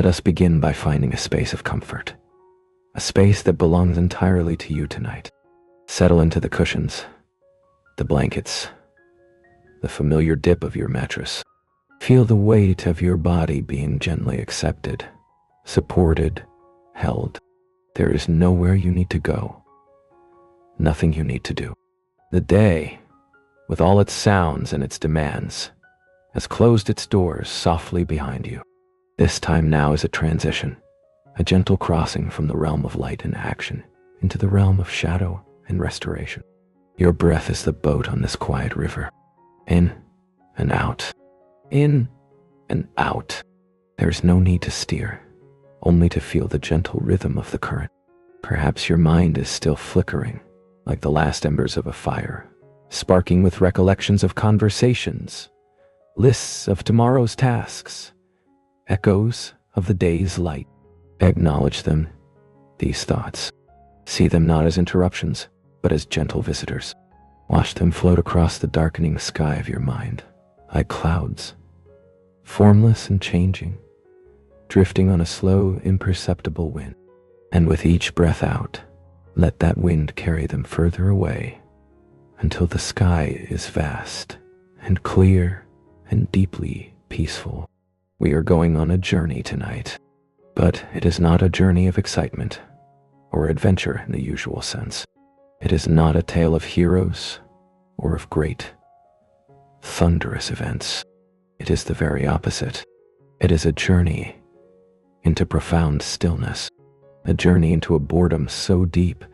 Let us begin by finding a space of comfort, a space that belongs entirely to you tonight. Settle into the cushions, the blankets, the familiar dip of your mattress. Feel the weight of your body being gently accepted, supported, held. There is nowhere you need to go, nothing you need to do. The day, with all its sounds and its demands, has closed its doors softly behind you. This time now is a transition, a gentle crossing from the realm of light and action into the realm of shadow and restoration. Your breath is the boat on this quiet river. In and out, in and out. There is no need to steer, only to feel the gentle rhythm of the current. Perhaps your mind is still flickering, like the last embers of a fire, sparking with recollections of conversations, lists of tomorrow's tasks, echoes of the day's light. Acknowledge them, these thoughts. See them not as interruptions, but as gentle visitors. Watch them float across the darkening sky of your mind, like clouds, formless and changing, drifting on a slow, imperceptible wind. And with each breath out, let that wind carry them further away until the sky is vast and clear and deeply peaceful. We are going on a journey tonight, but it is not a journey of excitement or adventure in the usual sense. It is not a tale of heroes or of great, thunderous events. It is the very opposite. It is a journey into profound stillness, a journey into a boredom so deep,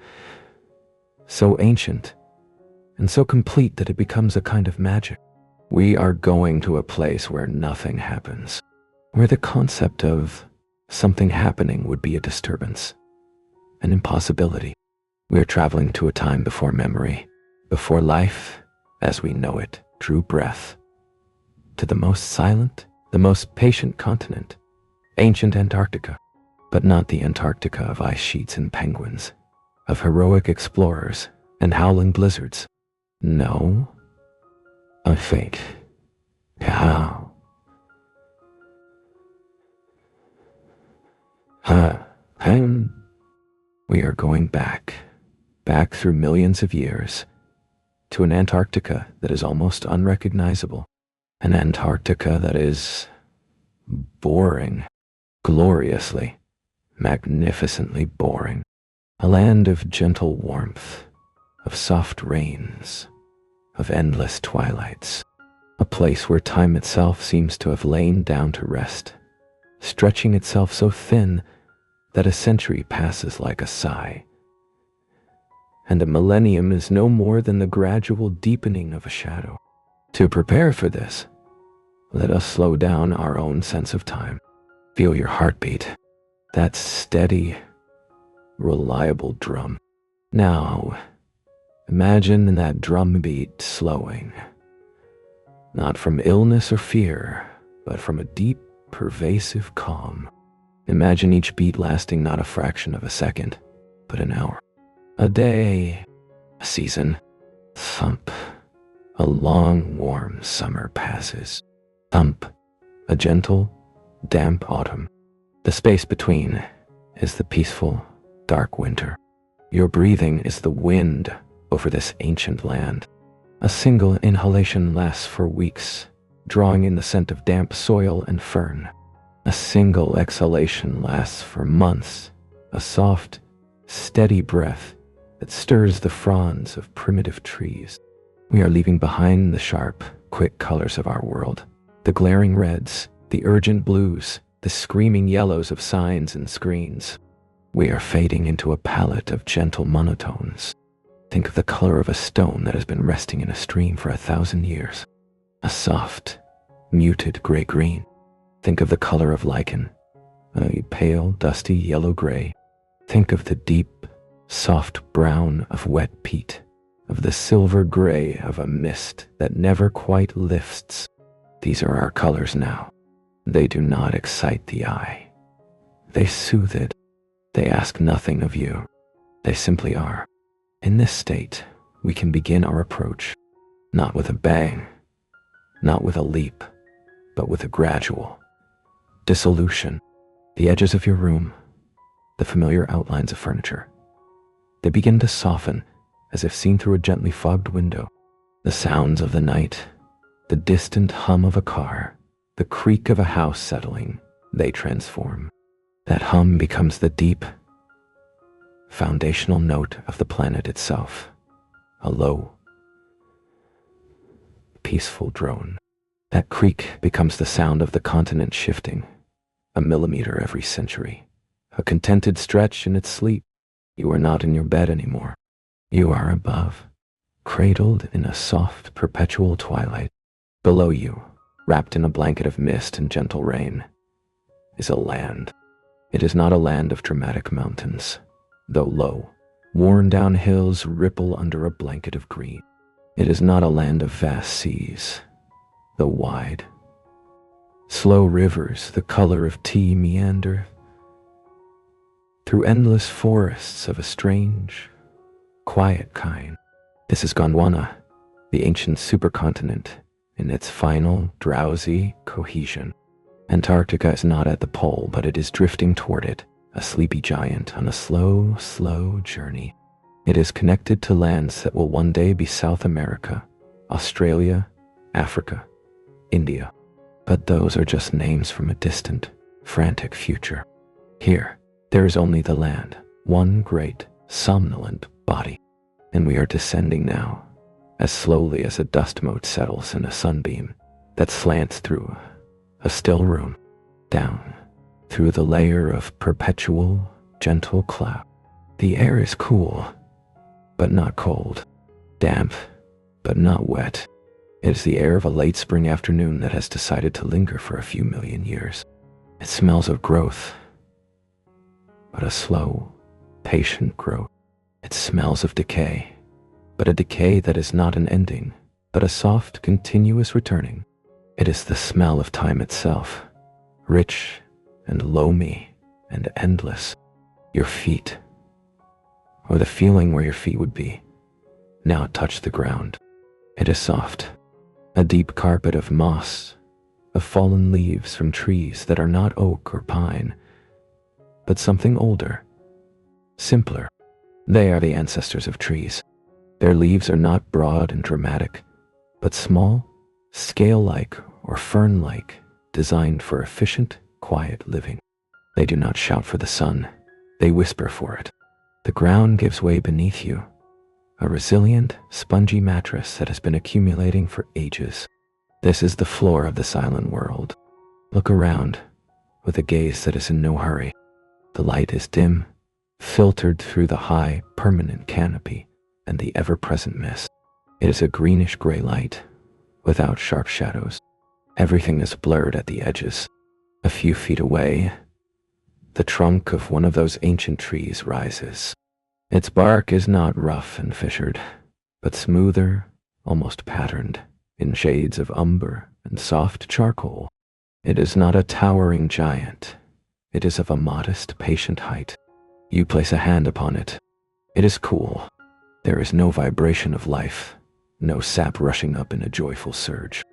so ancient, and so complete that it becomes a kind of magic. We are going to a place where nothing happens, where the concept of something happening would be a disturbance, an impossibility. We are traveling to a time before memory, before life, as we know it, drew breath, to the most silent, the most patient continent, ancient Antarctica, but not the Antarctica of ice sheets and penguins, of heroic explorers and howling blizzards. No, a fake cow. We are going back through millions of years, to an Antarctica that is almost unrecognizable, an Antarctica that is boring, gloriously, magnificently boring, a land of gentle warmth, of soft rains, of endless twilights, a place where time itself seems to have lain down to rest, stretching itself so thin that a century passes like a sigh, and a millennium is no more than the gradual deepening of a shadow. To prepare for this, let us slow down our own sense of time. Feel your heartbeat, that steady, reliable drum. Now, imagine that drum beat slowing, not from illness or fear, but from a deep, pervasive calm. Imagine each beat lasting not a fraction of a second, but an hour, a day, a season. Thump, a long, warm summer passes. Thump, a gentle, damp autumn. The space between is the peaceful, dark winter. Your breathing is the wind over this ancient land. A single inhalation lasts for weeks, drawing in the scent of damp soil and fern. A single exhalation lasts for months, a soft, steady breath that stirs the fronds of primitive trees. We are leaving behind the sharp, quick colors of our world, the glaring reds, the urgent blues, the screaming yellows of signs and screens. We are fading into a palette of gentle monotones. Think of the color of a stone that has been resting in a stream for 1,000 years. A soft, muted gray-green. Think of the color of lichen, a pale, dusty yellow-gray. Think of the deep, soft brown of wet peat, of the silver gray of a mist that never quite lifts. These are our colors now. They do not excite the eye. They soothe it. They ask nothing of you. They simply are. In this state, we can begin our approach, not with a bang, not with a leap, but with a gradual dissolution. The edges of your room, the familiar outlines of furniture, they begin to soften as if seen through a gently fogged window. The sounds of the night, the distant hum of a car, the creak of a house settling, they transform. That hum becomes the deep, foundational note of the planet itself, a low, peaceful drone. That creak becomes the sound of the continent shifting, a millimeter every century, a contented stretch in its sleep. You are not in your bed anymore. You are above, cradled in a soft, perpetual twilight. Below you, wrapped in a blanket of mist and gentle rain, is a land. It is not a land of dramatic mountains, though low, worn-down hills ripple under a blanket of green. It is not a land of vast seas, though wide. Slow rivers, the color of tea, meander through endless forests of a strange, quiet kind. This is Gondwana, the ancient supercontinent, in its final, drowsy cohesion. Antarctica is not at the pole, but it is drifting toward it, a sleepy giant on a slow, slow journey. It is connected to lands that will one day be South America, Australia, Africa, India. But those are just names from a distant, frantic future. Here, there is only the land, one great, somnolent body. And we are descending now, as slowly as a dust mote settles in a sunbeam that slants through a still room, down through the layer of perpetual, gentle cloud. The air is cool, but not cold, damp, but not wet. It is the air of a late spring afternoon that has decided to linger for a few million years. It smells of growth, but a slow, patient growth. It smells of decay, but a decay that is not an ending, but a soft, continuous returning. It is the smell of time itself, rich and loamy and endless. Your feet, or the feeling where your feet would be, now touch the ground. It is soft, a deep carpet of moss, of fallen leaves from trees that are not oak or pine, but something older, simpler. They are the ancestors of trees. Their leaves are not broad and dramatic, but small, scale-like or fern-like, designed for efficient, quiet living. They do not shout for the sun, they whisper for it. The ground gives way beneath you, a resilient, spongy mattress that has been accumulating for ages. This is the floor of the silent world. Look around, with a gaze that is in no hurry. The light is dim, filtered through the high, permanent canopy and the ever-present mist. It is a greenish-gray light, without sharp shadows. Everything is blurred at the edges. A few feet away, the trunk of one of those ancient trees rises. Its bark is not rough and fissured, but smoother, almost patterned, in shades of umber and soft charcoal. It is not a towering giant. It is of a modest, patient height. You place a hand upon it. It is cool. There is no vibration of life, no sap rushing up in a joyful surge.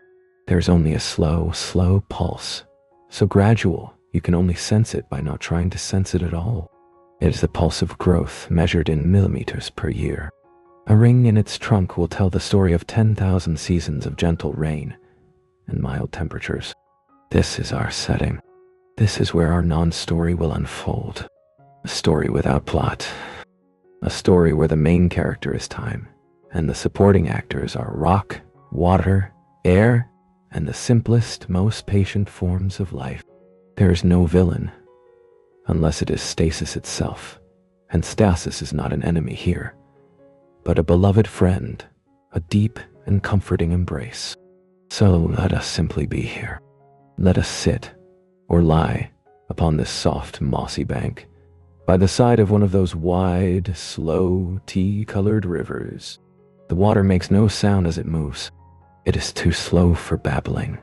There is only a slow, slow pulse, so gradual you can only sense it by not trying to sense it at all. It is the pulse of growth measured in millimeters per year. A ring in its trunk will tell the story of 10,000 seasons of gentle rain and mild temperatures. This is our setting. This is where our non-story will unfold. A story without plot. A story where the main character is time, and the supporting actors are rock, water, air, and the simplest, most patient forms of life. There is no villain, unless it is stasis itself, and stasis is not an enemy here, but a beloved friend, a deep and comforting embrace. So let us simply be here. Let us sit, or lie, upon this soft, mossy bank, by the side of one of those wide, slow, tea-colored rivers. The water makes no sound as it moves. It is too slow for babbling,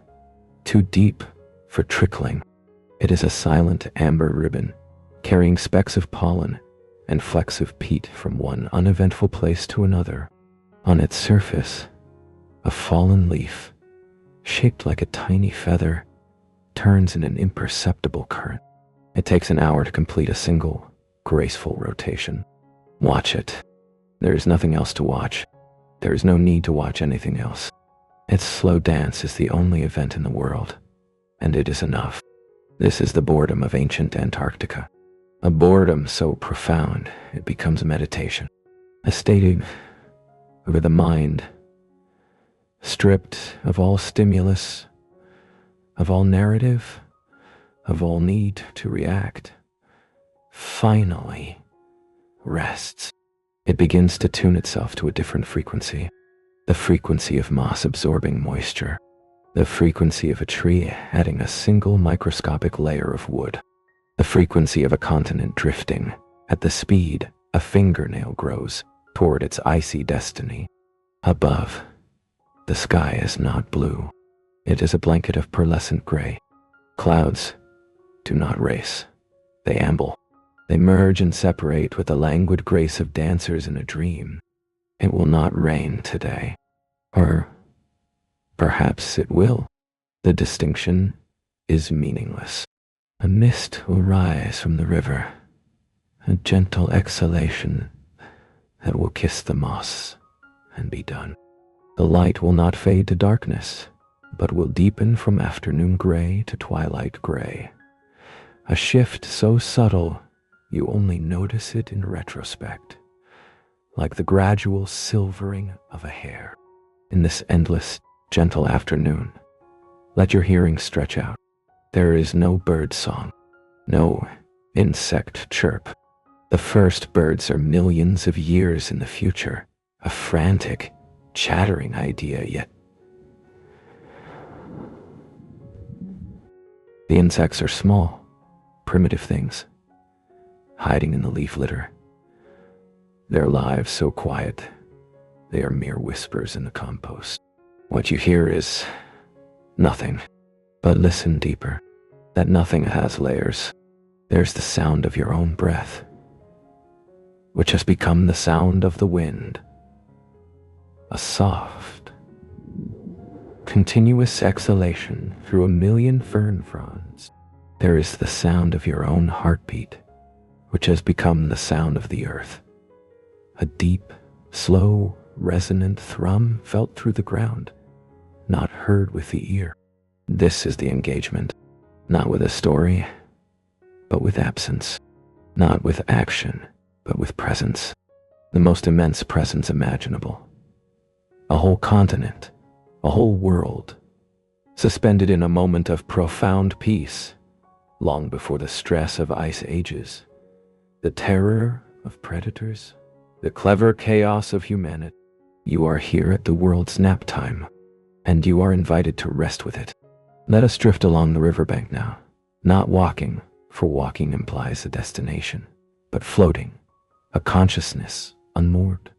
too deep for trickling. It is a silent amber ribbon, carrying specks of pollen and flecks of peat from one uneventful place to another. On its surface, a fallen leaf, shaped like a tiny feather, turns in an imperceptible current. It takes an hour to complete a single, graceful rotation. Watch it. There is nothing else to watch. There is no need to watch anything else. Its slow dance is the only event in the world, and it is enough. This is the boredom of ancient Antarctica. A boredom so profound it becomes a meditation. A state where the mind, stripped of all stimulus, of all narrative, of all need to react, finally rests. It begins to tune itself to a different frequency, the frequency of moss absorbing moisture, the frequency of a tree adding a single microscopic layer of wood, the frequency of a continent drifting at the speed a fingernail grows toward its icy destiny. Above, the sky is not blue. It is a blanket of pearlescent gray. Clouds do not race. They amble. They merge and separate with the languid grace of dancers in a dream. It will not rain today. Or perhaps it will. The distinction is meaningless. A mist will rise from the river, a gentle exhalation that will kiss the moss and be done. The light will not fade to darkness, but will deepen from afternoon gray to twilight gray. A shift so subtle you only notice it in retrospect, like the gradual silvering of a hair. In this endless, gentle afternoon, let your hearing stretch out. There is no bird song, no insect chirp. The first birds are millions of years in the future, a frantic, chattering idea yet. The insects are small, primitive things, hiding in the leaf litter. Their lives so quiet, they are mere whispers in the compost. What you hear is nothing, but listen deeper. That nothing has layers. There's the sound of your own breath, which has become the sound of the wind. A soft, continuous exhalation through a million fern fronds. There is the sound of your own heartbeat, which has become the sound of the earth. A deep, slow, resonant thrum felt through the ground, not heard with the ear. This is the engagement, not with a story, but with absence, not with action, but with presence, the most immense presence imaginable. A whole continent, a whole world, suspended in a moment of profound peace, long before the stress of ice ages, the terror of predators, the clever chaos of humanity. You are here at the world's nap time, and you are invited to rest with it. Let us drift along the riverbank now, not walking, for walking implies a destination, but floating, a consciousness unmoored,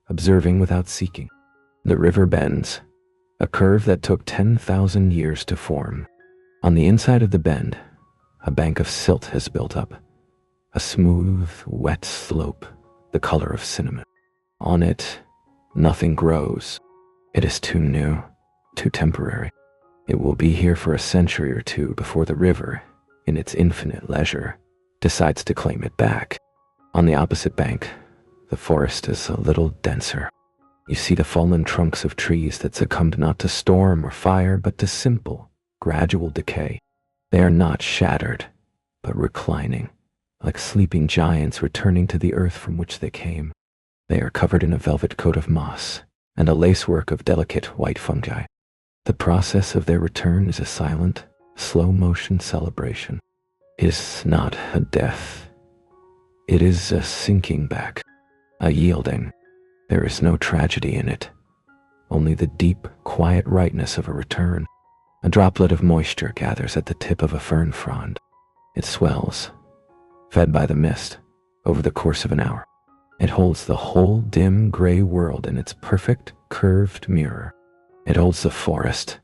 observing without seeking. The river bends, a curve that took 10,000 years to form. On the inside of the bend, a bank of silt has built up, a smooth, wet slope, the color of cinnamon. On it, nothing grows. It is too new, too temporary. It will be here for a century or two before the river, in its infinite leisure, decides to claim it back. On the opposite bank, the forest is a little denser. You see the fallen trunks of trees that succumbed not to storm or fire, but to simple, gradual decay. They are not shattered, but reclining, like sleeping giants returning to the earth from which they came. They are covered in a velvet coat of moss and a lacework of delicate white fungi. The process of their return is a silent, slow-motion celebration. It is not a death. It is a sinking back, a yielding. There is no tragedy in it, only the deep, quiet rightness of a return. A droplet of moisture gathers at the tip of a fern frond. It swells, fed by the mist, over the course of an hour. It holds the whole dim gray world in its perfect, curved mirror. It holds the forest,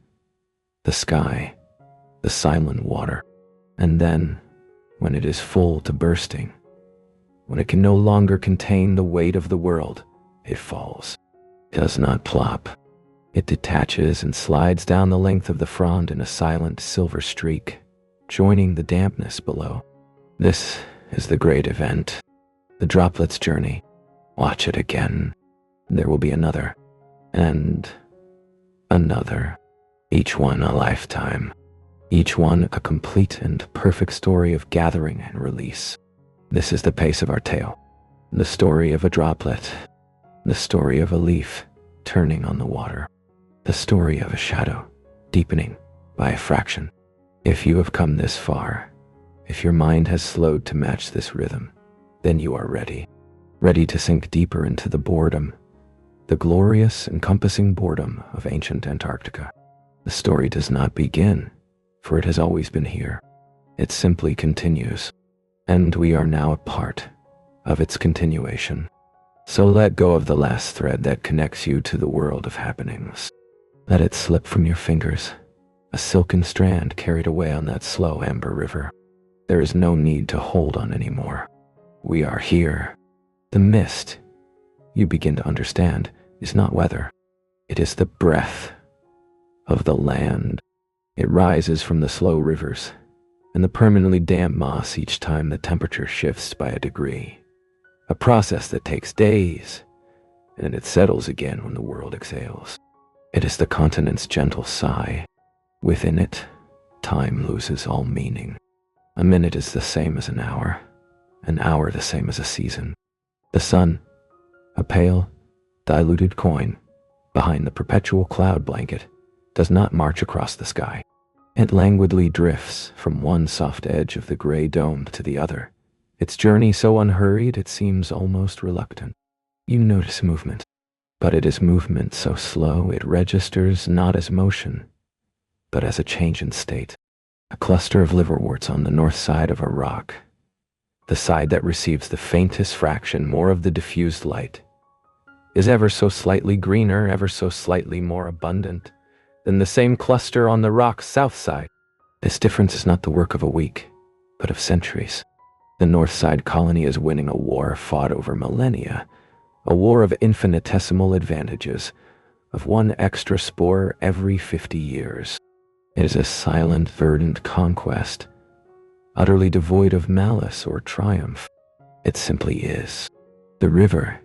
the sky, the silent water. And then, when it is full to bursting, when it can no longer contain the weight of the world, it falls. It does not plop. It detaches and slides down the length of the frond in a silent silver streak, joining the dampness below. This is the great event, the droplet's journey. Watch it again. There will be another, and another. Each one a lifetime. Each one a complete and perfect story of gathering and release. This is the pace of our tale. The story of a droplet. The story of a leaf turning on the water. The story of a shadow deepening by a fraction. If you have come this far, if your mind has slowed to match this rhythm, then you are ready. Ready to sink deeper into the boredom, the glorious, encompassing boredom of ancient Antarctica. The story does not begin, for it has always been here. It simply continues, and we are now a part of its continuation. So let go of the last thread that connects you to the world of happenings. Let it slip from your fingers, a silken strand carried away on that slow amber river. There is no need to hold on anymore. We are here. The mist, you begin to understand, is not weather. It is the breath of the land. It rises from the slow rivers and the permanently damp moss each time the temperature shifts by a degree. A process that takes days, and it settles again when the world exhales. It is the continent's gentle sigh. Within it, time loses all meaning. A minute is the same as an hour the same as a season. The sun, a pale, diluted coin behind the perpetual cloud blanket, does not march across the sky. It languidly drifts from one soft edge of the gray dome to the other, its journey so unhurried it seems almost reluctant. You notice movement, but it is movement so slow it registers not as motion, but as a change in state. A cluster of liverworts on the north side of a rock, the side that receives the faintest fraction more of the diffused light, is ever so slightly greener, ever so slightly more abundant than the same cluster on the rock's south side. This difference is not the work of a week, but of centuries. The north side colony is winning a war fought over millennia, a war of infinitesimal advantages, of one extra spore every 50 years. It is a silent, verdant conquest, utterly devoid of malice or triumph. It simply is. The river,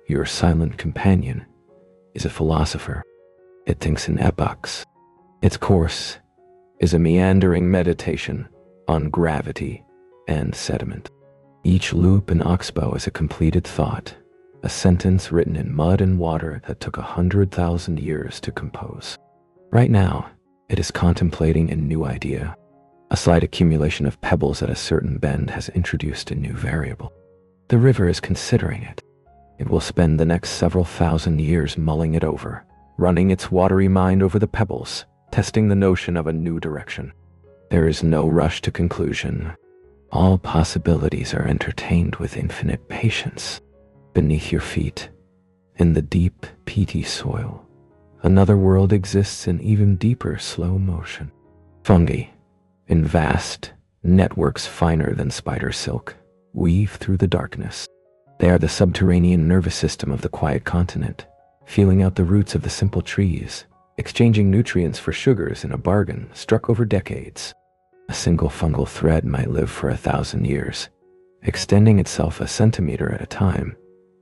your silent companion, is a philosopher. It thinks in epochs. Its course is a meandering meditation on gravity and sediment. Each loop and oxbow is a completed thought, a sentence written in mud and water that took 100,000 years to compose. Right now, it is contemplating a new idea. A slight accumulation of pebbles at a certain bend has introduced a new variable. The river is considering it. It will spend the next several thousand years mulling it over, running its watery mind over the pebbles, testing the notion of a new direction. There is no rush to conclusion. All possibilities are entertained with infinite patience. Beneath your feet, in the deep, peaty soil, another world exists in even deeper slow motion. Fungi, in vast networks finer than spider silk, weave through the darkness. They are the subterranean nervous system of the quiet continent, feeling out the roots of the simple trees, exchanging nutrients for sugars in a bargain struck over decades. A single fungal thread might live for 1,000 years, extending itself a centimeter at a time,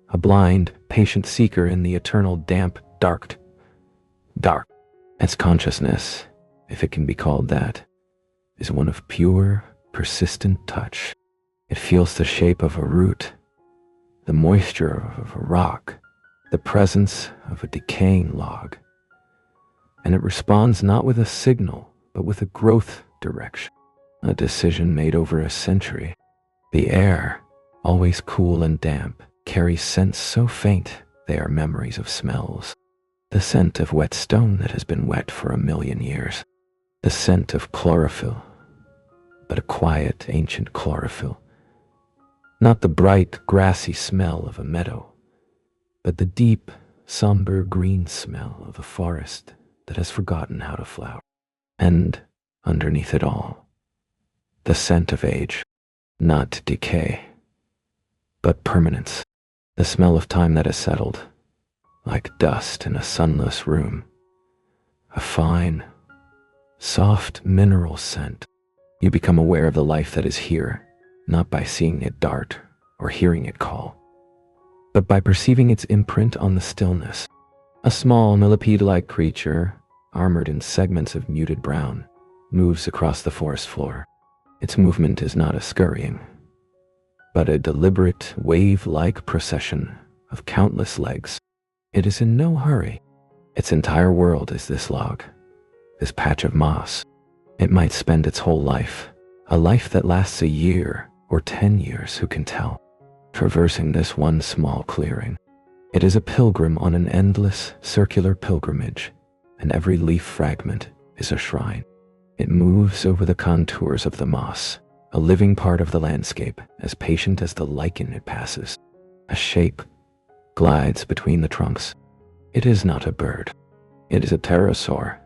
a blind, patient seeker in the eternal damp, dark. Its consciousness, if it can be called that, is one of pure, persistent touch. It feels the shape of a root, the moisture of a rock, the presence of a decaying log, and it responds not with a signal, but with a growth direction, a decision made over a century. The air, always cool and damp, carries scents so faint they are memories of smells. The scent of wet stone that has been wet for 1,000,000 years. The scent of chlorophyll, but a quiet, ancient chlorophyll. Not the bright, grassy smell of a meadow, but the deep, somber green smell of a forest that has forgotten how to flower. And, underneath it all, the scent of age, not decay, but permanence. The smell of time that has settled, like dust in a sunless room. A fine, soft mineral scent. You become aware of the life that is here, not by seeing it dart or hearing it call, but by perceiving its imprint on the stillness. A small millipede-like creature, armored in segments of muted brown, moves across the forest floor. Its movement is not a scurrying, but a deliberate, wave-like procession of countless legs. It is in no hurry. Its entire world is this log, this patch of moss. It might spend its whole life, a life that lasts a year or 10 years, who can tell, traversing this one small clearing. It is a pilgrim on an endless, circular pilgrimage, and every leaf fragment is a shrine. It moves over the contours of the moss, a living part of the landscape, as patient as the lichen it passes. A shape glides between the trunks. It is not a bird. It is a pterosaur,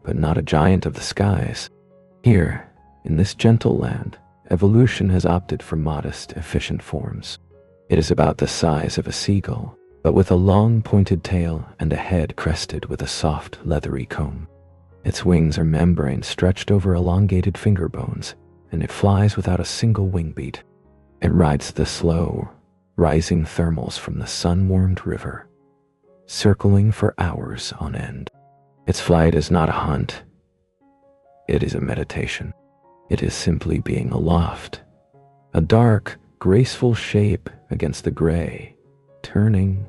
but not a giant of the skies. Here, in this gentle land, evolution has opted for modest, efficient forms. It is about the size of a seagull, but with a long pointed tail and a head crested with a soft, leathery comb. Its wings are membranes stretched over elongated finger bones, and it flies without a single wing beat. It rides the slow, rising thermals from the sun-warmed river, circling for hours on end. Its flight is not a hunt. It is a meditation. It is simply being aloft, a dark, graceful shape against the gray, turning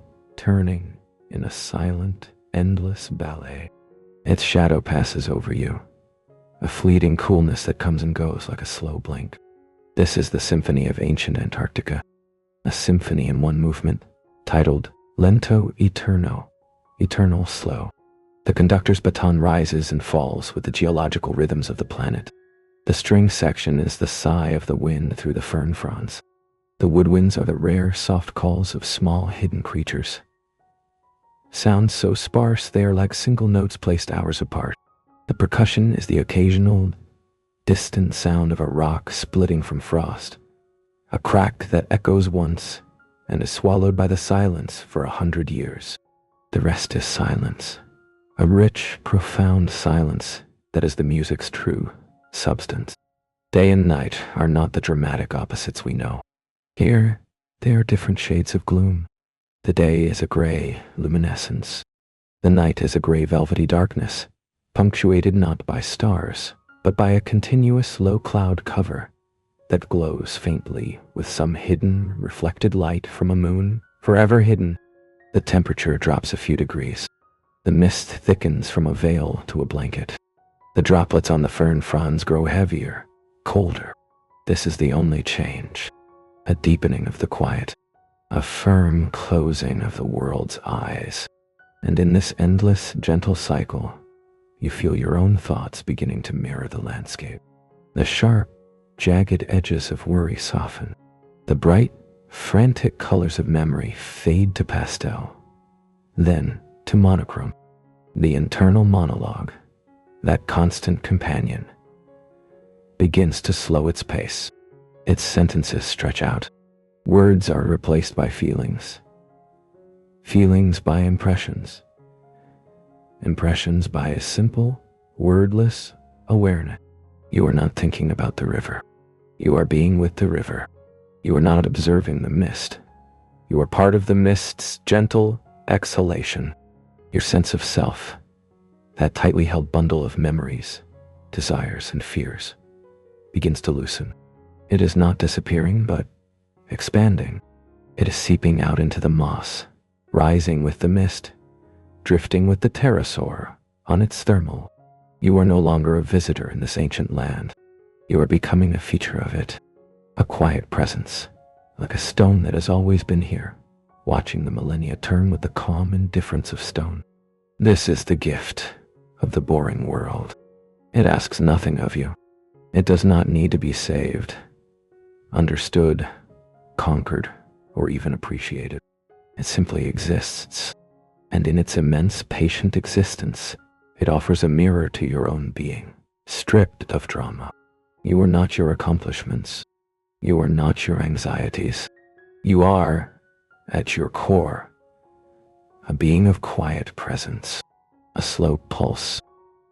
in a silent, endless ballet. Its shadow passes over you, a fleeting coolness that comes and goes like a slow blink. This is the symphony of ancient Antarctica, a symphony in one movement, titled Lento Eterno, eternal slow. The conductor's baton rises and falls with the geological rhythms of the planet. The string section is the sigh of the wind through the fern fronds. The woodwinds are the rare, soft calls of small, hidden creatures. Sounds so sparse they are like single notes placed hours apart. The percussion is the occasional, distant sound of a rock splitting from frost, a crack that echoes once and is swallowed by the silence for 100 years. The rest is silence, a rich, profound silence that is the music's true substance. Day and night are not the dramatic opposites we know. Here, they are different shades of gloom. The day is a gray luminescence. The night is a gray velvety darkness, punctuated not by stars, but by a continuous low cloud cover that glows faintly with some hidden, reflected light from a moon forever hidden. The temperature drops a few degrees. The mist thickens from a veil to a blanket. The droplets on the fern fronds grow heavier, colder. This is the only change, a deepening of the quiet, a firm closing of the world's eyes. And in this endless, gentle cycle, you feel your own thoughts beginning to mirror the landscape. The sharp, jagged edges of worry soften. The bright, frantic colors of memory fade to pastel, then to monochrome. The internal monologue, that constant companion, begins to slow its pace. Its sentences stretch out. Words are replaced by feelings. Feelings by impressions. Impressions by a simple, wordless awareness. You are not thinking about the river. You are being with the river. You are not observing the mist. You are part of the mist's gentle exhalation. Your sense of self, that tightly held bundle of memories, desires, and fears, begins to loosen. It is not disappearing, but expanding. It is seeping out into the moss, rising with the mist, drifting with the pterosaur on its thermal. You are no longer a visitor in this ancient land. You are becoming a feature of it, a quiet presence, like a stone that has always been here, watching the millennia turn with the calm indifference of stone. This is the gift of the boring world. It asks nothing of you. It does not need to be saved, understood, conquered, or even appreciated. It simply exists, and in its immense, patient existence, it offers a mirror to your own being, stripped of drama. You are not your accomplishments. You are not your anxieties. You are, at your core, a being of quiet presence, a slow pulse,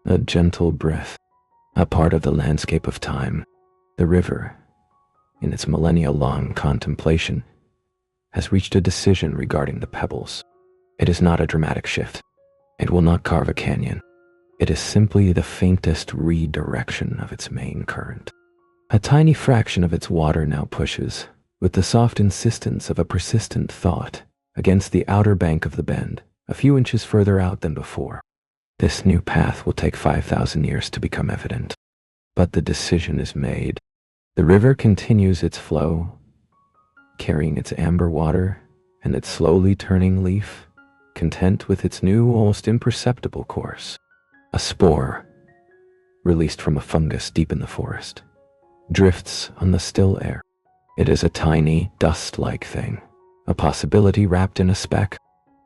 a gentle breath, a part of the landscape of time. The river in its millennia-long contemplation, has reached a decision regarding the pebbles. It is not a dramatic shift. It will not carve a canyon. It is simply the faintest redirection of its main current. A tiny fraction of its water now pushes, with the soft insistence of a persistent thought, against the outer bank of the bend, a few inches further out than before. This new path will take 5,000 years to become evident. But the decision is made. The river continues its flow, carrying its amber water and its slowly turning leaf, content with its new, almost imperceptible course. A spore, released from a fungus deep in the forest, drifts on the still air. It is a tiny, dust-like thing, a possibility wrapped in a speck.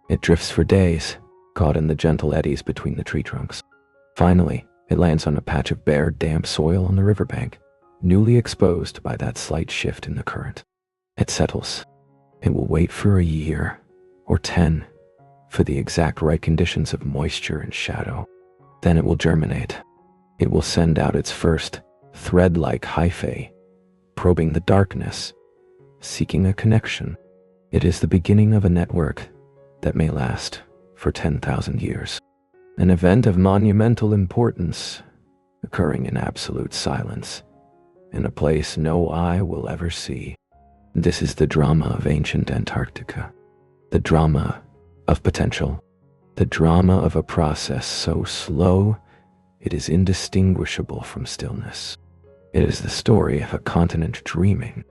It drifts for days, caught in the gentle eddies between the tree trunks. Finally, it lands on a patch of bare, damp soil on the riverbank, newly exposed by that slight shift in the current. It settles. It will wait for a year, or 10, for the exact right conditions of moisture and shadow. Then it will germinate. It will send out its first, thread-like hyphae, probing the darkness, seeking a connection. It is the beginning of a network that may last for 10,000 years. An event of monumental importance, occurring in absolute silence, in a place no eye will ever see. This is the drama of ancient Antarctica, the drama of potential, the drama of a process so slow it is indistinguishable from stillness. It is the story of a continent dreaming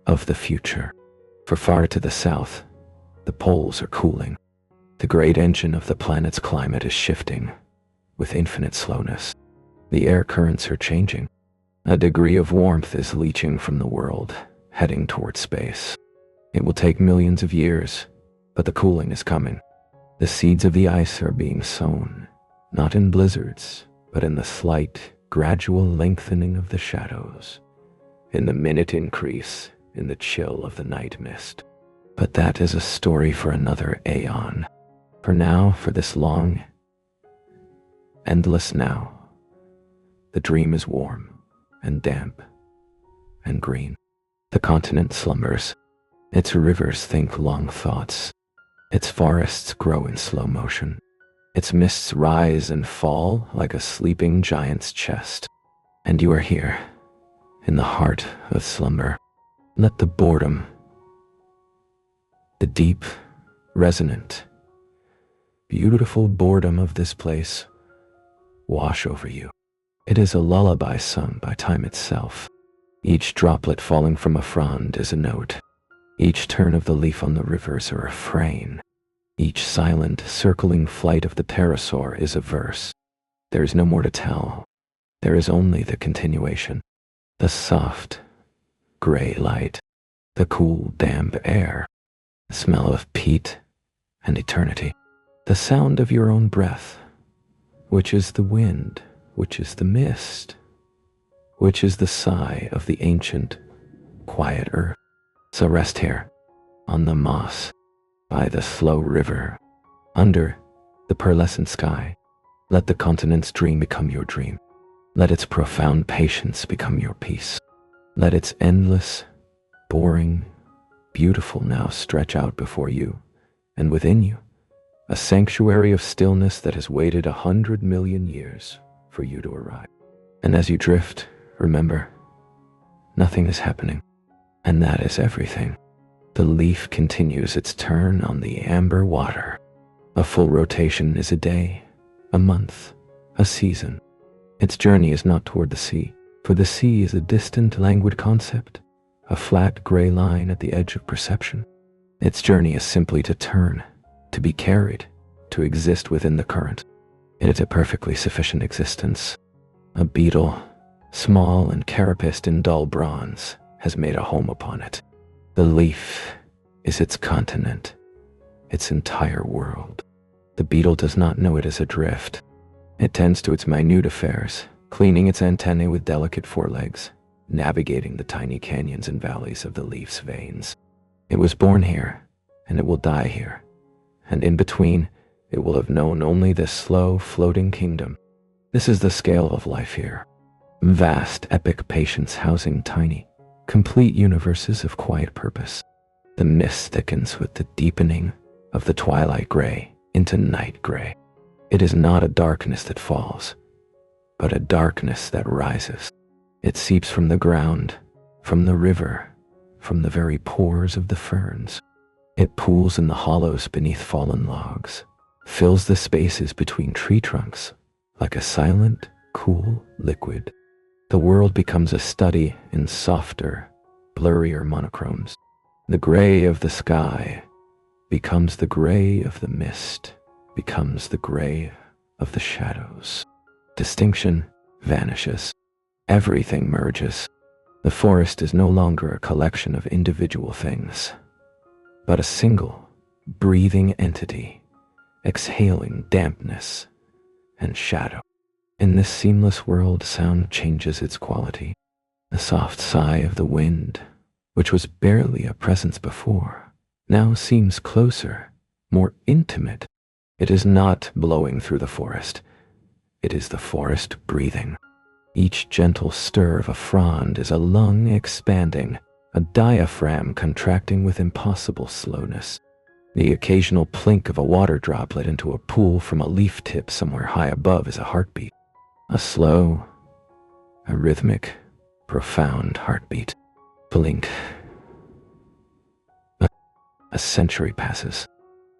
of the future. For far to the south, the poles are cooling. The great engine of the planet's climate is shifting with infinite slowness. The air currents are changing. A degree of warmth is leaching from the world, heading toward space. It will take millions of years, but the cooling is coming. The seeds of the ice are being sown, not in blizzards, but in the slight, gradual lengthening of the shadows, in the minute increase in the chill of the night mist. But that is a story for another aeon. For now, for this long, endless now, the dream is warm and damp and green. The continent slumbers. Its rivers think long thoughts. Its forests grow in slow motion. Its mists rise and fall like a sleeping giant's chest. And you are here, in the heart of slumber. Let the boredom, the deep, resonant, beautiful boredom of this place wash over you. It is a lullaby sung by time itself. Each droplet falling from a frond is a note. Each turn of the leaf on the river is a refrain. Each silent, circling flight of the pterosaur is a verse. There is no more to tell. There is only the continuation. The soft, gray light. The cool, damp air. The smell of peat and eternity. The sound of your own breath. Which is the wind? Which is the mist? Which is the sigh of the ancient, quiet earth? So rest here, on the moss, by the slow river, under the pearlescent sky. Let the continent's dream become your dream. Let its profound patience become your peace. Let its endless, boring, beautiful now stretch out before you, and within you, a sanctuary of stillness that has waited 100 million years for you to arrive. And as you drift, remember, nothing is happening. And that is everything. The leaf continues its turn on the amber water. A full rotation is a day, a month, a season. Its journey is not toward the sea, for the sea is a distant, languid concept, a flat gray line at the edge of perception. Its journey is simply to turn, to be carried, to exist within the current. It is a perfectly sufficient existence. A beetle, small and carapaced in dull bronze, has made a home upon it. The leaf is its continent, its entire world. The beetle does not know it is adrift. It tends to its minute affairs, cleaning its antennae with delicate forelegs, navigating the tiny canyons and valleys of the leaf's veins. It was born here, and it will die here, and in between, it will have known only this slow, floating kingdom. This is the scale of life here. Vast, epic patience housing tiny, complete universes of quiet purpose. The mist thickens with the deepening of the twilight gray into night gray. It is not a darkness that falls, but a darkness that rises. It seeps from the ground, from the river, from the very pores of the ferns. It pools in the hollows beneath fallen logs, fills the spaces between tree trunks like a silent, cool liquid. The world becomes a study in softer, blurrier monochromes. The gray of the sky becomes the gray of the mist, becomes the gray of the shadows. Distinction vanishes. Everything merges. The forest is no longer a collection of individual things, but a single, breathing entity, exhaling dampness and shadow. In this seamless world, sound changes its quality. The soft sigh of the wind, which was barely a presence before, now seems closer, more intimate. It is not blowing through the forest. It is the forest breathing. Each gentle stir of a frond is a lung expanding, a diaphragm contracting with impossible slowness. The occasional plink of a water droplet into a pool from a leaf tip somewhere high above is a heartbeat. A slow, a rhythmic, profound heartbeat. Blink. A century passes.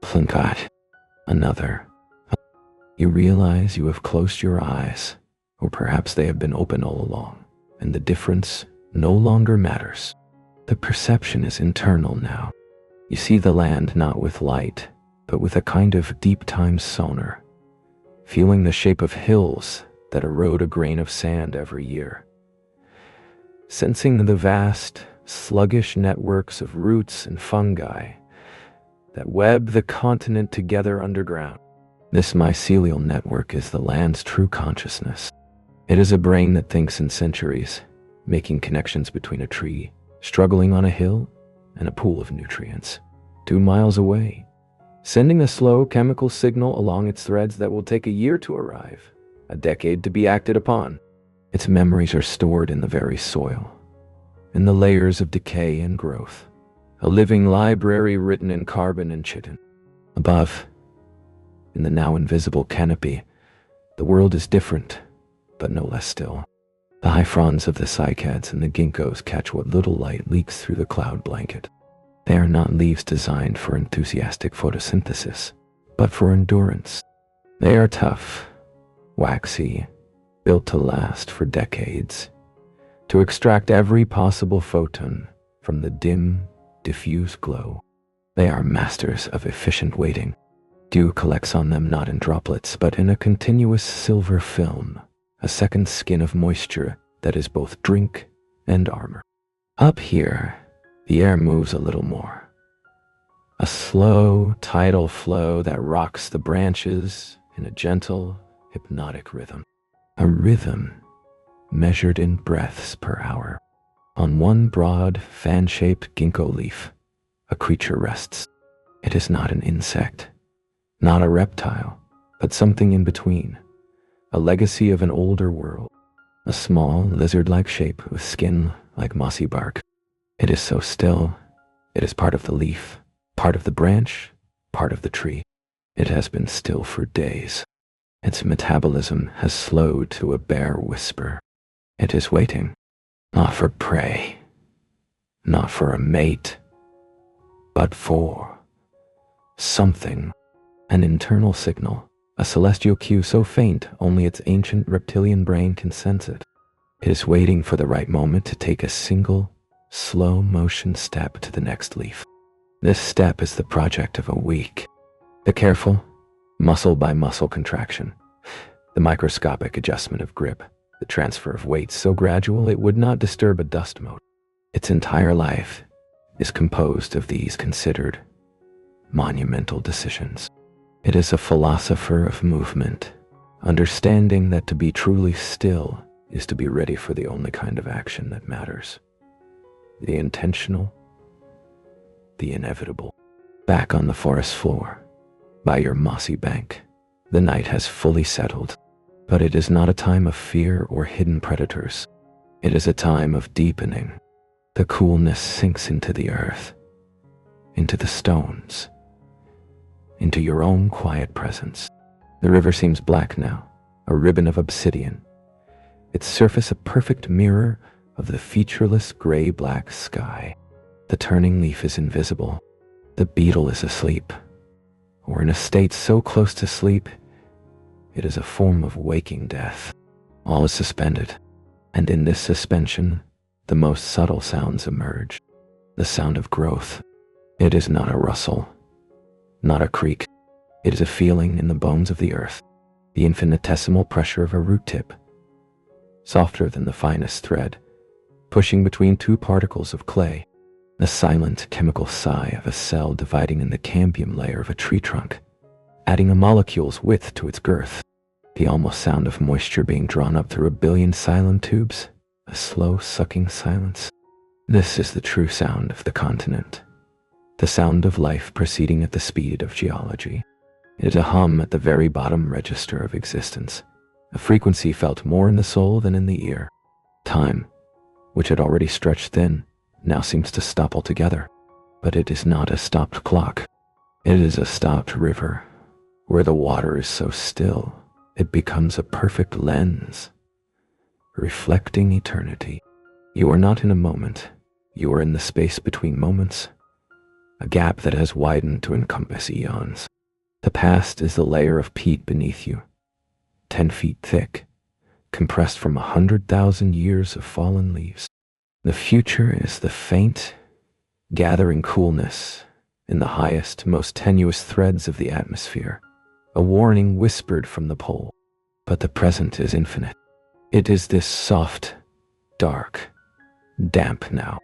Plinkat. Another. You realize you have closed your eyes, or perhaps they have been open all along, and the difference no longer matters. The perception is internal now. You see the land not with light, but with a kind of deep time sonar, feeling the shape of hills that erode a grain of sand every year, sensing the vast, sluggish networks of roots and fungi that web the continent together underground. This mycelial network is the land's true consciousness. It is a brain that thinks in centuries, making connections between a tree struggling on a hill and a pool of nutrients 2 miles away, sending a slow chemical signal along its threads that will take a year to arrive, a decade to be acted upon. Its memories are stored in the very soil, in the layers of decay and growth, a living library written in carbon and chitin. Above, in the now invisible canopy, the world is different, but no less still. The high fronds of the cycads and the ginkgos catch what little light leaks through the cloud blanket. They are not leaves designed for enthusiastic photosynthesis, but for endurance. They are tough, waxy, built to last for decades, to extract every possible photon from the dim, diffuse glow. They are masters of efficient waiting. Dew collects on them not in droplets, but in a continuous silver film, a second skin of moisture that is both drink and armor. Up here, the air moves a little more. A slow, tidal flow that rocks the branches in a gentle, hypnotic rhythm. A rhythm measured in breaths per hour. On one broad, fan-shaped ginkgo leaf, a creature rests. It is not an insect, not a reptile, but something in between. A legacy of an older world. A small, lizard-like shape with skin like mossy bark. It is so still. It is part of the leaf, part of the branch, part of the tree. It has been still for days. Its metabolism has slowed to a bare whisper. It is waiting, not for prey, not for a mate, but for something, an internal signal, a celestial cue so faint only its ancient reptilian brain can sense it. It is waiting for the right moment to take a single, slow motion step to the next leaf. This step is the project of a week. The careful, muscle by muscle contraction, the microscopic adjustment of grip, the transfer of weight so gradual it would not disturb a dust mote. Its entire life is composed of these considered, monumental decisions. It is a philosopher of movement, understanding that to be truly still is to be ready for the only kind of action that matters. The intentional, the inevitable. Back on the forest floor, by your mossy bank, the night has fully settled. But it is not a time of fear or hidden predators. It is a time of deepening. The coolness sinks into the earth, into the stones, into your own quiet presence. The river seems black now, a ribbon of obsidian, its surface a perfect mirror of the featureless gray-black sky. The turning leaf is invisible. The beetle is asleep, or in a state so close to sleep, it is a form of waking death. All is suspended, and in this suspension, the most subtle sounds emerge. The sound of growth. It is not a rustle, not a creak. It is a feeling in the bones of the earth, the infinitesimal pressure of a root tip, softer than the finest thread, pushing between two particles of clay, the silent chemical sigh of a cell dividing in the cambium layer of a tree trunk, adding a molecule's width to its girth, the almost sound of moisture being drawn up through a billion silent tubes, a slow sucking silence. This is the true sound of the continent, the sound of life proceeding at the speed of geology. It is a hum at the very bottom register of existence, a frequency felt more in the soul than in the ear. Time, which had already stretched thin, now seems to stop altogether. But it is not a stopped clock. It is a stopped river, where the water is so still, it becomes a perfect lens, reflecting eternity. You are not in a moment. You are in the space between moments, a gap that has widened to encompass eons. The past is the layer of peat beneath you, 10 feet thick, compressed from 100,000 years of fallen leaves. The future is the faint, gathering coolness in the highest, most tenuous threads of the atmosphere, a warning whispered from the pole. But the present is infinite. It is this soft, dark, damp now.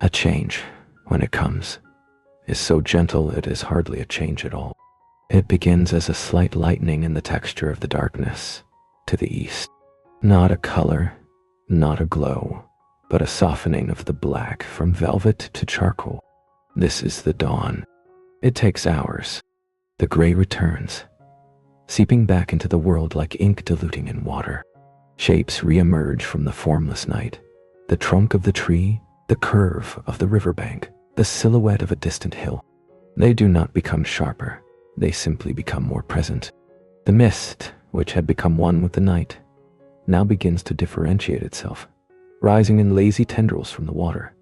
A change, when it comes, is so gentle it is hardly a change at all. It begins as a slight lightening in the texture of the darkness to the east. Not a color, not a glow, but a softening of the black from velvet to charcoal. This is the dawn. It takes hours. The gray returns, seeping back into the world like ink diluting in water. Shapes re-emerge from the formless night. The trunk of the tree, the curve of the riverbank, the silhouette of a distant hill. They do not become sharper. They simply become more present. The mist, which had become one with the night, now begins to differentiate itself, rising in lazy tendrils from the water,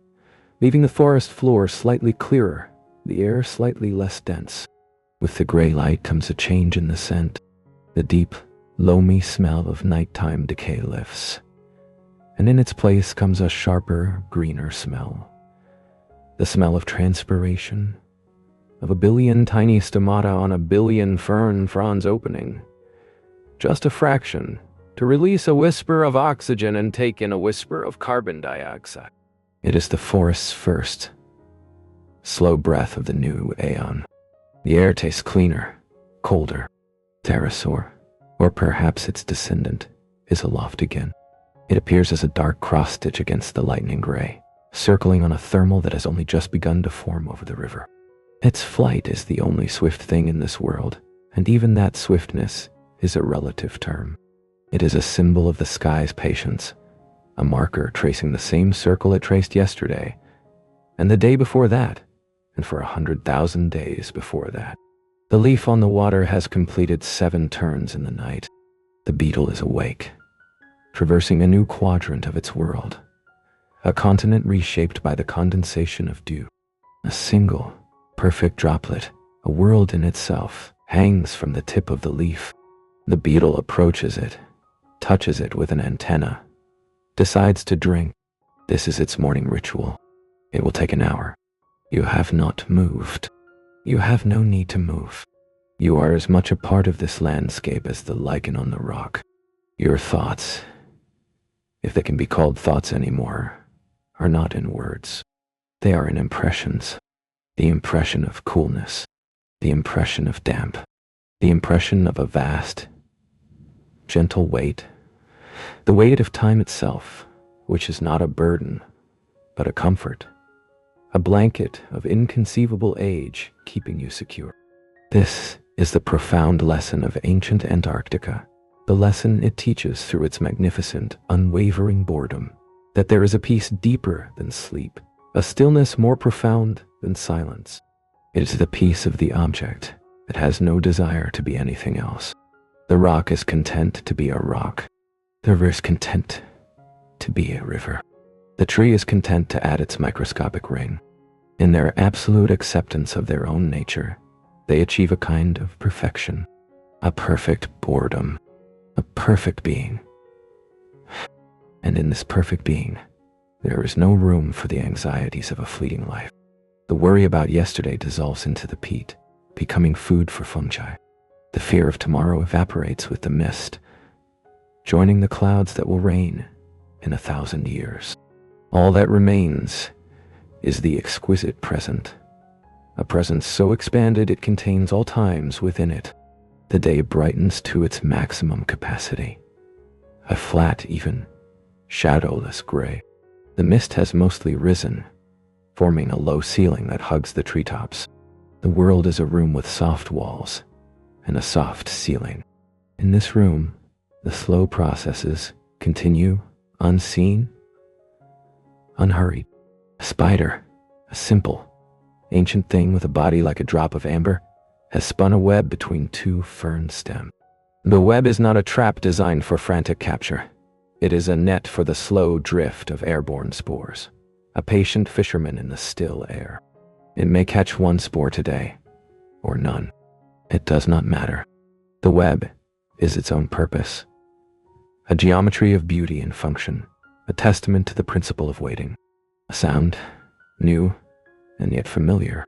leaving the forest floor slightly clearer, the air slightly less dense. With the gray light comes a change in the scent. The deep, loamy smell of nighttime decay lifts, and in its place comes a sharper, greener smell. The smell of transpiration, of a billion tiny stomata on a billion fern fronds opening. Just a fraction, to release a whisper of oxygen and take in a whisper of carbon dioxide. It is the forest's first, slow breath of the new aeon. The air tastes cleaner, colder. Pterosaur, or perhaps its descendant, is aloft again. It appears as a dark cross-stitch against the lightning gray, circling on a thermal that has only just begun to form over the river. Its flight is the only swift thing in this world, and even that swiftness is a relative term. It is a symbol of the sky's patience, a marker tracing the same circle it traced yesterday, and the day before that, and for 100,000 days before that. The leaf on the water has completed 7 turns in the night. The beetle is awake, traversing a new quadrant of its world, a continent reshaped by the condensation of dew. A single, perfect droplet, a world in itself, hangs from the tip of the leaf. The beetle approaches it, touches it with an antenna, decides to drink. This is its morning ritual. It will take an hour. You have not moved. You have no need to move. You are as much a part of this landscape as the lichen on the rock. Your thoughts, if they can be called thoughts anymore, are not in words. They are in impressions. The impression of coolness, the impression of damp, the impression of a vast, gentle weight, the weight of time itself, which is not a burden, but a comfort, a blanket of inconceivable age keeping you secure. This is the profound lesson of ancient Antarctica. The lesson it teaches through its magnificent, unwavering boredom, that there is a peace deeper than sleep, a stillness more profound than silence. It is the peace of the object that has no desire to be anything else. The rock is content to be a rock. The river is content to be a river. The tree is content to add its microscopic ring. In their absolute acceptance of their own nature, they achieve a kind of perfection, a perfect boredom, a perfect being. And in this perfect being, there is no room for the anxieties of a fleeting life. The worry about yesterday dissolves into the peat, becoming food for fungi. The fear of tomorrow evaporates with the mist, joining the clouds that will rain in 1,000 years. All that remains is the exquisite present, a presence so expanded it contains all times within it. The day brightens to its maximum capacity, a flat, even, shadowless gray. The mist has mostly risen, forming a low ceiling that hugs the treetops. The world is a room with soft walls and a soft ceiling. In this room, the slow processes continue unseen, unhurried. A spider, a simple, ancient thing with a body like a drop of amber, has spun a web between two fern stems. The web is not a trap designed for frantic capture. It is a net for the slow drift of airborne spores, a patient fisherman in the still air. It may catch one spore today, or none. It does not matter. The web is its own purpose, a geometry of beauty and function, a testament to the principle of waiting. A sound, new and yet familiar,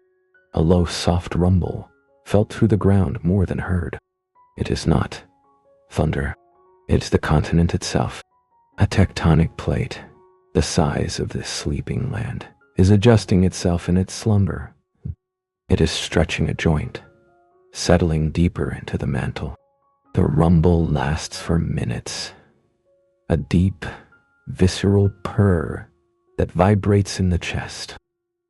a low, soft rumble, felt through the ground more than heard. It is not thunder. It's the continent itself. A tectonic plate, the size of this sleeping land, is adjusting itself in its slumber. It is stretching a joint, settling deeper into the mantle. The rumble lasts for minutes, a deep, visceral purr that vibrates in the chest.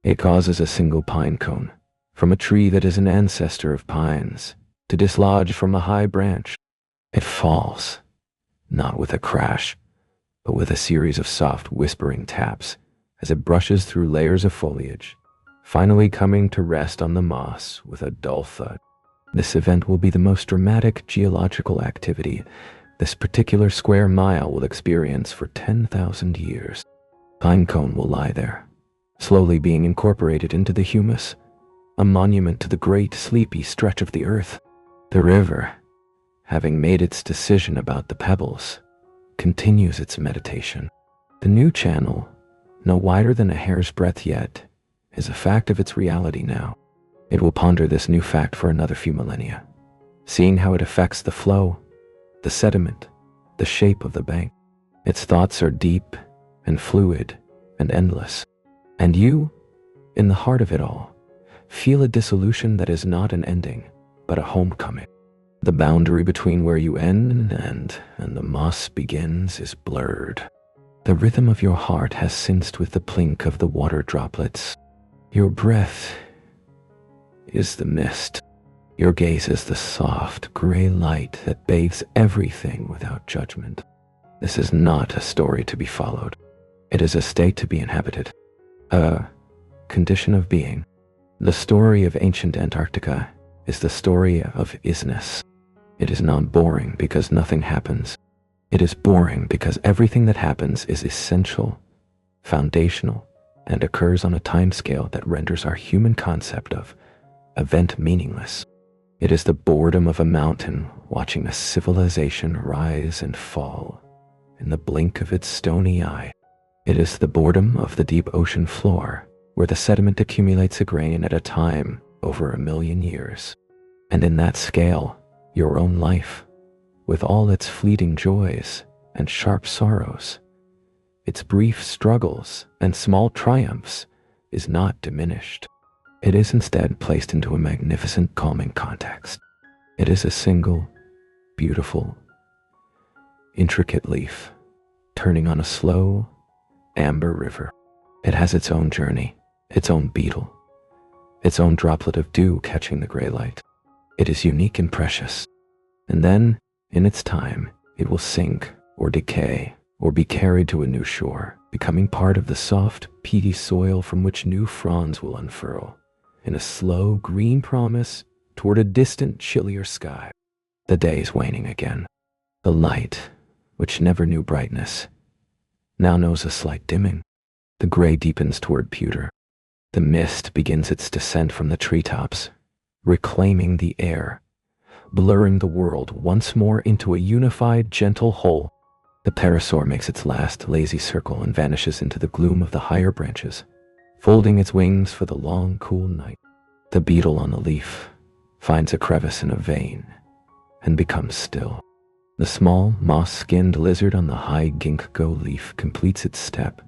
It causes a single pine cone, from a tree that is an ancestor of pines, to dislodge from a high branch. It falls, not with a crash, but with a series of soft whispering taps as it brushes through layers of foliage, finally coming to rest on the moss with a dull thud. This event will be the most dramatic geological activity this particular square mile will experience for 10,000 years. Pine cone will lie there, slowly being incorporated into the humus, a monument to the great sleepy stretch of the earth. The river, having made its decision about the pebbles, continues its meditation. The new channel, no wider than a hair's breadth yet, is a fact of its reality now. It will ponder this new fact for another few millennia, seeing how it affects the flow, the sediment, the shape of the bank. Its thoughts are deep and fluid and endless. And you, in the heart of it all, feel a dissolution that is not an ending, but a homecoming. The boundary between where you end and the moss begins is blurred. The rhythm of your heart has synced with the plink of the water droplets. Your breath is the mist. Your gaze is the soft, gray light that bathes everything without judgment. This is not a story to be followed. It is a state to be inhabited, a condition of being. The story of ancient Antarctica is the story of isness. It is not boring because nothing happens. It is boring because everything that happens is essential, foundational, and occurs on a timescale that renders our human concept of event meaningless. It is the boredom of a mountain watching a civilization rise and fall in the blink of its stony eye. It is the boredom of the deep ocean floor, where the sediment accumulates a grain at a time over 1,000,000 years. And in that scale, your own life, with all its fleeting joys and sharp sorrows, its brief struggles and small triumphs, is not diminished. It is instead placed into a magnificent calming context. It is a single, beautiful, intricate leaf turning on a slow, amber river. It has its own journey, its own beetle, its own droplet of dew catching the gray light. It is unique and precious. And then, in its time, It will sink or decay or be carried to a new shore, becoming part of the soft, peaty soil from which new fronds will unfurl, in a slow, green promise toward a distant, chillier sky. The day is waning again. The light, which never knew brightness, now knows a slight dimming. The gray deepens toward pewter. The mist begins its descent from the treetops, reclaiming the air, blurring the world once more into a unified, gentle whole. The parasaur makes its last lazy circle and vanishes into the gloom of the higher branches, folding its wings for the long, cool night. The beetle on the leaf finds a crevice in a vein and becomes still. The small, moss-skinned lizard on the high ginkgo leaf completes its step,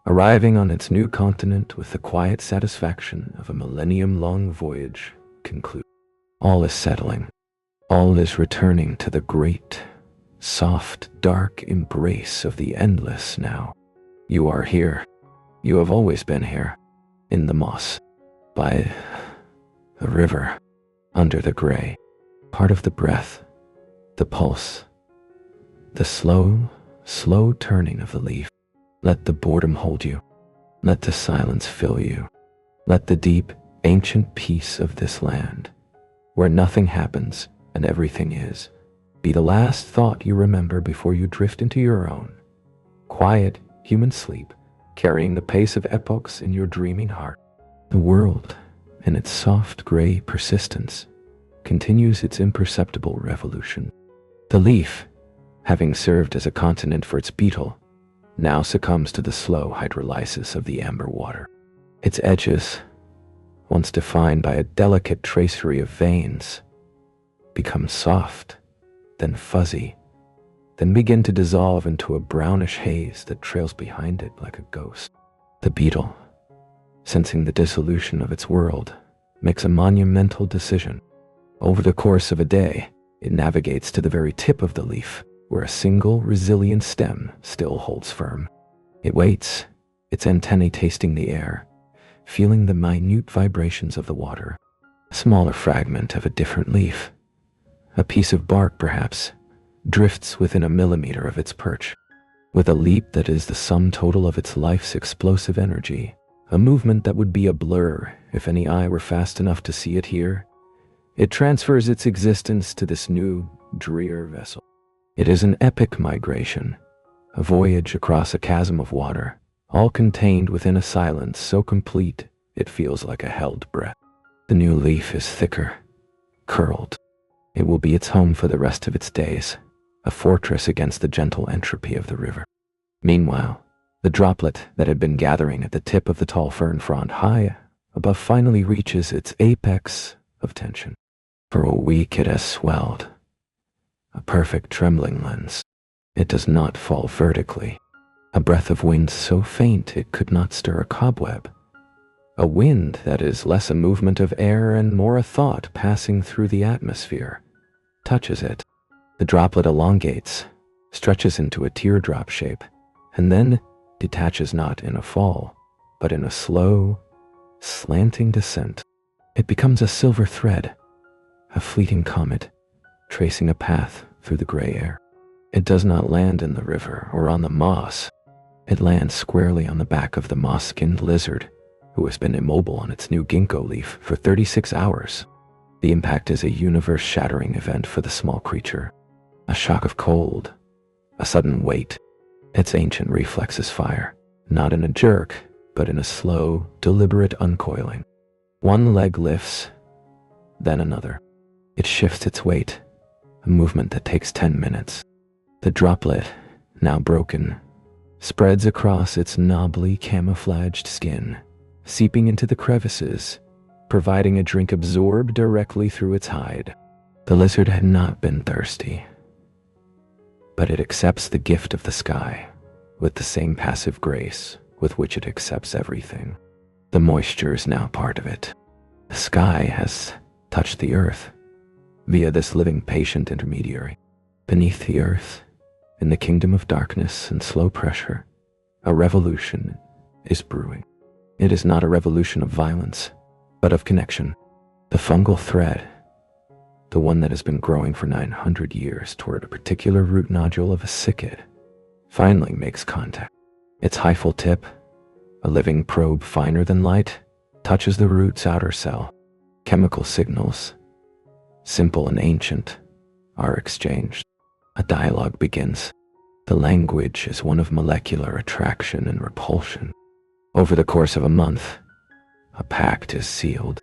arriving on its new continent with the quiet satisfaction of a millennium-long voyage concluded. All is settling. All is returning to the great, soft, dark embrace of the endless now. You are here. You have always been here, in the moss, by the river, under the gray, part of the breath, the pulse, the slow, slow turning of the leaf. Let the boredom hold you. Let the silence fill you. Let the deep, ancient peace of this land, where nothing happens and everything is, be the last thought you remember before you drift into your own quiet, human sleep, carrying the pace of epochs in your dreaming heart. The world, in its soft gray persistence, continues its imperceptible revolution. The leaf, having served as a continent for its beetle, now succumbs to the slow hydrolysis of the amber water. Its edges, once defined by a delicate tracery of veins, become soft, then fuzzy, then begin to dissolve into a brownish haze that trails behind it like a ghost. The beetle, sensing the dissolution of its world, makes a monumental decision. Over the course of a day, it navigates to the very tip of the leaf, where a single resilient stem still holds firm. It waits, its antennae tasting the air, feeling the minute vibrations of the water. A smaller fragment of a different leaf, a piece of bark perhaps, drifts within a millimeter of its perch. With a leap that is the sum total of its life's explosive energy, a movement that would be a blur if any eye were fast enough to see it here, it transfers its existence to this new, drear vessel. It is an epic migration, a voyage across a chasm of water, all contained within a silence so complete it feels like a held breath. The new leaf is thicker, curled. It will be its home for the rest of its days, a fortress against the gentle entropy of the river. Meanwhile, the droplet that had been gathering at the tip of the tall fern frond high above finally reaches its apex of tension. For a week it has swelled, a perfect trembling lens. It does not fall vertically, a breath of wind so faint it could not stir a cobweb, a wind that is less a movement of air and more a thought passing through the atmosphere, touches it. The droplet elongates, stretches into a teardrop shape, and then detaches not in a fall, but in a slow, slanting descent. It becomes a silver thread, a fleeting comet, tracing a path through the gray air. It does not land in the river or on the moss. It lands squarely on the back of the moss-skinned lizard, who has been immobile on its new ginkgo leaf for 36 hours. The impact is a universe-shattering event for the small creature. A shock of cold, a sudden weight. Its ancient reflexes fire, not in a jerk, but in a slow, deliberate uncoiling. One leg lifts, then another. It shifts its weight, a movement that takes 10 minutes. The droplet, now broken, spreads across its knobbly, camouflaged skin, seeping into the crevices, providing a drink absorbed directly through its hide. The lizard had not been thirsty, but it accepts the gift of the sky with the same passive grace with which it accepts everything. The moisture is now part of it. The sky has touched the earth via this living patient intermediary. Beneath the earth, in the kingdom of darkness and slow pressure, a revolution is brewing. It is not a revolution of violence, but of connection. The fungal thread, the one that has been growing for 900 years toward a particular root nodule of a cycad, finally makes contact. Its hyphal tip, a living probe finer than light, touches the root's outer cell. Chemical signals, simple and ancient, are exchanged. A dialogue begins. The language is one of molecular attraction and repulsion. Over the course of a month, a pact is sealed.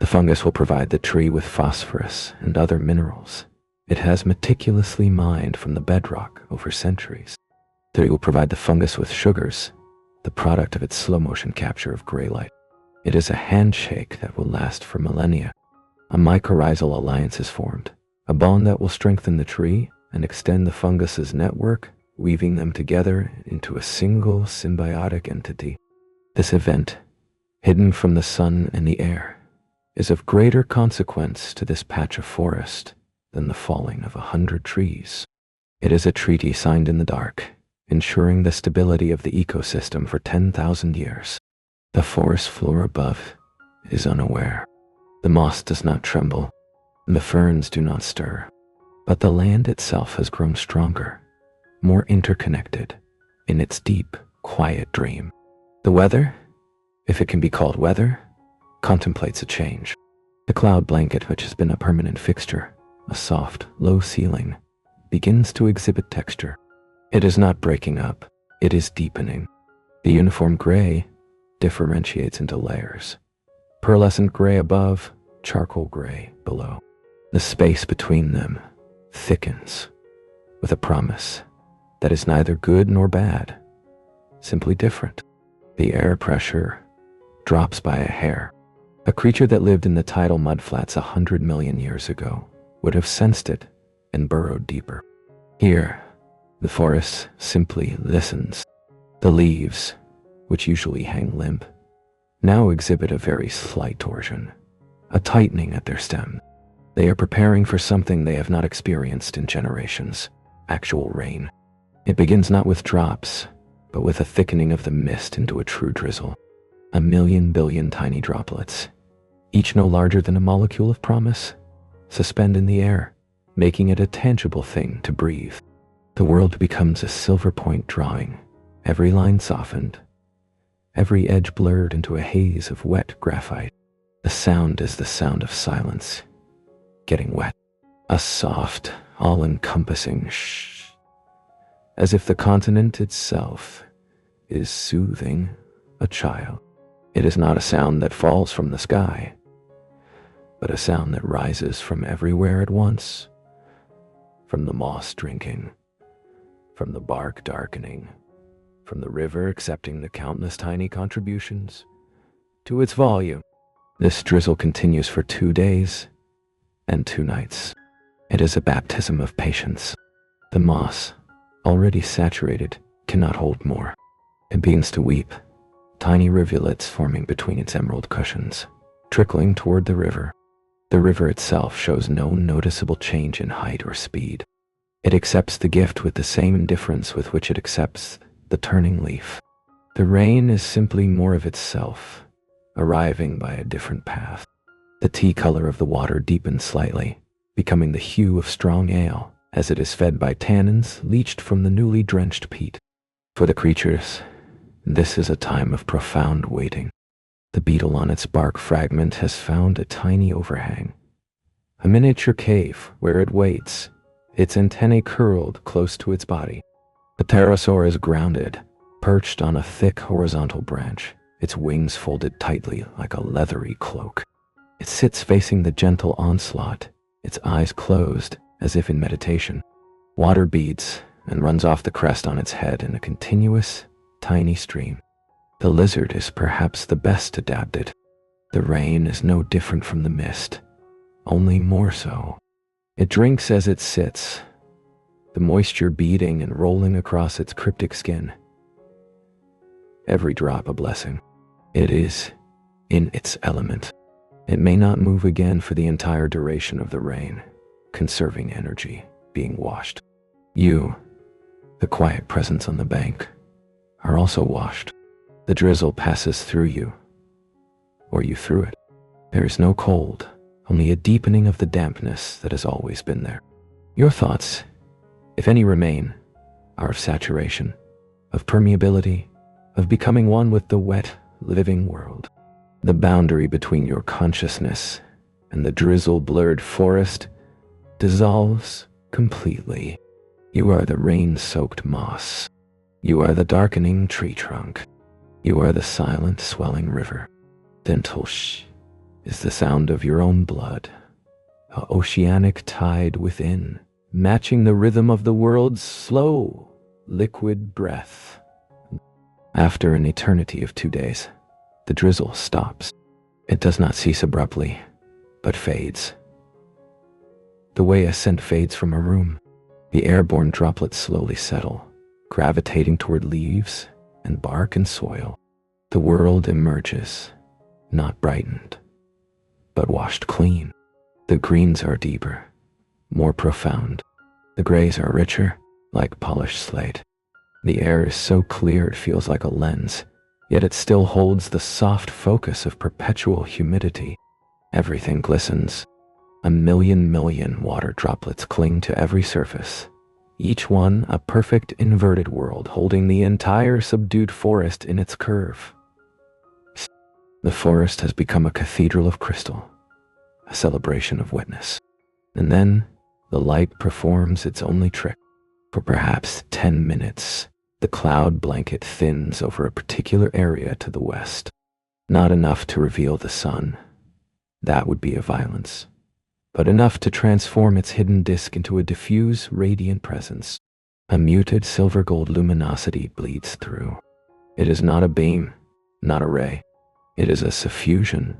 The fungus will provide the tree with phosphorus and other minerals it has meticulously mined from the bedrock over centuries. The tree will provide the fungus with sugars, the product of its slow-motion capture of gray light. It is a handshake that will last for millennia. A mycorrhizal alliance is formed, a bond that will strengthen the tree and extend the fungus's network, weaving them together into a single symbiotic entity. This event, hidden from the sun and the air, is of greater consequence to this patch of forest than the falling of 100 trees. It is a treaty signed in the dark, ensuring the stability of the ecosystem for 10,000 years. The forest floor above is unaware. The moss does not tremble, and the ferns do not stir. But the land itself has grown stronger, more interconnected, in its deep, quiet dream. The weather, if it can be called weather, contemplates a change. The cloud blanket, which has been a permanent fixture, a soft, low ceiling, begins to exhibit texture. It is not breaking up, it is deepening. The uniform gray differentiates into layers. Pearlescent gray above, charcoal gray below. The space between them thickens with a promise that is neither good nor bad, simply different. The air pressure drops by a hair. A creature that lived in the tidal mudflats 100 million years ago would have sensed it and burrowed deeper. Here, the forest simply listens. The leaves, which usually hang limp, now exhibit a very slight torsion, a tightening at their stem. They are preparing for something they have not experienced in generations, actual rain. It begins not with drops, but with a thickening of the mist into a true drizzle. 1,000,000 billion tiny droplets, each no larger than a molecule of promise, suspend in the air, making it a tangible thing to breathe. The world becomes a silver point drawing, every line softened, every edge blurred into a haze of wet graphite. The sound is the sound of silence, getting wet. A soft, all-encompassing shh, as if the continent itself is soothing a child. It is not a sound that falls from the sky, but a sound that rises from everywhere at once, from the moss drinking, from the bark darkening, from the river accepting the countless tiny contributions to its volume. This drizzle continues for 2 days and 2 nights. It is a baptism of patience. The moss, already saturated, cannot hold more. It begins to weep, tiny rivulets forming between its emerald cushions, trickling toward the river. The river itself shows no noticeable change in height or speed. It accepts the gift with the same indifference with which it accepts the turning leaf. The rain is simply more of itself, arriving by a different path. The tea color of the water deepens slightly, becoming the hue of strong ale, as it is fed by tannins leached from the newly drenched peat. For the creatures, this is a time of profound waiting. The beetle on its bark fragment has found a tiny overhang, a miniature cave where it waits, its antennae curled close to its body. The pterosaur is grounded, perched on a thick horizontal branch, its wings folded tightly like a leathery cloak. It sits facing the gentle onslaught, its eyes closed as if in meditation. Water beads and runs off the crest on its head in a continuous, tiny stream. The lizard is perhaps the best adapted. The rain is no different from the mist, only more so. It drinks as it sits, the moisture beading and rolling across its cryptic skin. Every drop a blessing. It is in its element. It may not move again for the entire duration of the rain, conserving energy, being washed. You, the quiet presence on the bank, are also washed. The drizzle passes through you, or you through it. There is no cold, only a deepening of the dampness that has always been there. Your thoughts, if any remain, are of saturation, of permeability, of becoming one with the wet, living world. The boundary between your consciousness and the drizzle-blurred forest dissolves completely. You are the rain-soaked moss. You are the darkening tree trunk. You are the silent, swelling river. Dental shh is the sound of your own blood, a oceanic tide within, matching the rhythm of the world's slow, liquid breath. After an eternity of 2 days, the drizzle stops. It does not cease abruptly, but fades. The way a scent fades from a room, the airborne droplets slowly settle, gravitating toward leaves and bark and soil. The world emerges, not brightened, but washed clean. The greens are deeper, more profound. The grays are richer, like polished slate. The air is so clear it feels like a lens, yet it still holds the soft focus of perpetual humidity. Everything glistens. A million water droplets cling to every surface, each one a perfect inverted world holding the entire subdued forest in its curve. The forest has become a cathedral of crystal, a celebration of witness. And then the light performs its only trick. For perhaps 10 minutes, the cloud blanket thins over a particular area to the west. Not enough to reveal the sun. That would be a violence. But enough to transform its hidden disk into a diffuse, radiant presence. A muted silver-gold luminosity bleeds through. It is not a beam, not a ray. It is a suffusion,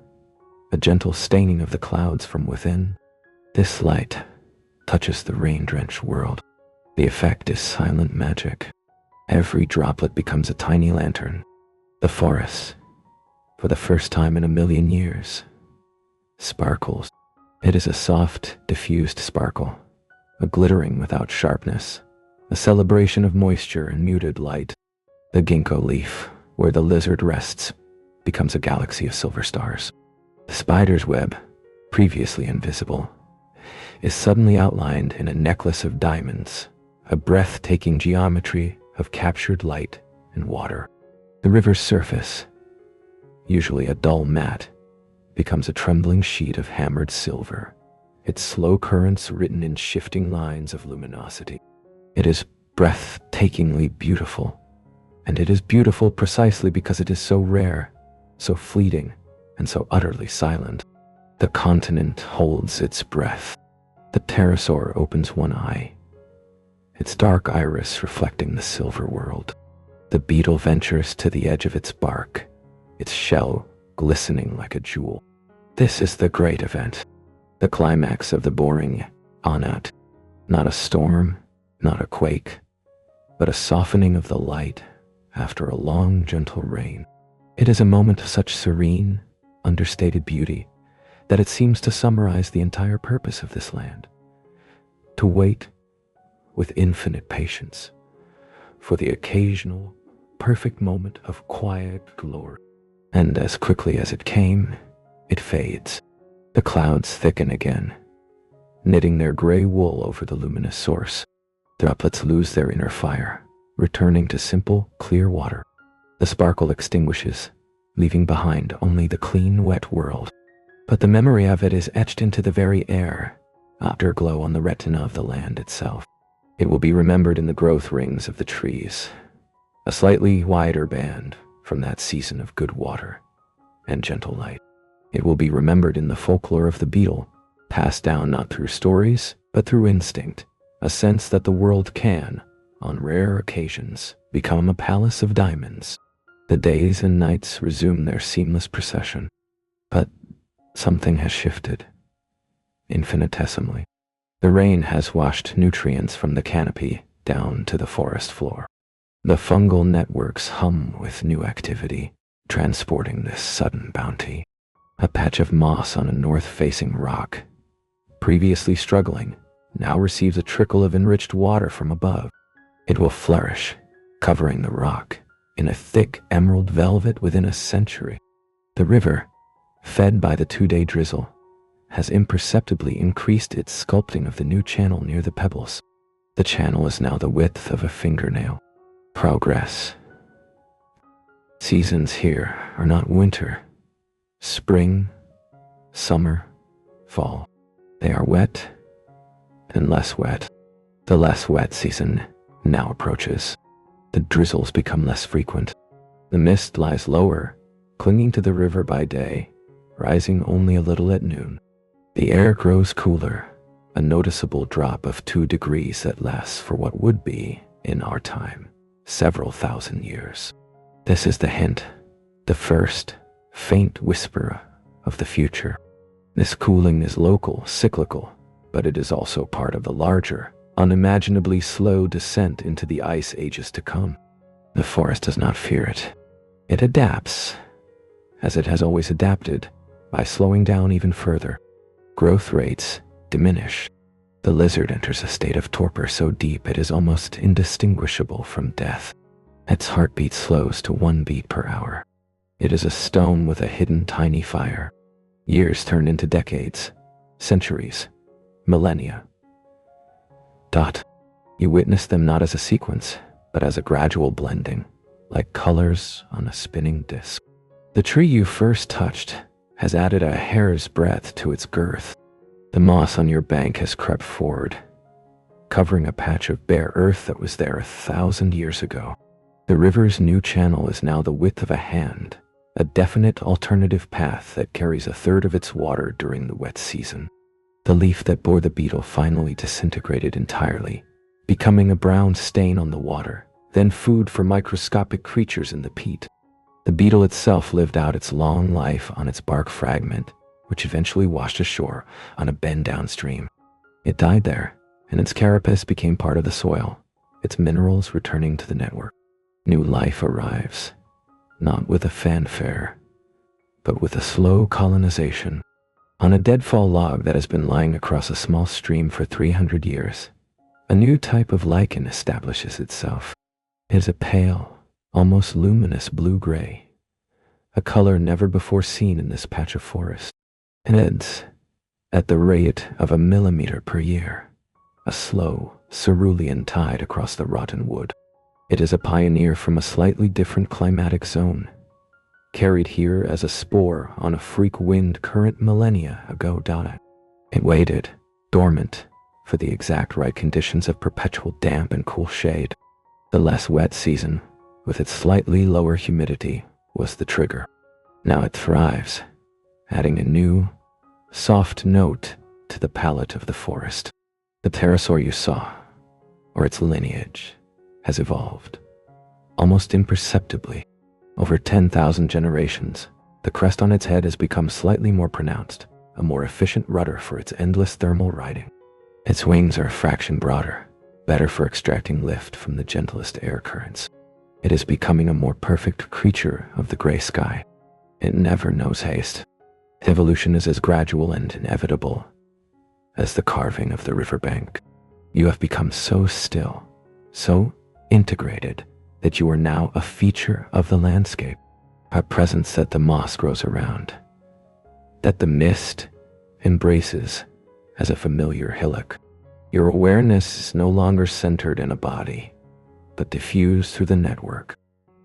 a gentle staining of the clouds from within. This light touches the rain-drenched world. The effect is silent magic. Every droplet becomes a tiny lantern. The forest, for the first time in a million years, sparkles. It is a soft, diffused sparkle, a glittering without sharpness, a celebration of moisture and muted light. The ginkgo leaf, where the lizard rests, becomes a galaxy of silver stars. The spider's web, previously invisible, is suddenly outlined in a necklace of diamonds, a breathtaking geometry of captured light and water. The river's surface, usually a dull matte, becomes a trembling sheet of hammered silver, its slow currents written in shifting lines of luminosity. It is breathtakingly beautiful, and it is beautiful precisely because it is so rare, so fleeting, and so utterly silent. The continent holds its breath. The pterosaur opens one eye, its dark iris reflecting the silver world. The beetle ventures to the edge of its bark, its shell glistening like a jewel. This is the great event, the climax of the boring Anat. Not a storm, not a quake, but a softening of the light after a long, gentle rain. It is a moment of such serene, understated beauty that it seems to summarize the entire purpose of this land. To wait with infinite patience for the occasional, perfect moment of quiet glory. And as quickly as it came, it fades. The clouds thicken again, knitting their gray wool over the luminous source. Droplets lose their inner fire, returning to simple, clear water. The sparkle extinguishes, leaving behind only the clean, wet world. But the memory of it is etched into the very air, afterglow on the retina of the land itself. It will be remembered in the growth rings of the trees, a slightly wider band from that season of good water and gentle light. It will be remembered in the folklore of the beetle, passed down not through stories, but through instinct, a sense that the world can, on rare occasions, become a palace of diamonds. The days and nights resume their seamless procession, but something has shifted, infinitesimally. The rain has washed nutrients from the canopy down to the forest floor. The fungal networks hum with new activity, transporting this sudden bounty. A patch of moss on a north-facing rock, previously struggling, now receives a trickle of enriched water from above. It will flourish, covering the rock in a thick emerald velvet within a century. The river, fed by the 2-day drizzle, has imperceptibly increased its sculpting of the new channel near the pebbles. The channel is now the width of a fingernail. Progress. Seasons here are not winter, spring, summer, fall. They are wet and less wet. The less wet season now approaches. The drizzles become less frequent. The mist lies lower, clinging to the river by day, rising only a little at noon. The air grows cooler, a noticeable drop of 2 degrees that lasts for what would be, in our time, several thousand years. This is the hint, the first, faint whisper of the future. This cooling is local, cyclical, but it is also part of the larger, unimaginably slow descent into the ice ages to come. The forest does not fear it. It adapts, as it has always adapted, by slowing down even further. Growth rates diminish. The lizard enters a state of torpor so deep it is almost indistinguishable from death. Its heartbeat slows to 1 beat per hour. It is a stone with a hidden tiny fire. Years turn into decades, centuries, millennia. You witness them not as a sequence, but as a gradual blending, like colors on a spinning disk. The tree you first touched has added a hair's breadth to its girth. The moss on your bank has crept forward, covering a patch of bare earth that was there 1,000 years ago. The river's new channel is now the width of a hand, a definite alternative path that carries 1/3 of its water during the wet season. The leaf that bore the beetle finally disintegrated entirely, becoming a brown stain on the water, then food for microscopic creatures in the peat. The beetle itself lived out its long life on its bark fragment, which eventually washed ashore on a bend downstream. It died there, and its carapace became part of the soil, its minerals returning to the network. New life arrives, not with a fanfare, but with a slow colonization. On a deadfall log that has been lying across a small stream for 300 years, a new type of lichen establishes itself. It is a pale, almost luminous blue-gray, a color never before seen in this patch of forest. It ends at the rate of 1 millimeter per year, a slow, cerulean tide across the rotten wood. It is a pioneer from a slightly different climatic zone, carried here as a spore on a freak wind current millennia ago. It waited, dormant, for the exact right conditions of perpetual damp and cool shade. The less wet season, with its slightly lower humidity, was the trigger. Now it thrives, adding a new, soft note to the palette of the forest. The pterosaur you saw, or its lineage, has evolved, almost imperceptibly. Over 10,000 generations, the crest on its head has become slightly more pronounced, a more efficient rudder for its endless thermal riding. Its wings are a fraction broader, better for extracting lift from the gentlest air currents. It is becoming a more perfect creature of the gray sky. It never knows haste. Evolution is as gradual and inevitable as the carving of the riverbank. You have become so still, so integrated, that you are now a feature of the landscape, a presence that the moss grows around, that the mist embraces as a familiar hillock. Your awareness is no longer centered in a body, but diffused through the network.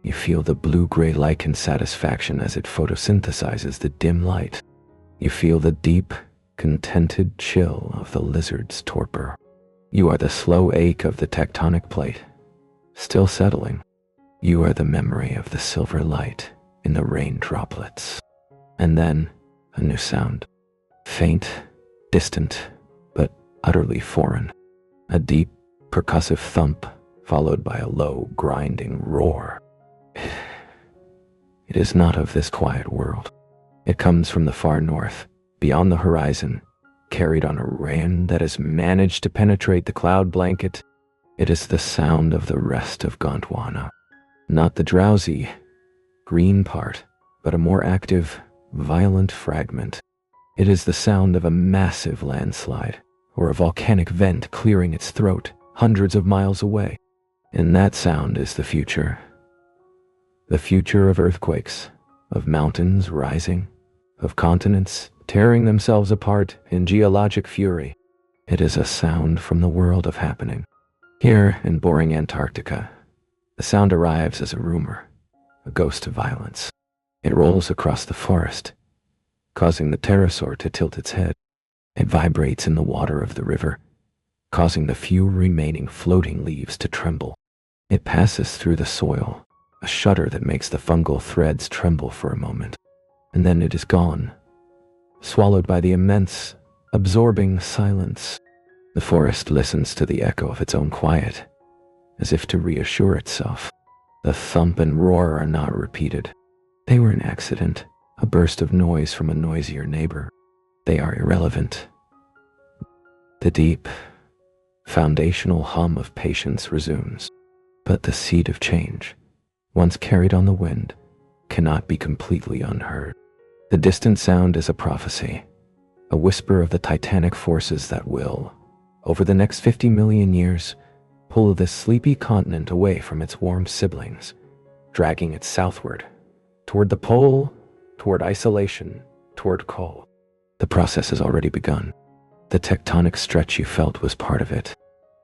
You feel the blue-gray lichen satisfaction as it photosynthesizes the dim light. You feel the deep, contented chill of the lizard's torpor. You are the slow ache of the tectonic plate, still settling. You are the memory of the silver light in the rain droplets. And then, a new sound. Faint, distant, but utterly foreign. A deep, percussive thump, followed by a low, grinding roar. It is not of this quiet world. It comes from the far north, beyond the horizon, carried on a rain that has managed to penetrate the cloud blanket. It is the sound of the rest of Gondwana. Not the drowsy, green part, but a more active, violent fragment. It is the sound of a massive landslide, or a volcanic vent clearing its throat hundreds of miles away. And that sound is the future. The future of earthquakes, of mountains rising, of continents tearing themselves apart in geologic fury. It is a sound from the world of happening. Here in boring Antarctica, the sound arrives as a rumor, a ghost of violence. It rolls across the forest, causing the pterosaur to tilt its head. It vibrates in the water of the river, causing the few remaining floating leaves to tremble. It passes through the soil, a shudder that makes the fungal threads tremble for a moment, and then it is gone, swallowed by the immense, absorbing silence. The forest listens to the echo of its own quiet, as if to reassure itself. The thump and roar are not repeated. They were an accident, a burst of noise from a noisier neighbor. They are irrelevant. The deep, foundational hum of patience resumes, but the seed of change, once carried on the wind, cannot be completely unheard. The distant sound is a prophecy, a whisper of the titanic forces that will, over the next 50 million years, pull this sleepy continent away from its warm siblings, dragging it southward, toward the pole, toward isolation, toward coal. The process has already begun. The tectonic stretch you felt was part of it.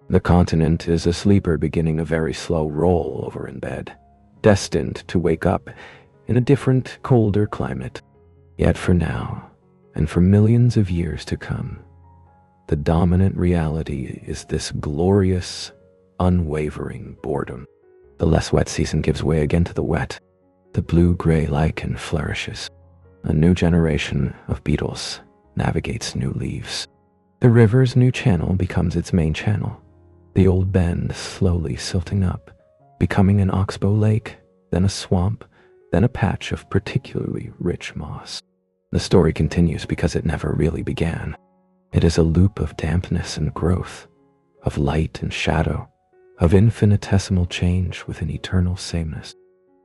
The continent is a sleeper beginning a very slow roll over in bed, destined to wake up in a different, colder climate. Yet for now, and for millions of years to come, the dominant reality is this glorious, unwavering boredom. The less wet season gives way again to the wet. The blue-gray lichen flourishes. A new generation of beetles navigates new leaves. The river's new channel becomes its main channel. The old bend slowly silting up, becoming an oxbow lake, then a swamp, then a patch of particularly rich moss. The story continues because it never really began. It is a loop of dampness and growth, of light and shadow, of infinitesimal change with an eternal sameness.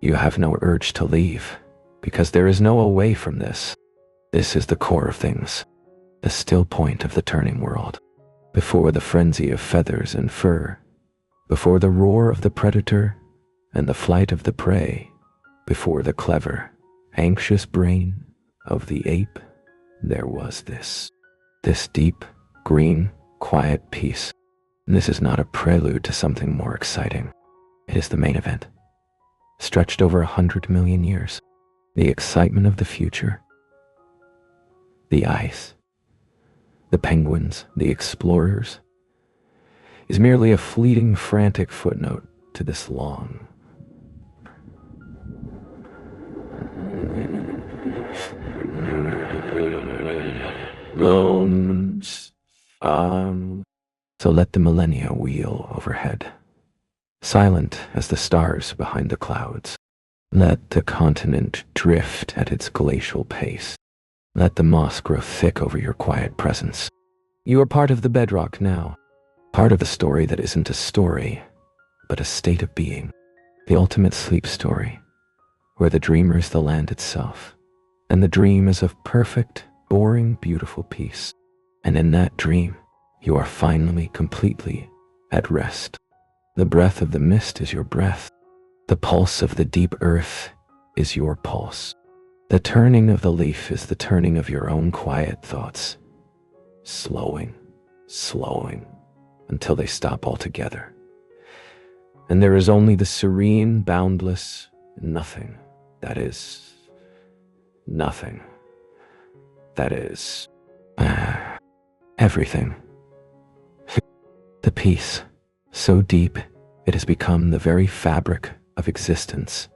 You have no urge to leave, because there is no away from this. This is the core of things, the still point of the turning world. Before the frenzy of feathers and fur, before the roar of the predator and the flight of the prey, before the clever, anxious brain of the ape, there was this deep, green, quiet peace. And this is not a prelude to something more exciting. It is the main event, stretched over 100 million years. The excitement of the future, the ice, the penguins, the explorers, is merely a fleeting, frantic footnote to this long, so let the millennia wheel overhead, silent as the stars behind the clouds. Let the continent drift at its glacial pace. Let the moss grow thick over your quiet presence. You are part of the bedrock now, part of a story that isn't a story, but a state of being, the ultimate sleep story, where the dreamer is the land itself, and the dream is of perfect, boring, beautiful peace. And in that dream, you are finally completely at rest. The breath of the mist is your breath. The pulse of the deep earth is your pulse. The turning of the leaf is the turning of your own quiet thoughts, slowing, until they stop altogether. And there is only the serene, boundless nothing. That is nothing. That is everything. The peace, so deep it has become the very fabric of existence,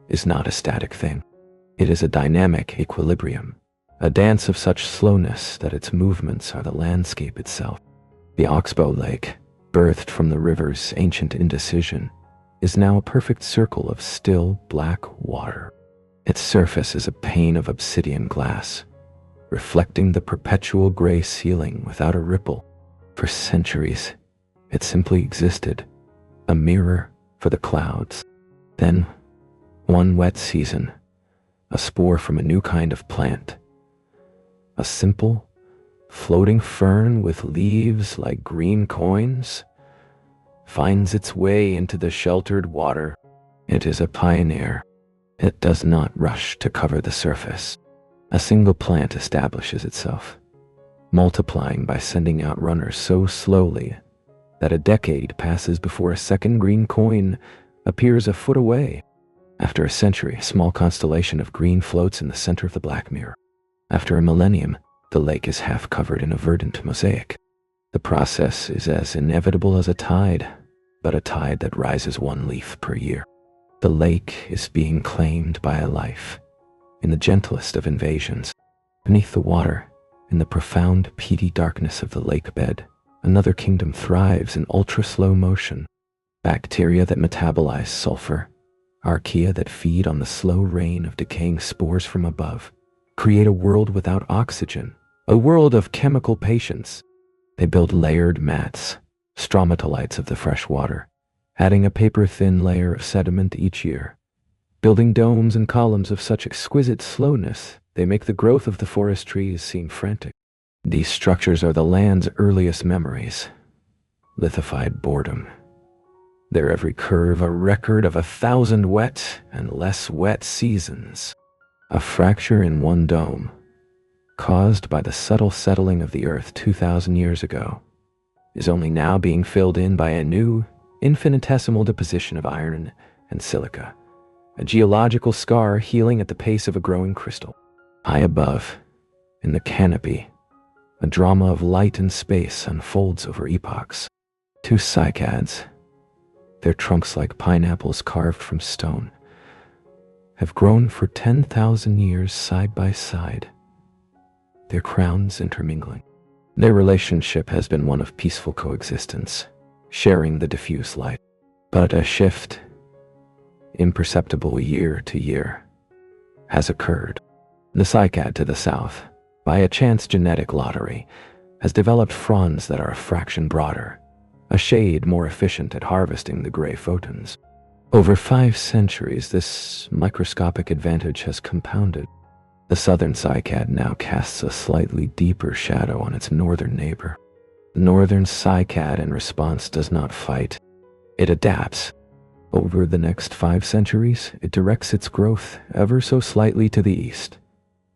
is not a static thing. It is a dynamic equilibrium, a dance of such slowness that its movements are the landscape itself. The Oxbow Lake, birthed from the river's ancient indecision, is now a perfect circle of still black water. Its surface is a pane of obsidian glass, reflecting the perpetual gray ceiling without a ripple. For centuries, it simply existed, a mirror for the clouds. Then, one wet season, a spore from a new kind of plant, a simple, floating fern with leaves like green coins, finds its way into the sheltered water. It is a pioneer. It does not rush to cover the surface. A single plant establishes itself, multiplying by sending out runners so slowly that a decade passes before a second green coin appears a foot away. After a century, a small constellation of green floats in the center of the black mirror. After a millennium, the lake is half covered in a verdant mosaic. The process is as inevitable as a tide, but a tide that rises one leaf per year. The lake is being claimed by a life, in the gentlest of invasions. Beneath the water, in the profound peaty darkness of the lake bed, another kingdom thrives in ultra-slow motion. Bacteria that metabolize sulfur, archaea that feed on the slow rain of decaying spores from above, create a world without oxygen, a world of chemical patience. They build layered mats, stromatolites of the fresh water, adding a paper-thin layer of sediment each year. Building domes and columns of such exquisite slowness, they make the growth of the forest trees seem frantic. These structures are the land's earliest memories, lithified boredom. Their every curve a record of 1,000 wet and less wet seasons. A fracture in one dome, caused by the subtle settling of the earth 2,000 years ago, is only now being filled in by a new, infinitesimal deposition of iron and silica, a geological scar healing at the pace of a growing crystal. High above, in the canopy, a drama of light and space unfolds over epochs. Two cycads, their trunks like pineapples carved from stone, have grown for 10,000 years side by side, their crowns intermingling. Their relationship has been one of peaceful coexistence, sharing the diffuse light. But a shift, imperceptible year to year, has occurred. The cycad to the south, by a chance genetic lottery, has developed fronds that are a fraction broader, a shade more efficient at harvesting the gray photons. Over 5 centuries, this microscopic advantage has compounded. The southern cycad now casts a slightly deeper shadow on its northern neighbor. The northern cycad, in response, does not fight. It adapts. Over the next 5 centuries, it directs its growth ever so slightly to the east,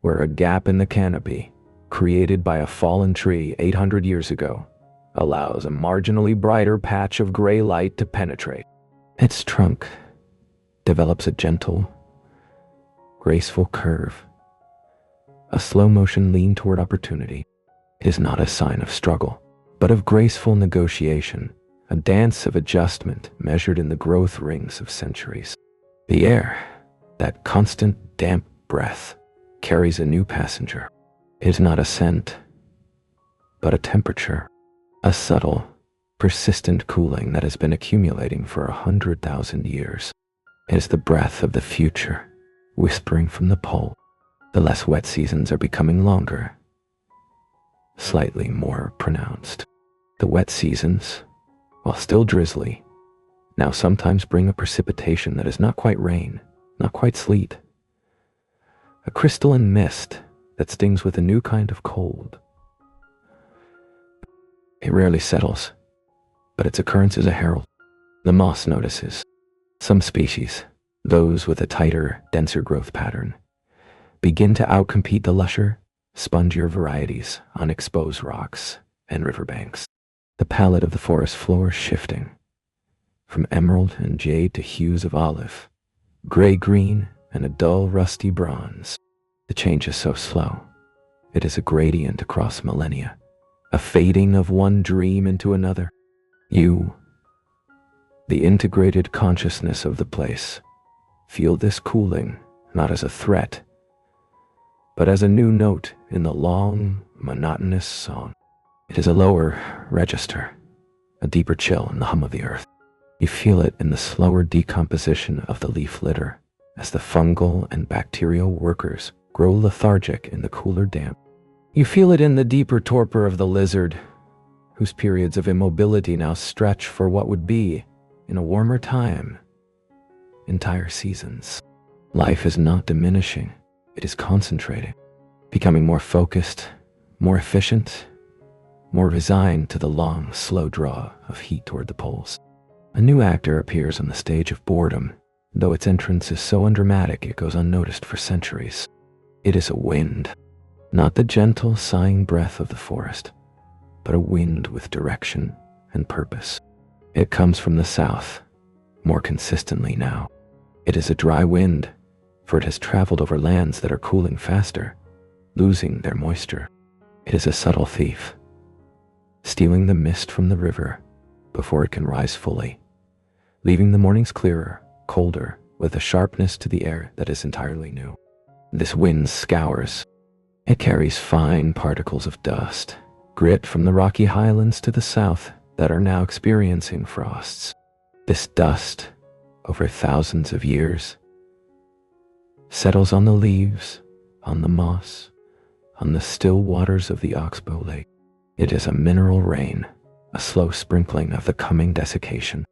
where a gap in the canopy, created by a fallen tree 800 years ago, allows a marginally brighter patch of gray light to penetrate. Its trunk develops a gentle, graceful curve, a slow-motion lean toward opportunity. It is not a sign of struggle, but of graceful negotiation, a dance of adjustment measured in the growth rings of centuries. The air, that constant damp breath, carries a new passenger. It is not a scent, but a temperature, a subtle, persistent cooling that has been accumulating for 100,000 years. It is the breath of the future, whispering from the pole. The less wet seasons are becoming longer, slightly more pronounced. The wet seasons, while still drizzly, now sometimes bring a precipitation that is not quite rain, not quite sleet. A crystalline mist that stings with a new kind of cold. It rarely settles, but its occurrence is a herald. The moss notices. Some species, those with a tighter, denser growth pattern, begin to outcompete the lusher, spongier varieties on exposed rocks and riverbanks. The palette of the forest floor shifting, from emerald and jade to hues of olive, gray-green, and a dull, rusty bronze. The change is so slow. It is a gradient across millennia, a fading of one dream into another. You, the integrated consciousness of the place, feel this cooling not as a threat, but as a new note in the long, monotonous song. It is a lower register, a deeper chill in the hum of the earth. You feel it in the slower decomposition of the leaf litter as the fungal and bacterial workers grow lethargic in the cooler damp. You feel it in the deeper torpor of the lizard, whose periods of immobility now stretch for what would be, in a warmer time, entire seasons. Life is not diminishing, it is concentrating, becoming more focused, more efficient, more resigned to the long, slow draw of heat toward the poles. A new actor appears on the stage of boredom, though its entrance is so undramatic it goes unnoticed for centuries. It is a wind, not the gentle, sighing breath of the forest, but a wind with direction and purpose. It comes from the south, more consistently now. It is a dry wind, for it has traveled over lands that are cooling faster, losing their moisture. It is a subtle thief, stealing the mist from the river before it can rise fully, leaving the mornings clearer, colder, with a sharpness to the air that is entirely new. This wind scours. It carries fine particles of dust, grit from the rocky highlands to the south that are now experiencing frosts. This dust, over thousands of years, settles on the leaves, on the moss, on the still waters of the Oxbow Lake. It is a mineral rain, a slow sprinkling of the coming desiccation.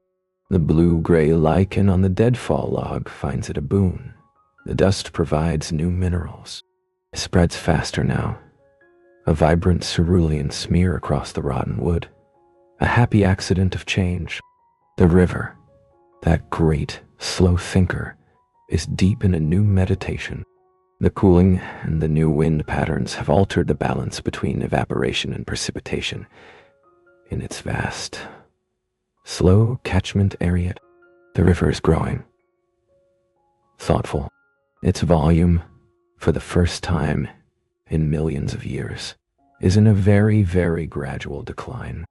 The blue-gray lichen on the deadfall log finds it a boon. The dust provides new minerals. It spreads faster now, a vibrant cerulean smear across the rotten wood, a happy accident of change. The river, that great, slow thinker, is deep in a new meditation. The cooling and the new wind patterns have altered the balance between evaporation and precipitation in its vast, slow catchment area. The river is growing, thoughtful. Its volume, for the first time in millions of years, is in a very, very gradual decline.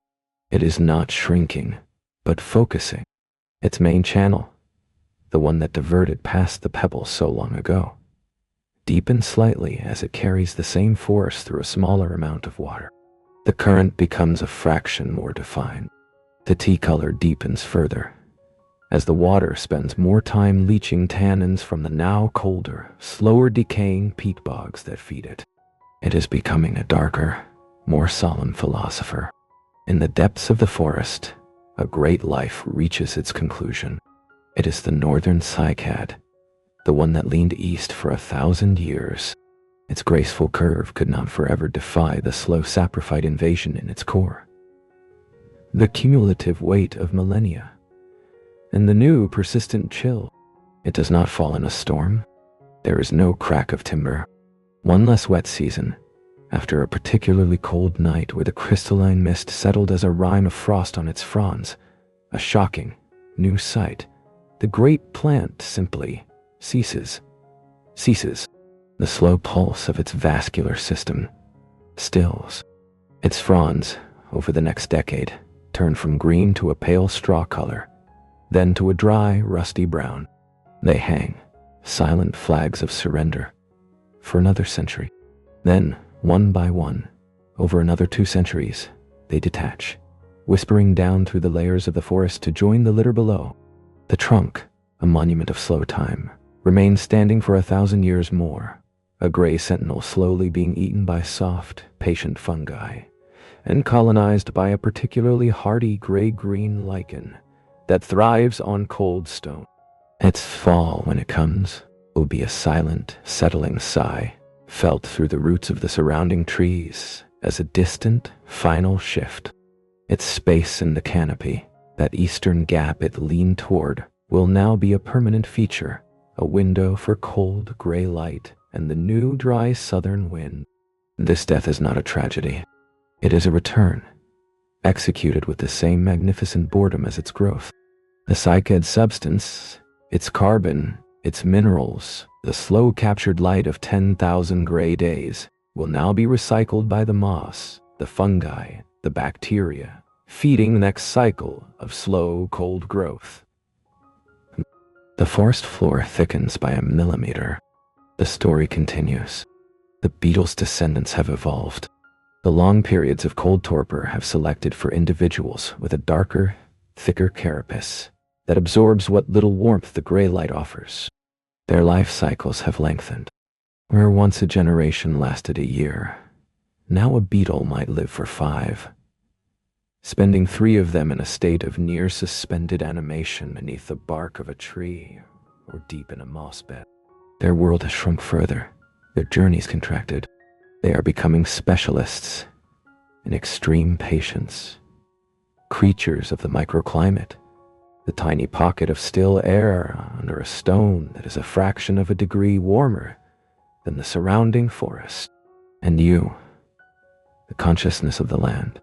It is not shrinking, but focusing. Its main channel, the one that diverted past the pebbles so long ago, deepens slightly as it carries the same force through a smaller amount of water. The current becomes a fraction more defined. The tea color deepens further, as the water spends more time leaching tannins from the now colder, slower decaying peat bogs that feed it. It is becoming a darker, more solemn philosopher. In the depths of the forest, a great life reaches its conclusion. It is the northern cycad, the one that leaned east for 1,000 years. Its graceful curve could not forever defy the slow saprophyte invasion in its core. The cumulative weight of millennia, and the new persistent chill. It does not fall in a storm. There is no crack of timber. One less wet season, after a particularly cold night where the crystalline mist settled as a rime of frost on its fronds. A shocking, new sight. The great plant simply ceases. The slow pulse of its vascular system stills. Its fronds, over the next decade, turn from green to a pale straw color, then to a dry, rusty brown. They hang, silent flags of surrender, for another century. Then, one by one, over another 2 centuries, they detach, whispering down through the layers of the forest to join the litter below. The trunk, a monument of slow time, remains standing for 1,000 years more, a gray sentinel slowly being eaten by soft, patient fungi, and colonized by a particularly hardy gray-green lichen that thrives on cold stone. Its fall, when it comes, will be a silent, settling sigh, felt through the roots of the surrounding trees as a distant, final shift. Its space in the canopy, that eastern gap it leaned toward, will now be a permanent feature, a window for cold, gray light and the new, dry southern wind. This death is not a tragedy. It is a return, executed with the same magnificent boredom as its growth. The cycad substance, its carbon, its minerals, the slow captured light of 10,000 gray days, will now be recycled by the moss, the fungi, the bacteria, feeding the next cycle of slow, cold growth. The forest floor thickens by a millimeter. The story continues. The beetle's descendants have evolved. The long periods of cold torpor have selected for individuals with a darker, thicker carapace that absorbs what little warmth the gray light offers. Their life cycles have lengthened. Where once a generation lasted a year, now a beetle might live for 5, spending 3 of them in a state of near suspended animation beneath the bark of a tree or deep in a moss bed. Their world has shrunk further, their journeys contracted. They are becoming specialists in extreme patience, creatures of the microclimate, the tiny pocket of still air under a stone that is a fraction of a degree warmer than the surrounding forest. And you, the consciousness of the land,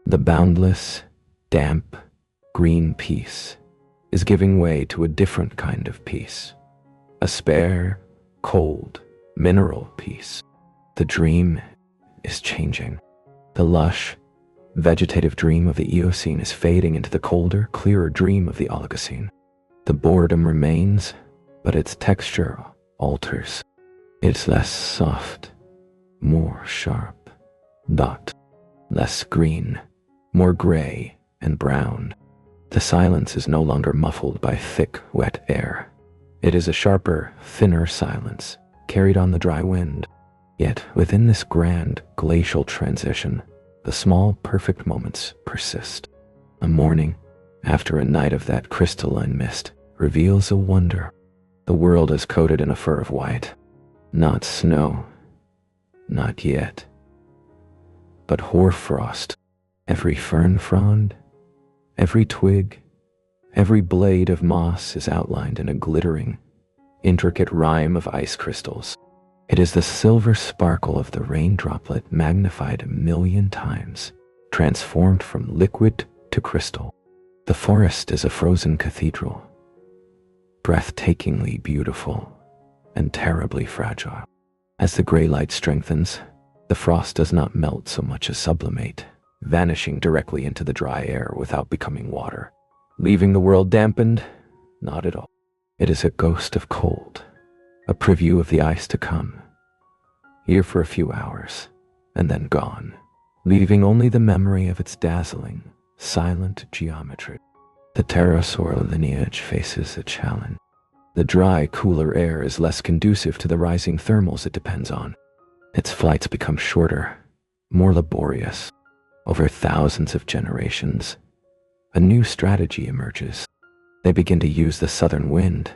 the boundless, damp, green peace, is giving way to a different kind of peace. A spare, cold, mineral peace. The dream is changing. The lush, vegetative dream of the Eocene is fading into the colder, clearer dream of the Oligocene. The boredom remains, but its texture alters. It's less soft, more sharp, less green, more gray and brown. The silence is no longer muffled by thick, wet air. It is a sharper, thinner silence, carried on the dry wind. Yet within this grand, glacial transition, the small, perfect moments persist. A morning, after a night of that crystalline mist, reveals a wonder. The world is coated in a fur of white. Not snow, not yet, but hoarfrost. Every fern frond, every twig, every blade of moss is outlined in a glittering, intricate rime of ice crystals. It is the silver sparkle of the rain droplet magnified 1,000,000 times, transformed from liquid to crystal. The forest is a frozen cathedral, breathtakingly beautiful and terribly fragile. As the gray light strengthens, the frost does not melt so much as sublimate, vanishing directly into the dry air without becoming water. Leaving the world dampened? Not at all. It is a ghost of cold, a preview of the ice to come, here for a few hours, and then gone, leaving only the memory of its dazzling, silent geometry. The pterosaur lineage faces a challenge. The dry, cooler air is less conducive to the rising thermals it depends on. Its flights become shorter, more laborious. Over thousands of generations, a new strategy emerges. They begin to use the southern wind,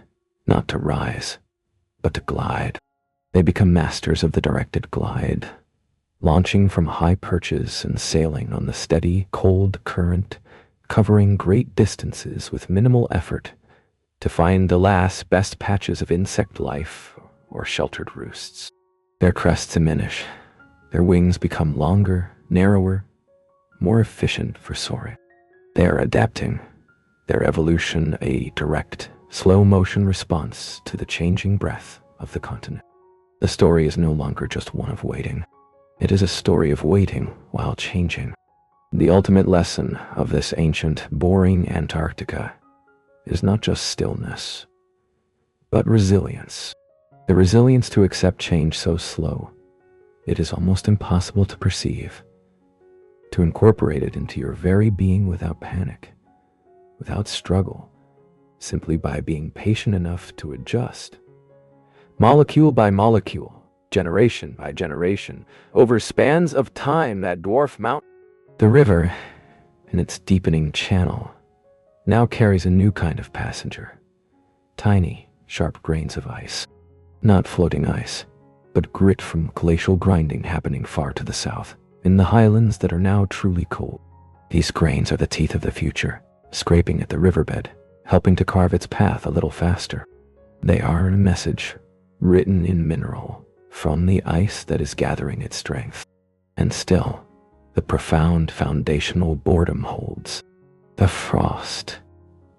not to rise, but to glide. They become masters of the directed glide, launching from high perches and sailing on the steady, cold current, covering great distances with minimal effort to find the last best patches of insect life or sheltered roosts. Their crests diminish. Their wings become longer, narrower, more efficient for soaring. They are adapting, their evolution a direct, slow-motion response to the changing breath of the continent. The story is no longer just one of waiting. It is a story of waiting while changing. The ultimate lesson of this ancient, boring Antarctica is not just stillness, but resilience. The resilience to accept change so slow, it is almost impossible to perceive. To incorporate it into your very being without panic, without struggle, simply by being patient enough to adjust. Molecule by molecule, generation by generation, over spans of time that dwarf mountain. The river, in its deepening channel, now carries a new kind of passenger. Tiny, sharp grains of ice. Not floating ice, but grit from glacial grinding happening far to the south, in the highlands that are now truly cold. These grains are the teeth of the future, scraping at the riverbed, helping to carve its path a little faster. They are a message, written in mineral, from the ice that is gathering its strength. And still, the profound foundational boredom holds. The frost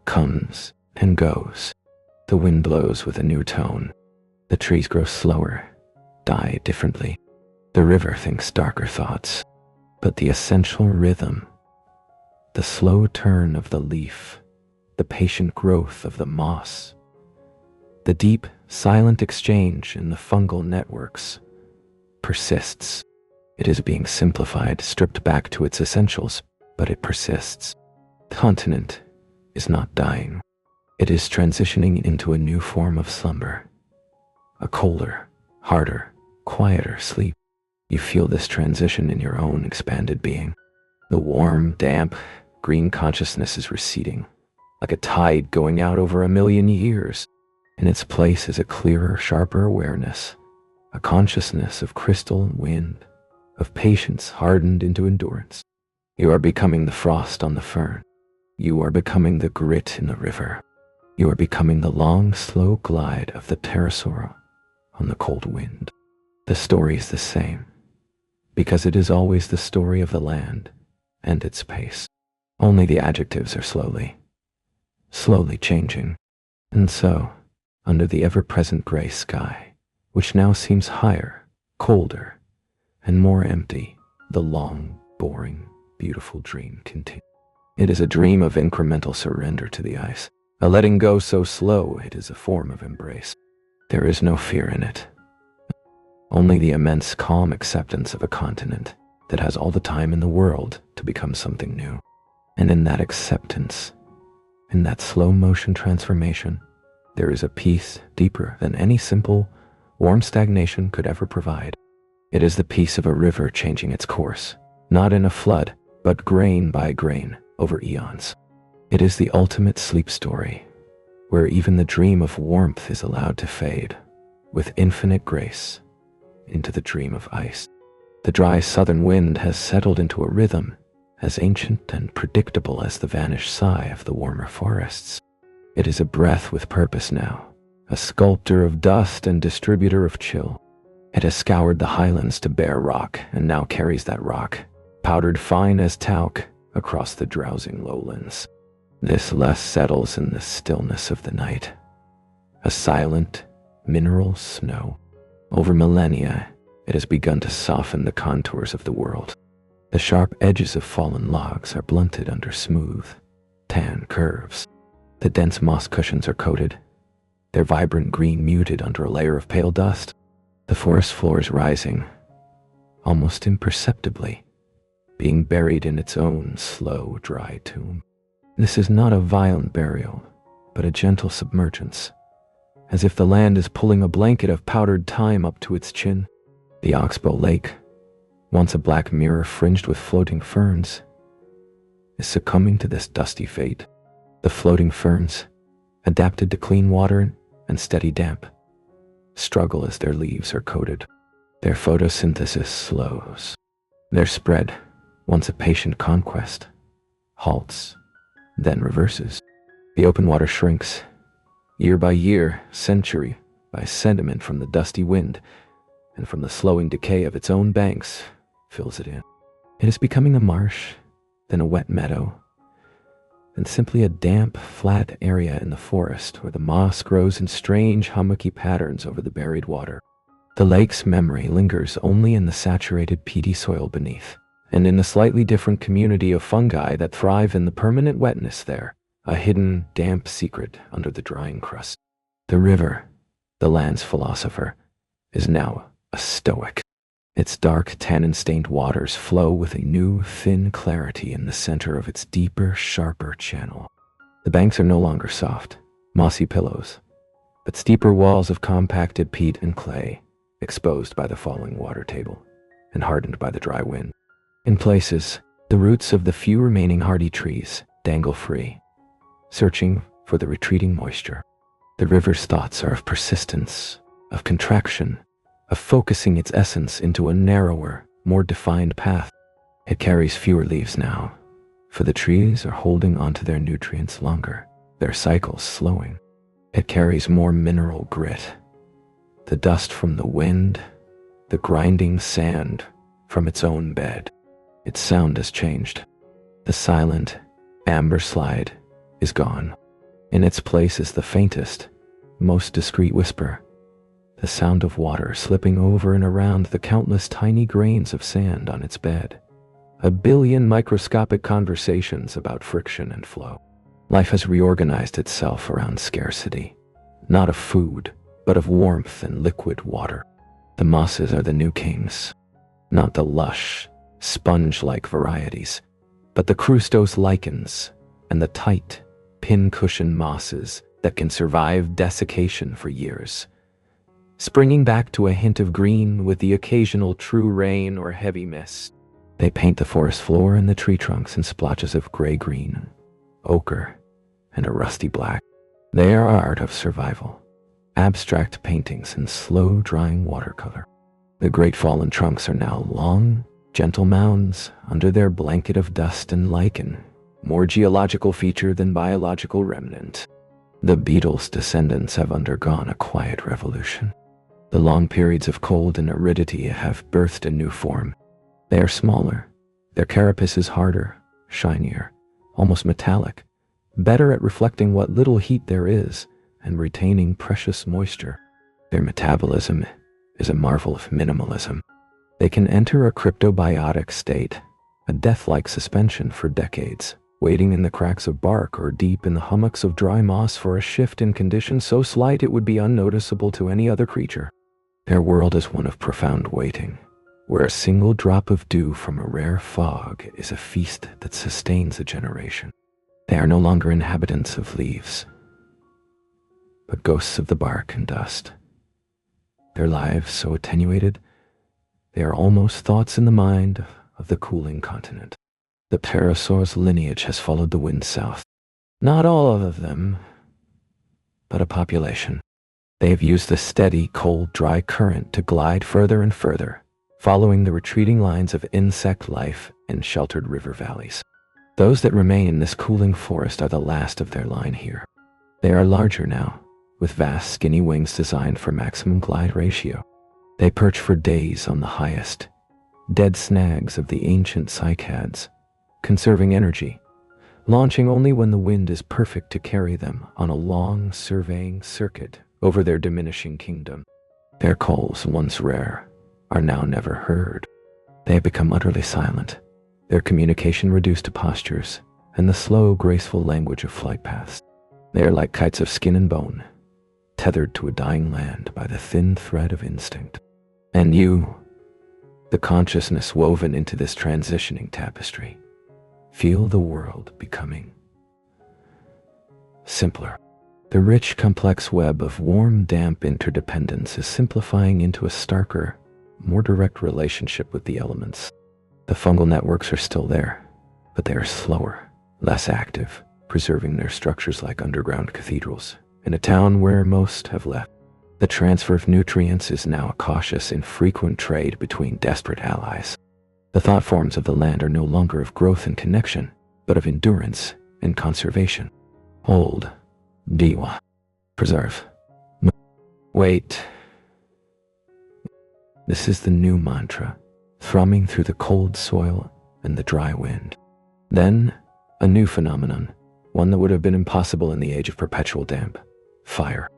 comes and goes. The wind blows with a new tone. The trees grow slower, die differently. The river thinks darker thoughts. But the essential rhythm, the slow turn of the leaf, the patient growth of the moss, the deep, silent exchange in the fungal networks persists. It is being simplified, stripped back to its essentials, but it persists. The continent is not dying. It is transitioning into a new form of slumber. A colder, harder, quieter sleep. You feel this transition in your own expanded being. The warm, damp, green consciousness is receding, like a tide going out over 1,000,000 years. In its place is a clearer, sharper awareness, a consciousness of crystal and wind, of patience hardened into endurance. You are becoming the frost on the fern. You are becoming the grit in the river. You are becoming the long, slow glide of the pterosaur on the cold wind. The story is the same, because it is always the story of the land and its pace. Only the adjectives are slowly changing. And so, under the ever-present gray sky, which now seems higher, colder, and more empty, the long, boring, beautiful dream continues. It is a dream of incremental surrender to the ice, a letting go so slow it is a form of embrace. There is no fear in it, only the immense calm acceptance of a continent that has all the time in the world to become something new. And in that acceptance, in that slow motion transformation, there is a peace deeper than any simple, warm stagnation could ever provide. It is the peace of a river changing its course, not in a flood, but grain by grain over eons. It is the ultimate sleep story, where even the dream of warmth is allowed to fade, with infinite grace, into the dream of ice. The dry southern wind has settled into a rhythm as ancient and predictable as the vanished sigh of the warmer forests. It is a breath with purpose now, a sculptor of dust and distributor of chill. It has scoured the highlands to bare rock and now carries that rock, powdered fine as talc, across the drowsing lowlands. This less settles in the stillness of the night, a silent, mineral snow. Over millennia, it has begun to soften the contours of the world. The sharp edges of fallen logs are blunted under smooth, tan curves. The dense moss cushions are coated, their vibrant green muted under a layer of pale dust. The forest floor is rising, almost imperceptibly, being buried in its own slow, dry tomb. This is not a violent burial, but a gentle submergence, as if the land is pulling a blanket of powdered time up to its chin. The Oxbow Lake, once a black mirror fringed with floating ferns, is succumbing to this dusty fate. The floating ferns, adapted to clean water and steady damp, struggle as their leaves are coated. Their photosynthesis slows. Their spread, once a patient conquest, halts, then reverses. The open water shrinks, year by year, century by sediment from the dusty wind, and from the slowing decay of its own banks, fills it in. It is becoming a marsh, then a wet meadow, then simply a damp, flat area in the forest where the moss grows in strange, hummocky patterns over the buried water. The lake's memory lingers only in the saturated, peaty soil beneath, and in the slightly different community of fungi that thrive in the permanent wetness there, a hidden, damp secret under the drying crust. The river, the land's philosopher, is now a stoic. Its dark, tannin-stained waters flow with a new, thin clarity in the center of its deeper, sharper channel. The banks are no longer soft, mossy pillows, but steeper walls of compacted peat and clay, exposed by the falling water table and hardened by the dry wind. In places, the roots of the few remaining hardy trees dangle free, searching for the retreating moisture. The river's thoughts are of persistence, of contraction, of focusing its essence into a narrower, more defined path. It carries fewer leaves now, for the trees are holding onto their nutrients longer, their cycles slowing. It carries more mineral grit, the dust from the wind, the grinding sand from its own bed. Its sound has changed. The silent, amber slide is gone. In its place is the faintest, most discreet whisper, the sound of water slipping over and around the countless tiny grains of sand on its bed. A billion microscopic conversations about friction and flow. Life has reorganized itself around scarcity, not of food, but of warmth and liquid water. The mosses are the new kings, not the lush, sponge-like varieties, but the crustose lichens and the tight, pin-cushion mosses that can survive desiccation for years, springing back to a hint of green with the occasional true rain or heavy mist. They paint the forest floor and the tree trunks in splotches of gray-green, ochre, and a rusty black. They are art of survival, abstract paintings in slow-drying watercolor. The great fallen trunks are now long, gentle mounds under their blanket of dust and lichen, more geological feature than biological remnant. The beetle's descendants have undergone a quiet revolution. The long periods of cold and aridity have birthed a new form. They are smaller. Their carapace is harder, shinier, almost metallic, better at reflecting what little heat there is and retaining precious moisture. Their metabolism is a marvel of minimalism. They can enter a cryptobiotic state, a death-like suspension for decades, waiting in the cracks of bark or deep in the hummocks of dry moss for a shift in conditions so slight it would be unnoticeable to any other creature. Their world is one of profound waiting, where a single drop of dew from a rare fog is a feast that sustains a generation. They are no longer inhabitants of leaves, but ghosts of the bark and dust. Their lives so attenuated, they are almost thoughts in the mind of the cooling continent. The pterosaur's lineage has followed the wind south. Not all of them, but a population. They have used the steady, cold, dry current to glide further and further, following the retreating lines of insect life in sheltered river valleys. Those that remain in this cooling forest are the last of their line here. They are larger now, with vast, skinny wings designed for maximum glide ratio. They perch for days on the highest, dead snags of the ancient cycads, conserving energy, launching only when the wind is perfect to carry them on a long surveying circuit over their diminishing kingdom. Their calls, once rare, are now never heard. They have become utterly silent, their communication reduced to postures and the slow, graceful language of flight paths. They are like kites of skin and bone, tethered to a dying land by the thin thread of instinct. And you, the consciousness woven into this transitioning tapestry, feel the world becoming simpler. The rich, complex web of warm, damp interdependence is simplifying into a starker, more direct relationship with the elements. The fungal networks are still there, but they are slower, less active, preserving their structures like underground cathedrals in a town where most have left. The transfer of nutrients is now a cautious, infrequent trade between desperate allies. The thought forms of the land are no longer of growth and connection, but of endurance and conservation. Hold, Diwa, preserve, wait. This is the new mantra, thrumming through the cold soil and the dry wind. Then, a new phenomenon, one that would have been impossible in the age of perpetual damp: fire.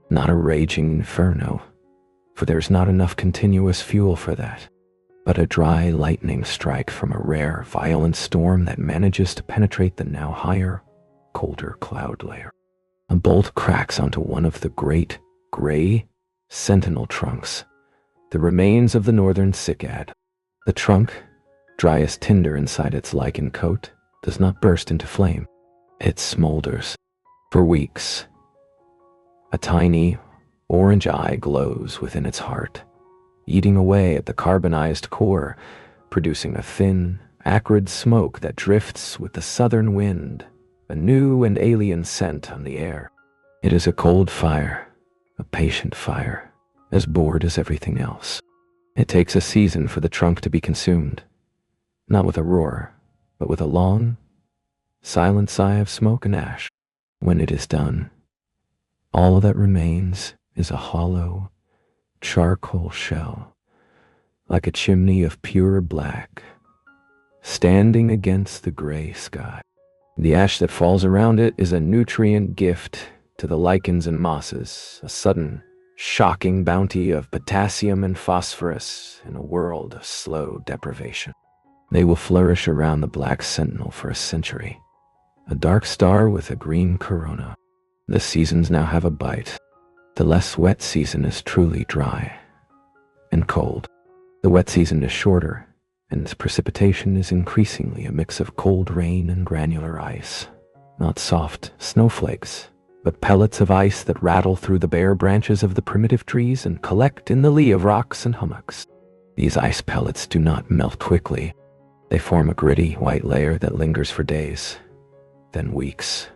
Not a raging inferno, for there's not enough continuous fuel for that, but a dry lightning strike from a rare, violent storm that manages to penetrate the now higher, colder cloud layer. A bolt cracks onto one of the great, gray, sentinel trunks, the remains of the northern cycad. The trunk, dry as tinder inside its lichen coat, does not burst into flame. It smolders. For weeks, a tiny, orange eye glows within its heart, eating away at the carbonized core, producing a thin, acrid smoke that drifts with the southern wind, a new and alien scent on the air. It is a cold fire, a patient fire, as bored as everything else. It takes a season for the trunk to be consumed, not with a roar, but with a long, silent sigh of smoke and ash. When it is done, all that remains is a hollow, charcoal shell, like a chimney of pure black, standing against the gray sky. The ash that falls around it is a nutrient gift to the lichens and mosses, a sudden, shocking bounty of potassium and phosphorus in a world of slow deprivation. They will flourish around the black sentinel for a century, a dark star with a green corona. The seasons now have a bite. The less wet season is truly dry and cold. The wet season is shorter, and its precipitation is increasingly a mix of cold rain and granular ice. Not soft snowflakes, but pellets of ice that rattle through the bare branches of the primitive trees and collect in the lee of rocks and hummocks. These ice pellets do not melt quickly. They form a gritty white layer that lingers for days, then weeks,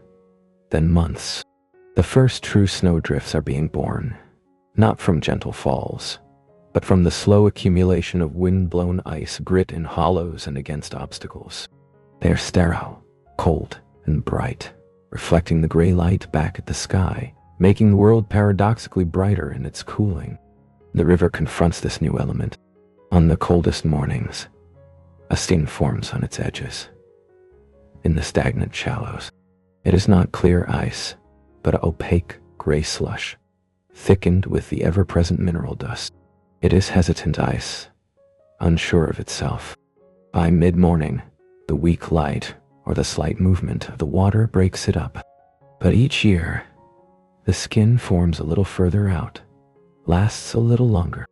then months. The first true snowdrifts are being born, not from gentle falls, but from the slow accumulation of wind-blown ice grit in hollows and against obstacles. They are sterile, cold, and bright, reflecting the gray light back at the sky, making the world paradoxically brighter in its cooling. The river confronts this new element. On the coldest mornings, a stain forms on its edges. In the stagnant shallows, it is not clear ice, but opaque gray slush, thickened with the ever-present mineral dust. It is hesitant ice, unsure of itself. By mid-morning, the weak light or the slight movement of the water breaks it up. But each year, the skin forms a little further out, lasts a little longer.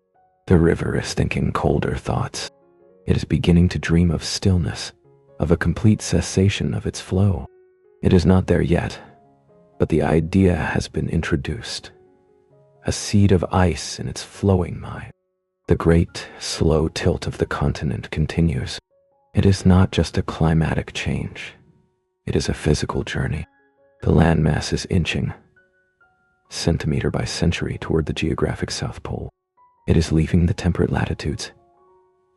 The river is thinking colder thoughts. It is beginning to dream of stillness, of a complete cessation of its flow. It is not there yet, but the idea has been introduced. A seed of ice in its flowing mind. The great, slow tilt of the continent continues. It is not just a climatic change. It is a physical journey. The landmass is inching, centimeter by century, toward the geographic South Pole. It is leaving the temperate latitudes,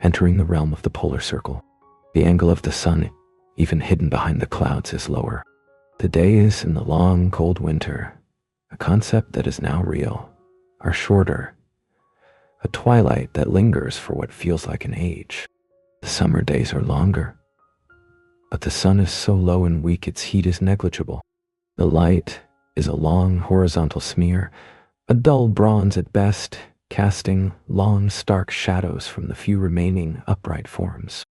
entering the realm of the polar circle. The angle of the sun, even hidden behind the clouds, is lower. The days in the long, cold winter, a concept that is now real, are shorter. A twilight that lingers for what feels like an age. The summer days are longer, but the sun is so low and weak its heat is negligible. The light is a long horizontal smear, a dull bronze at best, casting long, stark shadows from the few remaining upright forms.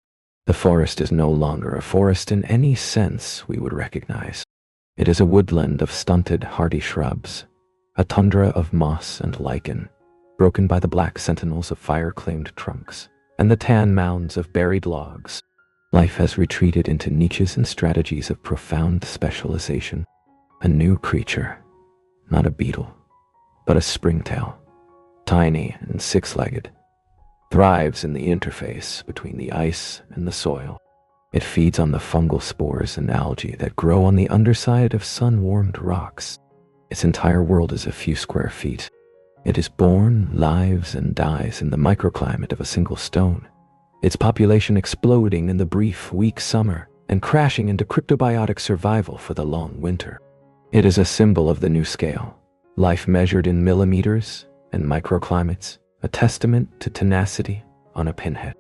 The forest is no longer a forest in any sense we would recognize. It is a woodland of stunted, hardy shrubs, a tundra of moss and lichen, broken by the black sentinels of fire-claimed trunks and the tan mounds of buried logs. Life has retreated into niches and strategies of profound specialization. A new creature, not a beetle, but a springtail, tiny and six-legged, thrives in the interface between the ice and the soil. It feeds on the fungal spores and algae that grow on the underside of sun-warmed rocks. Its entire world is a few square feet. It is born, lives, and dies in the microclimate of a single stone, its population exploding in the brief, weak summer and crashing into cryptobiotic survival for the long winter. It is a symbol of the new scale, life measured in millimeters and microclimates, a testament to tenacity on a pinhead.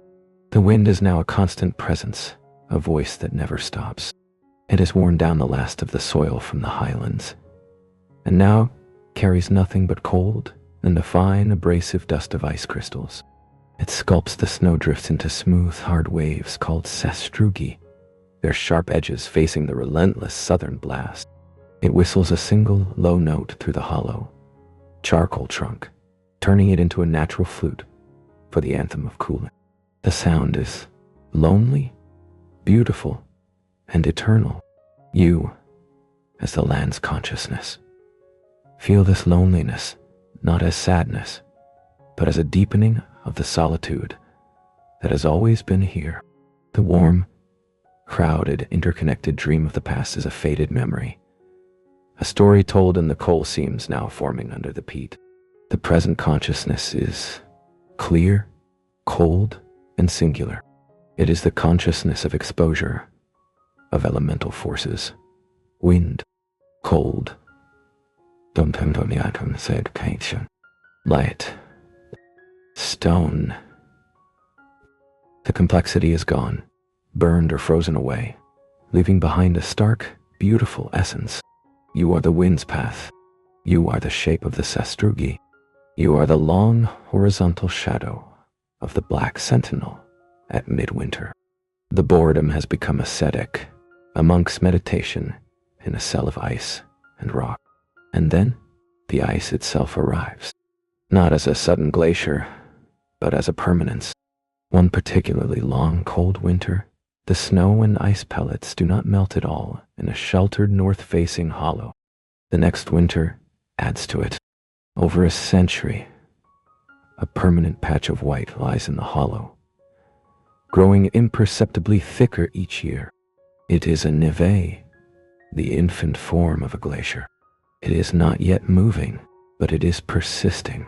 The wind is now a constant presence, a voice that never stops. It has worn down the last of the soil from the highlands, and now carries nothing but cold and a fine, abrasive dust of ice crystals. It sculpts the snowdrifts into smooth, hard waves called sastrugi, their sharp edges facing the relentless southern blast. It whistles a single, low note through the hollow, charcoal trunk, turning it into a natural flute for the anthem of cooling. The sound is lonely, beautiful, and eternal. You, as the land's consciousness, feel this loneliness not as sadness, but as a deepening of the solitude that has always been here. The warm, crowded, interconnected dream of the past is a faded memory, a story told in the coal seams now forming under the peat. The present consciousness is clear, cold, and singular. It is the consciousness of exposure, of elemental forces, wind, cold, light, stone. The complexity is gone, burned or frozen away, leaving behind a stark, beautiful essence. You are the wind's path. You are the shape of the sastrugi. You are the long, horizontal shadow of the black sentinel at midwinter. The boredom has become ascetic, a monk's meditation in a cell of ice and rock. And then the ice itself arrives, not as a sudden glacier, but as a permanence. One particularly long, cold winter, the snow and ice pellets do not melt at all in a sheltered north-facing hollow. The next winter adds to it. Over a century, a permanent patch of white lies in the hollow, growing imperceptibly thicker each year. It is a névé, the infant form of a glacier. It is not yet moving, but it is persisting.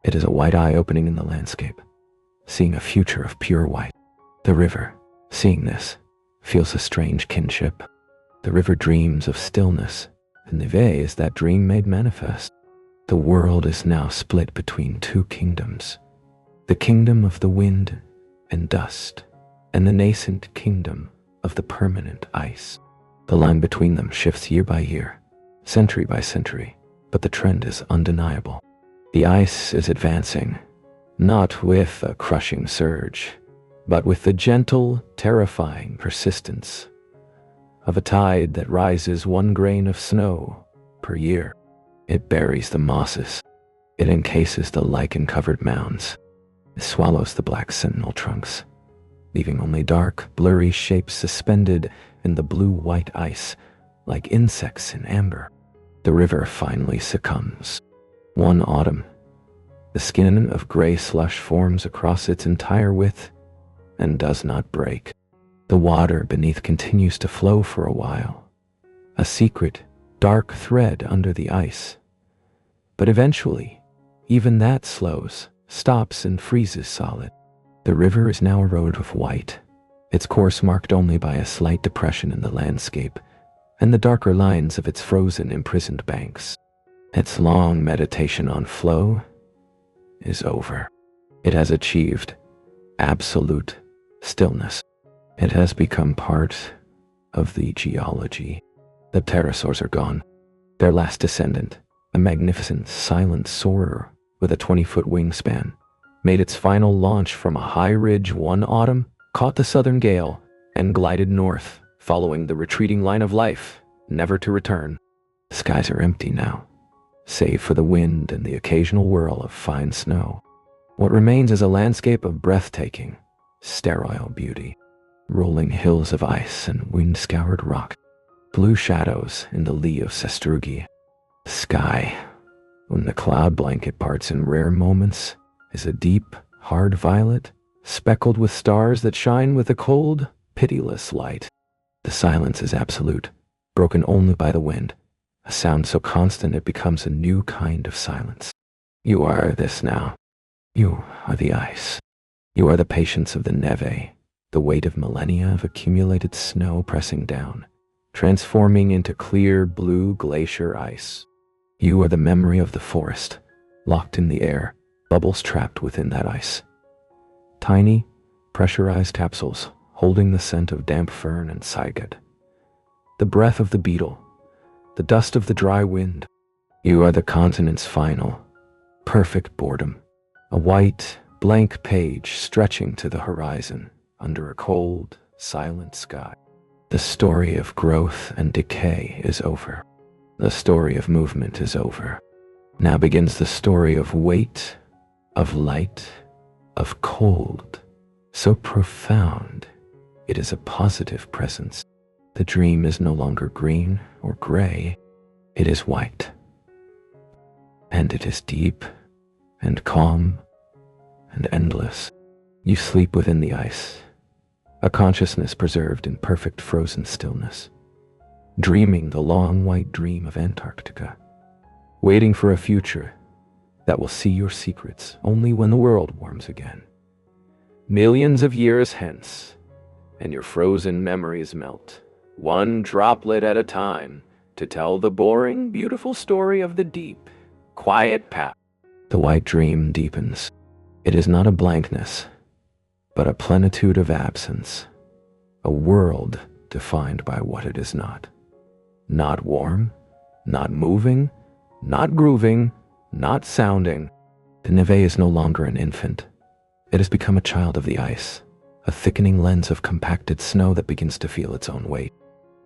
It is a white eye opening in the landscape, seeing a future of pure white. The river, seeing this, feels a strange kinship. The river dreams of stillness. The névé is that dream made manifest. The world is now split between two kingdoms, the kingdom of the wind and dust, and the nascent kingdom of the permanent ice. The line between them shifts year by year, century by century, but the trend is undeniable. The ice is advancing, not with a crushing surge, but with the gentle, terrifying persistence of a tide that rises 1 grain of snow per year. It buries the mosses. It encases the lichen-covered mounds. It swallows the black sentinel trunks, leaving only dark, blurry shapes suspended in the blue-white ice like insects in amber. The river finally succumbs. One autumn, the skin of gray slush forms across its entire width and does not break. The water beneath continues to flow for a while, a secret, dark thread under the ice. But eventually, even that slows, stops, and freezes solid. The river is now a road of white, its course marked only by a slight depression in the landscape and the darker lines of its frozen, imprisoned banks. Its long meditation on flow is over. It has achieved absolute stillness. It has become part of the geology. The pterosaurs are gone. Their last descendant, a magnificent silent soarer with a 20-foot wingspan, made its final launch from a high ridge one autumn, caught the southern gale, and glided north, following the retreating line of life, never to return. The skies are empty now, save for the wind and the occasional whirl of fine snow. What remains is a landscape of breathtaking, sterile beauty. Rolling hills of ice and wind-scoured rock, blue shadows in the lee of sastrugi. The sky, when the cloud blanket parts in rare moments, is a deep, hard violet, speckled with stars that shine with a cold, pitiless light. The silence is absolute, broken only by the wind, a sound so constant it becomes a new kind of silence. You are this now. You are the ice. You are the patience of the neve, the weight of millennia of accumulated snow pressing down, transforming into clear blue glacier ice. You are the memory of the forest, locked in the air, bubbles trapped within that ice. Tiny, pressurized capsules holding the scent of damp fern and saigad. The breath of the beetle, the dust of the dry wind. You are the continent's final, perfect boredom, a white, blank page stretching to the horizon under a cold, silent sky. The story of growth and decay is over. The story of movement is over. Now begins the story of weight, of light, of cold, so profound it is a positive presence. The dream is no longer green or gray, it is white. And it is deep and calm and endless. You sleep within the ice, a consciousness preserved in perfect frozen stillness, dreaming the long white dream of Antarctica, waiting for a future that will see your secrets only when the world warms again. Millions of years hence, and your frozen memories melt, one droplet at a time, to tell the boring, beautiful story of the deep, quiet path. The white dream deepens. It is not a blankness, but a plenitude of absence, a world defined by what it is not. Not warm, not moving, not grooving, not sounding. The neve is no longer an infant. It has become a child of the ice, a thickening lens of compacted snow that begins to feel its own weight.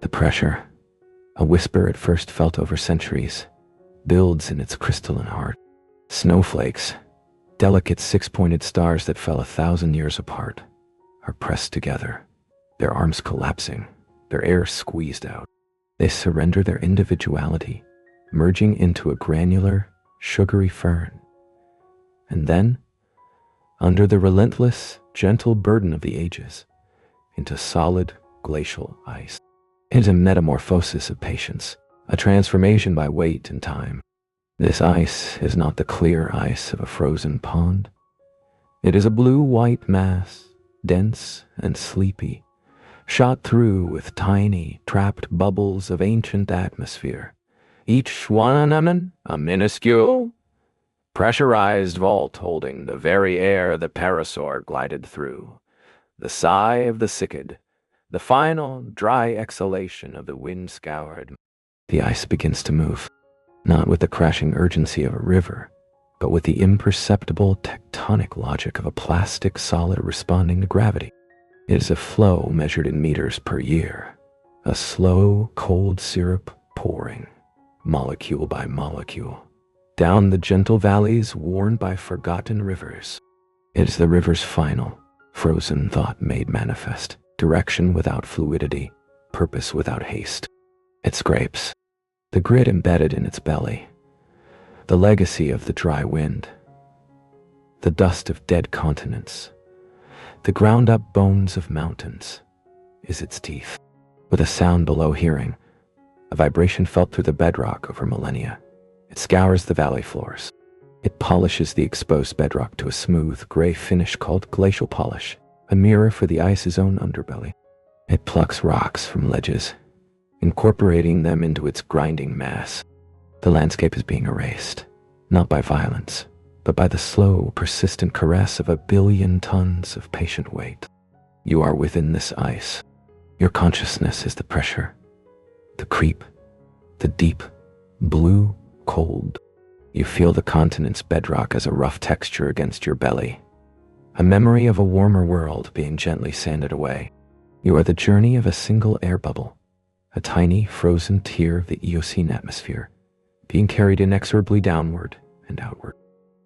The pressure, a whisper at first felt over centuries, builds in its crystalline heart. Snowflakes, delicate six-pointed stars that fell 1,000 years apart, are pressed together, their arms collapsing, their air squeezed out. They surrender their individuality, merging into a granular, sugary fern. And then, under the relentless, gentle burden of the ages, into solid, glacial ice. It is a metamorphosis of patience, a transformation by weight and time. This ice is not the clear ice of a frozen pond. It is a blue-white mass, dense and sleepy, shot through with tiny, trapped bubbles of ancient atmosphere, each one a minuscule, pressurized vault holding the very air the parasaur glided through, the sigh of the cicad, the final dry exhalation of the wind-scoured. The ice begins to move, not with the crashing urgency of a river, but with the imperceptible tectonic logic of a plastic solid responding to gravity. It is a flow measured in meters per year, a slow, cold syrup pouring, molecule by molecule, down the gentle valleys worn by forgotten rivers. It is the river's final, frozen thought made manifest, direction without fluidity, purpose without haste. It scrapes, the grit embedded in its belly, the legacy of the dry wind, the dust of dead continents, the ground-up bones of mountains, is its teeth. With a sound below hearing, a vibration felt through the bedrock over millennia. It scours the valley floors. It polishes the exposed bedrock to a smooth, gray finish called glacial polish, a mirror for the ice's own underbelly. It plucks rocks from ledges, incorporating them into its grinding mass. The landscape is being erased, not by violence, but by the slow, persistent caress of 1 billion tons of patient weight. You are within this ice. Your consciousness is the pressure, the creep, the deep, blue, cold. You feel the continent's bedrock as a rough texture against your belly, a memory of a warmer world being gently sanded away. You are the journey of a single air bubble, a tiny, frozen tear of the Eocene atmosphere, being carried inexorably downward and outward.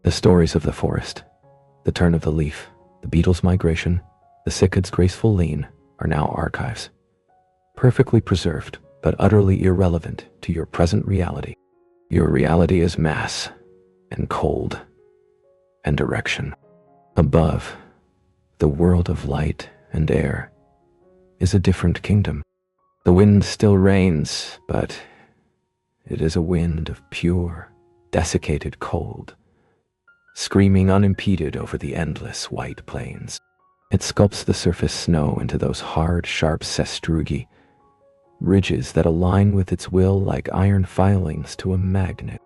The stories of the forest, the turn of the leaf, the beetle's migration, the cicad's graceful lean, are now archives, perfectly preserved but utterly irrelevant to your present reality. Your reality is mass and cold and direction. Above, the world of light and air is a different kingdom. The wind still rains, but it is a wind of pure, desiccated cold, screaming unimpeded over the endless white plains. It sculpts the surface snow into those hard, sharp sastrugi, ridges that align with its will like iron filings to a magnet.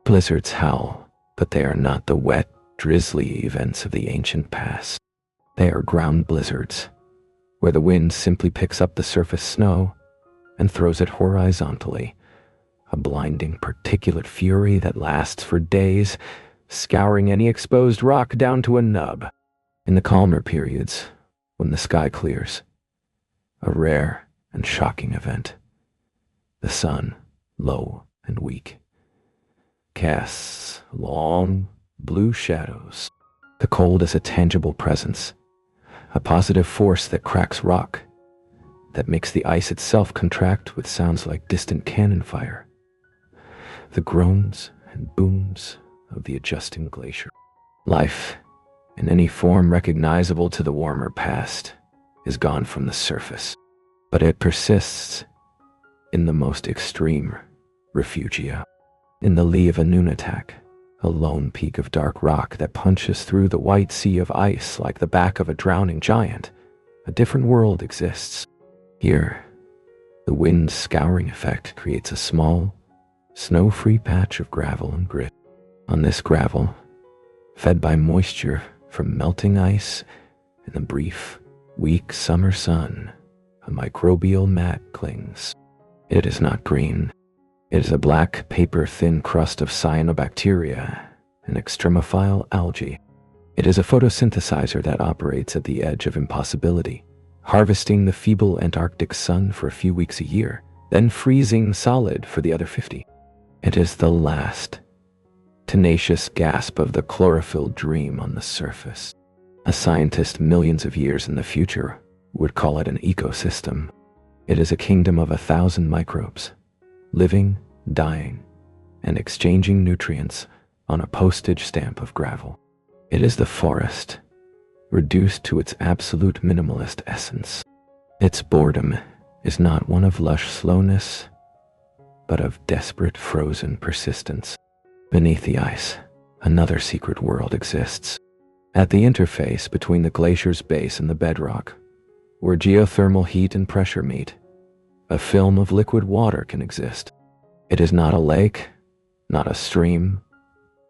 Blizzards howl, but they are not the wet, drizzly events of the ancient past. They are ground blizzards, where the wind simply picks up the surface snow and throws it horizontally, a blinding particulate fury that lasts for days, scouring any exposed rock down to a nub. In the calmer periods, when the sky clears, a rare and shocking event, the sun, low and weak, casts long, blue shadows. The cold is a tangible presence, a positive force that cracks rock, that makes the ice itself contract with sounds like distant cannon fire, the groans and booms of the adjusting glacier. Life, in any form recognizable to the warmer past, is gone from the surface, but it persists in the most extreme refugia. In the lee of a Nunatak, a lone peak of dark rock that punches through the white sea of ice like the back of a drowning giant, a different world exists. Here, the wind's scouring effect creates a small, snow-free patch of gravel and grit. On this gravel, fed by moisture from melting ice in the brief, weak summer sun, a microbial mat clings. It is not green. It is a black, paper-thin crust of cyanobacteria and extremophile algae. It is a photosynthesizer that operates at the edge of impossibility, harvesting the feeble Antarctic sun for a few weeks a year, then freezing solid for the other 50. It is the last, tenacious gasp of the chlorophyll dream on the surface. A scientist millions of years in the future would call it an ecosystem. It is a kingdom of 1,000 microbes, living, dying, and exchanging nutrients on a postage stamp of gravel. It is the forest, reduced to its absolute minimalist essence. Its boredom is not one of lush slowness, but of desperate frozen persistence. Beneath the ice, another secret world exists. At the interface between the glacier's base and the bedrock, where geothermal heat and pressure meet, a film of liquid water can exist. It is not a lake, not a stream,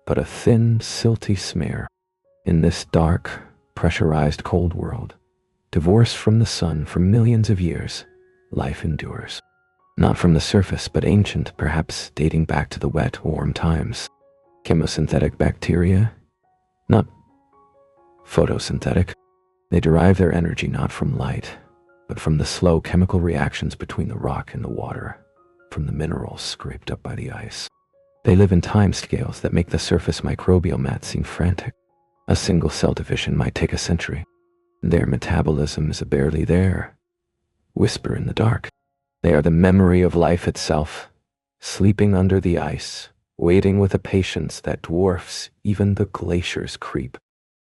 but a thin, silty smear. In this dark, pressurized cold world, divorced from the sun for millions of years, life endures. Not from the surface, but ancient, perhaps dating back to the wet, warm times. Chemosynthetic bacteria, not photosynthetic. They derive their energy not from light, but from the slow chemical reactions between the rock and the water, from the minerals scraped up by the ice. They live in timescales that make the surface microbial mat seem frantic. A single cell division might take a century. Their metabolism is a barely there whisper in the dark. They are the memory of life itself, sleeping under the ice, waiting with a patience that dwarfs even the glaciers' creep.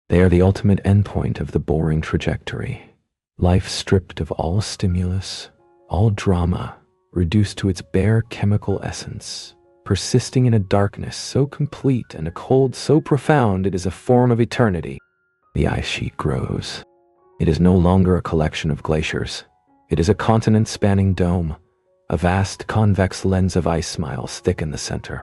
They are the ultimate endpoint of the boring trajectory. Life stripped of all stimulus, all drama, reduced to its bare chemical essence, persisting in a darkness so complete and a cold so profound it is a form of eternity. The ice sheet grows. It is no longer a collection of glaciers. It is a continent-spanning dome. A vast convex lens of ice smiles thick in the center.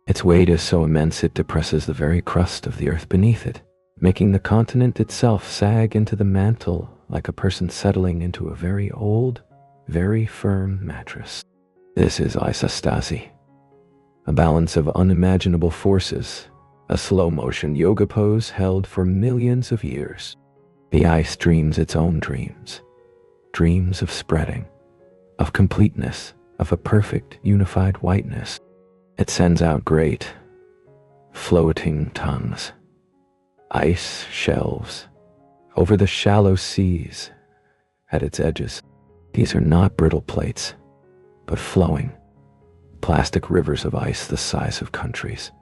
Its weight is so immense it depresses the very crust of the earth beneath it, making the continent itself sag into the mantle like a person settling into a very old, very firm mattress. This is isostasy, a balance of unimaginable forces, a slow-motion yoga pose held for millions of years. The ice dreams its own dreams, dreams of spreading, of completeness, of a perfect, unified whiteness. It sends out great, floating tongues, ice shelves, over the shallow seas at its edges. These are not brittle plates, but flowing, plastic rivers of ice the size of countries,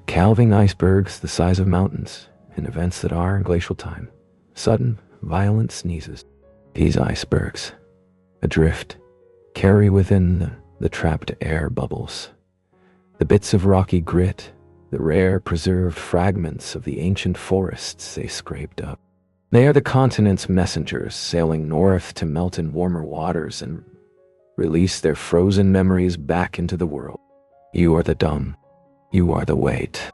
calving icebergs the size of mountains in events that are in glacial time, sudden, violent sneezes. These icebergs, adrift, carry within the trapped air bubbles, the bits of rocky grit, the rare preserved fragments of the ancient forests they scraped up. They are the continent's messengers sailing north to melt in warmer waters and release their frozen memories back into the world. You are the dumb. You are the weight.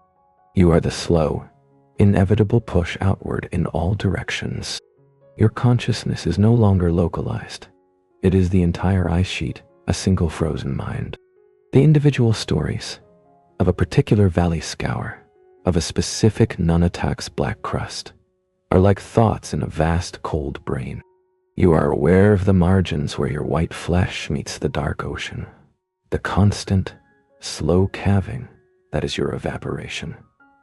You are the slow, inevitable push outward in all directions. Your consciousness is no longer localized. It is the entire ice sheet, a single frozen mind. The individual stories of a particular valley scour, of a specific Nunataks black crust, are like thoughts in a vast cold brain. You are aware of the margins where your white flesh meets the dark ocean, the constant, slow calving that is your evaporation,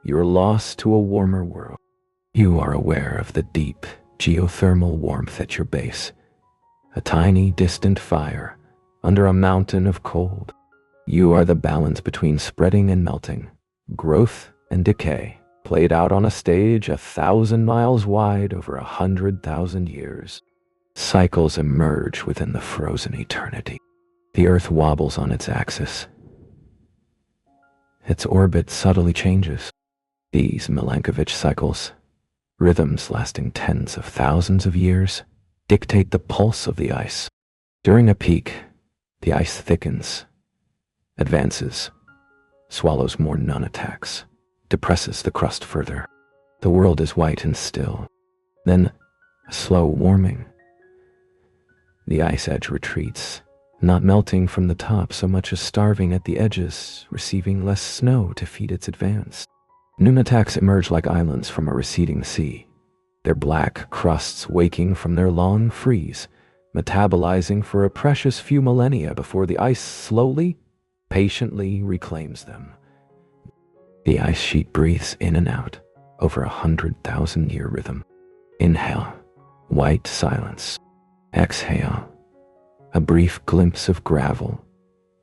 your loss to a warmer world. You are aware of the deep, geothermal warmth at your base, a tiny, distant fire under a mountain of cold. You are the balance between spreading and melting, growth and decay, played out on a stage 1,000 miles wide over 100,000 years. Cycles emerge within the frozen eternity. The Earth wobbles on its axis. Its orbit subtly changes. These Milankovitch cycles, rhythms lasting tens of thousands of years, dictate the pulse of the ice. During a peak, the ice thickens, advances, swallows more Nunataks, depresses the crust further. The world is white and still. Then, a slow warming. The ice edge retreats, not melting from the top so much as starving at the edges, receiving less snow to feed its advance. Nunataks emerge like islands from a receding sea, their black crusts waking from their long freeze, metabolizing for a precious few millennia before the ice slowly, patiently reclaims them. The ice sheet breathes in and out over 100,000-year rhythm. Inhale, white silence. Exhale, a brief glimpse of gravel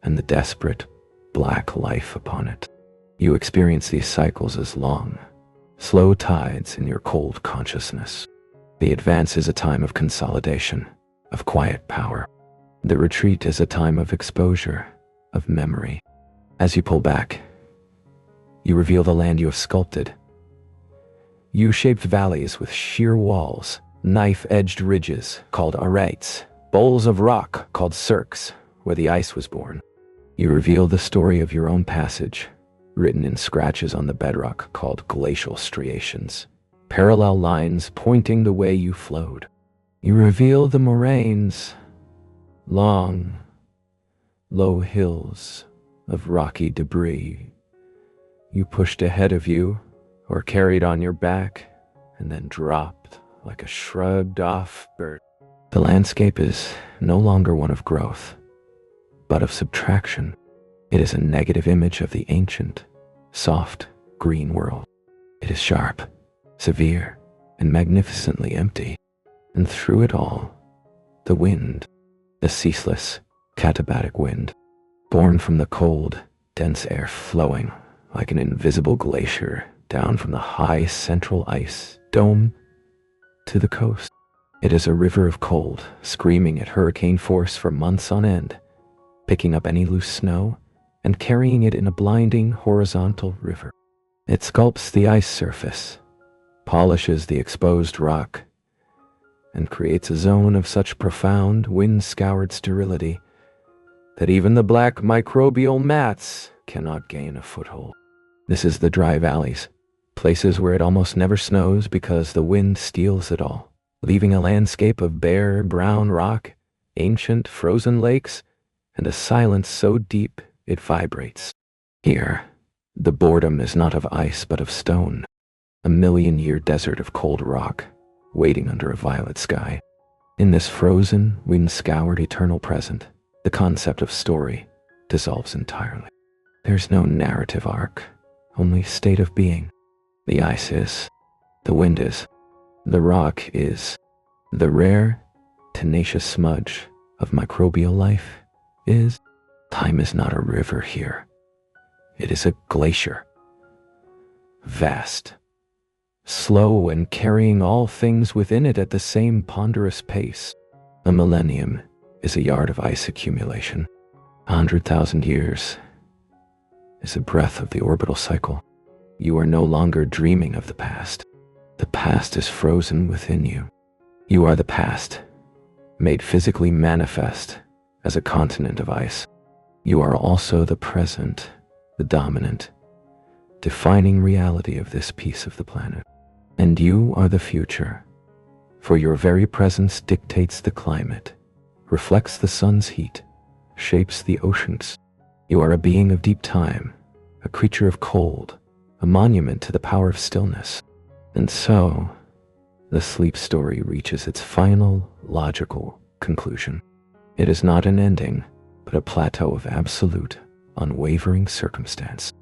and the desperate, black life upon it. You experience these cycles as long, slow tides in your cold consciousness. The advance is a time of consolidation, of quiet power. The retreat is a time of exposure, of memory. As you pull back, you reveal the land you have sculpted. U-shaped valleys with sheer walls, knife-edged ridges called arates, bowls of rock called cirques, where the ice was born. You reveal the story of your own passage, written in scratches on the bedrock called glacial striations, parallel lines pointing the way you flowed. You reveal the moraines, long, low hills of rocky debris you pushed ahead of you or carried on your back and then dropped like a shrugged off bird. The landscape is no longer one of growth, but of subtraction. It is a negative image of the ancient, soft, green world. It is sharp, severe, and magnificently empty. And through it all, the wind, the ceaseless, katabatic wind, born from the cold, dense air flowing like an invisible glacier down from the high central ice dome to the coast. It is a river of cold, screaming at hurricane force for months on end, picking up any loose snow and carrying it in a blinding horizontal river. It sculpts the ice surface, polishes the exposed rock, and creates a zone of such profound, wind-scoured sterility that even the black microbial mats cannot gain a foothold. This is the dry valleys, places where it almost never snows because the wind steals it all, leaving a landscape of bare, brown rock, ancient, frozen lakes, and a silence so deep it vibrates. Here, the boredom is not of ice but of stone, a million-year desert of cold rock, waiting under a violet sky. In this frozen, wind-scoured eternal present, the concept of story dissolves entirely. There's no narrative arc, only state of being. The ice is, the wind is, the rock is, the rare, tenacious smudge of microbial life is. Time is not a river here. It is a glacier. Vast, slow, and carrying all things within it at the same ponderous pace. A millennium is a yard of ice accumulation. 100,000 years is a breath of the orbital cycle. You are no longer dreaming of the past. The past is frozen within you. You are the past, made physically manifest as a continent of ice. You are also the present, the dominant, defining reality of this piece of the planet. And you are the future, for your very presence dictates the climate, reflects the sun's heat, shapes the oceans. You are a being of deep time, a creature of cold, a monument to the power of stillness. And so, the sleep story reaches its final, logical conclusion. It is not an ending, but a plateau of absolute, unwavering circumstance.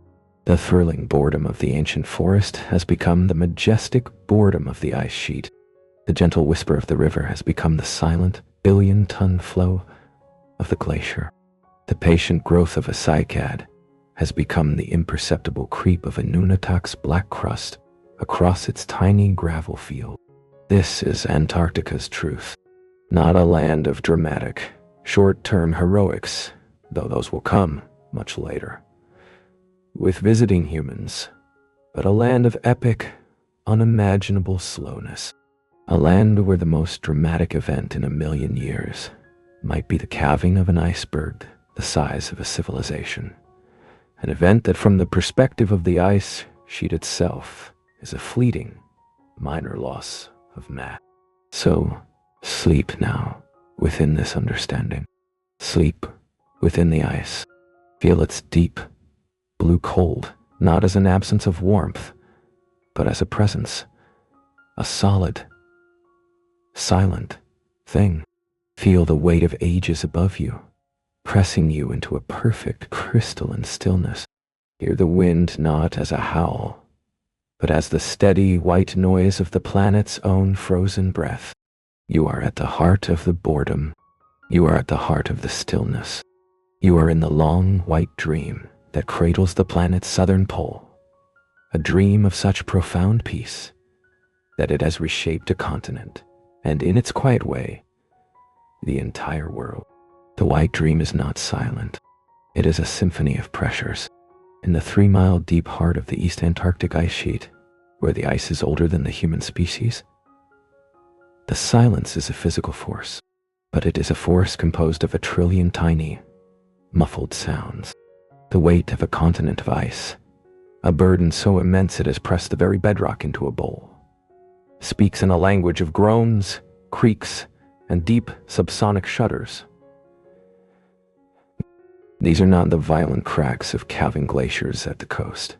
The thrilling boredom of the ancient forest has become the majestic boredom of the ice sheet. The gentle whisper of the river has become the silent, billion-ton flow of the glacier. The patient growth of a cycad has become the imperceptible creep of a Nunatak's black crust across its tiny gravel field. This is Antarctica's truth, not a land of dramatic, short-term heroics, though those will come much later, with visiting humans, but a land of epic, unimaginable slowness. A land where the most dramatic event in 1,000,000 years might be the calving of an iceberg the size of a civilization. An event that from the perspective of the ice sheet itself is a fleeting, minor loss of mass. So, sleep now within this understanding. Sleep within the ice. Feel its deep, blue cold, not as an absence of warmth, but as a presence, a solid, silent thing. Feel the weight of ages above you, pressing you into a perfect crystalline stillness. Hear the wind not as a howl, but as the steady white noise of the planet's own frozen breath. You are at the heart of the boredom. You are at the heart of the stillness. You are in the long white dream that cradles the planet's southern pole, a dream of such profound peace that it has reshaped a continent, and in its quiet way, the entire world. The white dream is not silent. It is a symphony of pressures. In the 3-mile deep heart of the East Antarctic ice sheet, where the ice is older than the human species, the silence is a physical force, but it is a force composed of 1 trillion tiny, muffled sounds, the weight of a continent of ice, a burden so immense it has pressed the very bedrock into a bowl, speaks in a language of groans, creaks, and deep subsonic shudders. These are not the violent cracks of calving glaciers at the coast,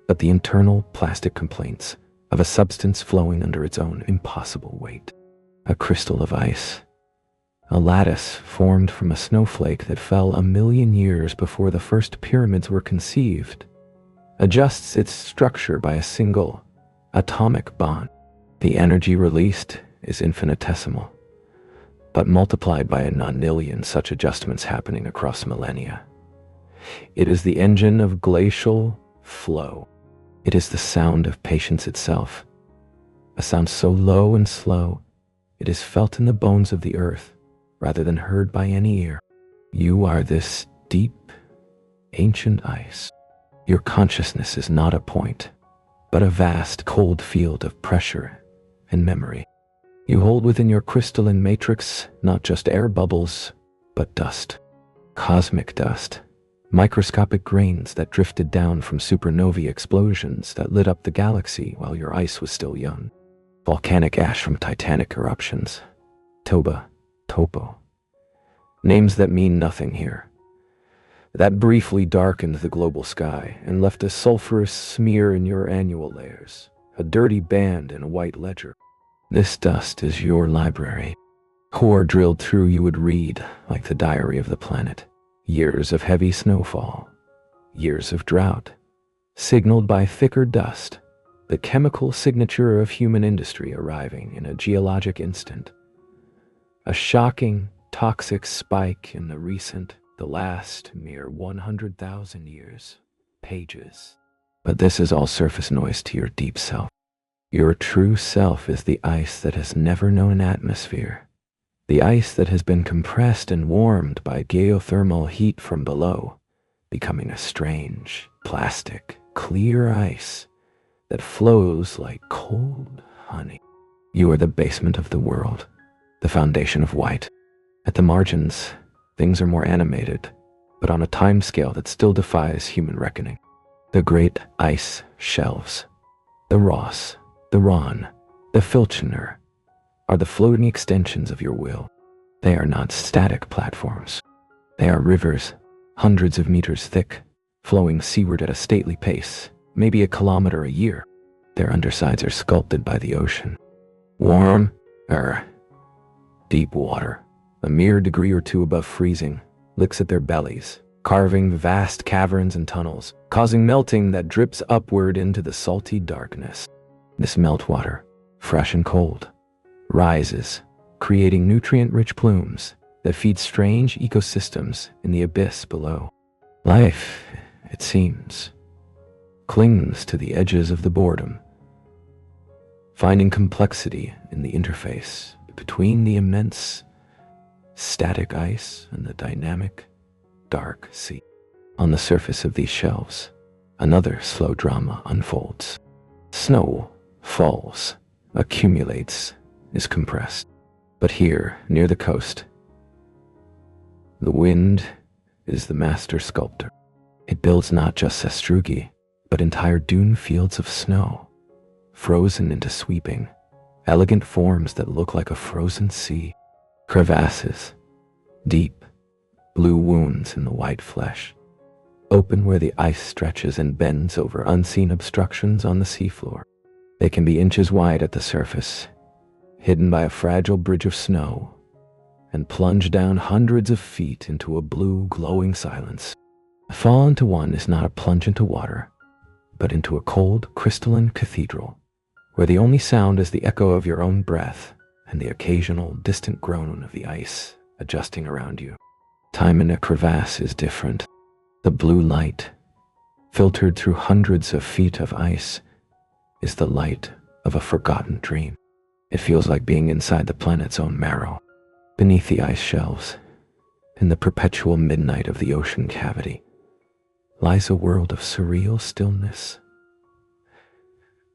but the internal plastic complaints of a substance flowing under its own impossible weight. A crystal of ice, a lattice formed from a snowflake that fell 1,000,000 years before the first pyramids were conceived, adjusts its structure by a single atomic bond. The energy released is infinitesimal, but multiplied by a nonillion such adjustments happening across millennia. It is the engine of glacial flow. It is the sound of patience itself, a sound so low and slow, it is felt in the bones of the earth rather than heard by any ear. You are this deep, ancient ice. Your consciousness is not a point, but a vast, cold field of pressure and memory. You hold within your crystalline matrix not just air bubbles, but dust, cosmic dust, microscopic grains that drifted down from supernovae explosions that lit up the galaxy while your ice was still young, volcanic ash from titanic eruptions, Toba, Topo, names that mean nothing here, that briefly darkened the global sky and left a sulfurous smear in your annual layers, a dirty band in a white ledger. This dust is your library. Core drilled through you would read like the diary of the planet. Years of heavy snowfall, years of drought, signaled by thicker dust, the chemical signature of human industry arriving in a geologic instant. A shocking, toxic spike in the last mere 100,000 years, pages. But this is all surface noise to your deep self. Your true self is the ice that has never known an atmosphere. The ice that has been compressed and warmed by geothermal heat from below, becoming a strange, plastic, clear ice that flows like cold honey. You are the basement of the world, the foundation of white. At the margins, things are more animated, but on a time scale that still defies human reckoning. The great ice shelves, the Ross, the Ron, the Filchner, are the floating extensions of your will. They are not static platforms. They are rivers, hundreds of meters thick, flowing seaward at a stately pace, maybe a kilometer a year. Their undersides are sculpted by the ocean. Warm, deep water, a mere degree or two above freezing, licks at their bellies, carving vast caverns and tunnels, causing melting that drips upward into the salty darkness. This meltwater, fresh and cold, rises, creating nutrient-rich plumes that feed strange ecosystems in the abyss below. Life, it seems, clings to the edges of the boredom, finding complexity in the interface between the immense, static ice and the dynamic, dark sea. On the surface of these shelves, another slow drama unfolds. Snow falls, accumulates, is compressed. But here, near the coast, the wind is the master sculptor. It builds not just sastrugi, but entire dune fields of snow, frozen into sweeping, elegant forms that look like a frozen sea. Crevasses, deep, blue wounds in the white flesh, open where the ice stretches and bends over unseen obstructions on the seafloor. They can be inches wide at the surface, hidden by a fragile bridge of snow, and plunge down hundreds of feet into a blue, glowing silence. A fall into one is not a plunge into water, but into a cold, crystalline cathedral, where the only sound is the echo of your own breath and the occasional distant groan of the ice adjusting around you. Time in a crevasse is different. The blue light, filtered through hundreds of feet of ice, is the light of a forgotten dream. It feels like being inside the planet's own marrow. Beneath the ice shelves, in the perpetual midnight of the ocean cavity, lies a world of surreal stillness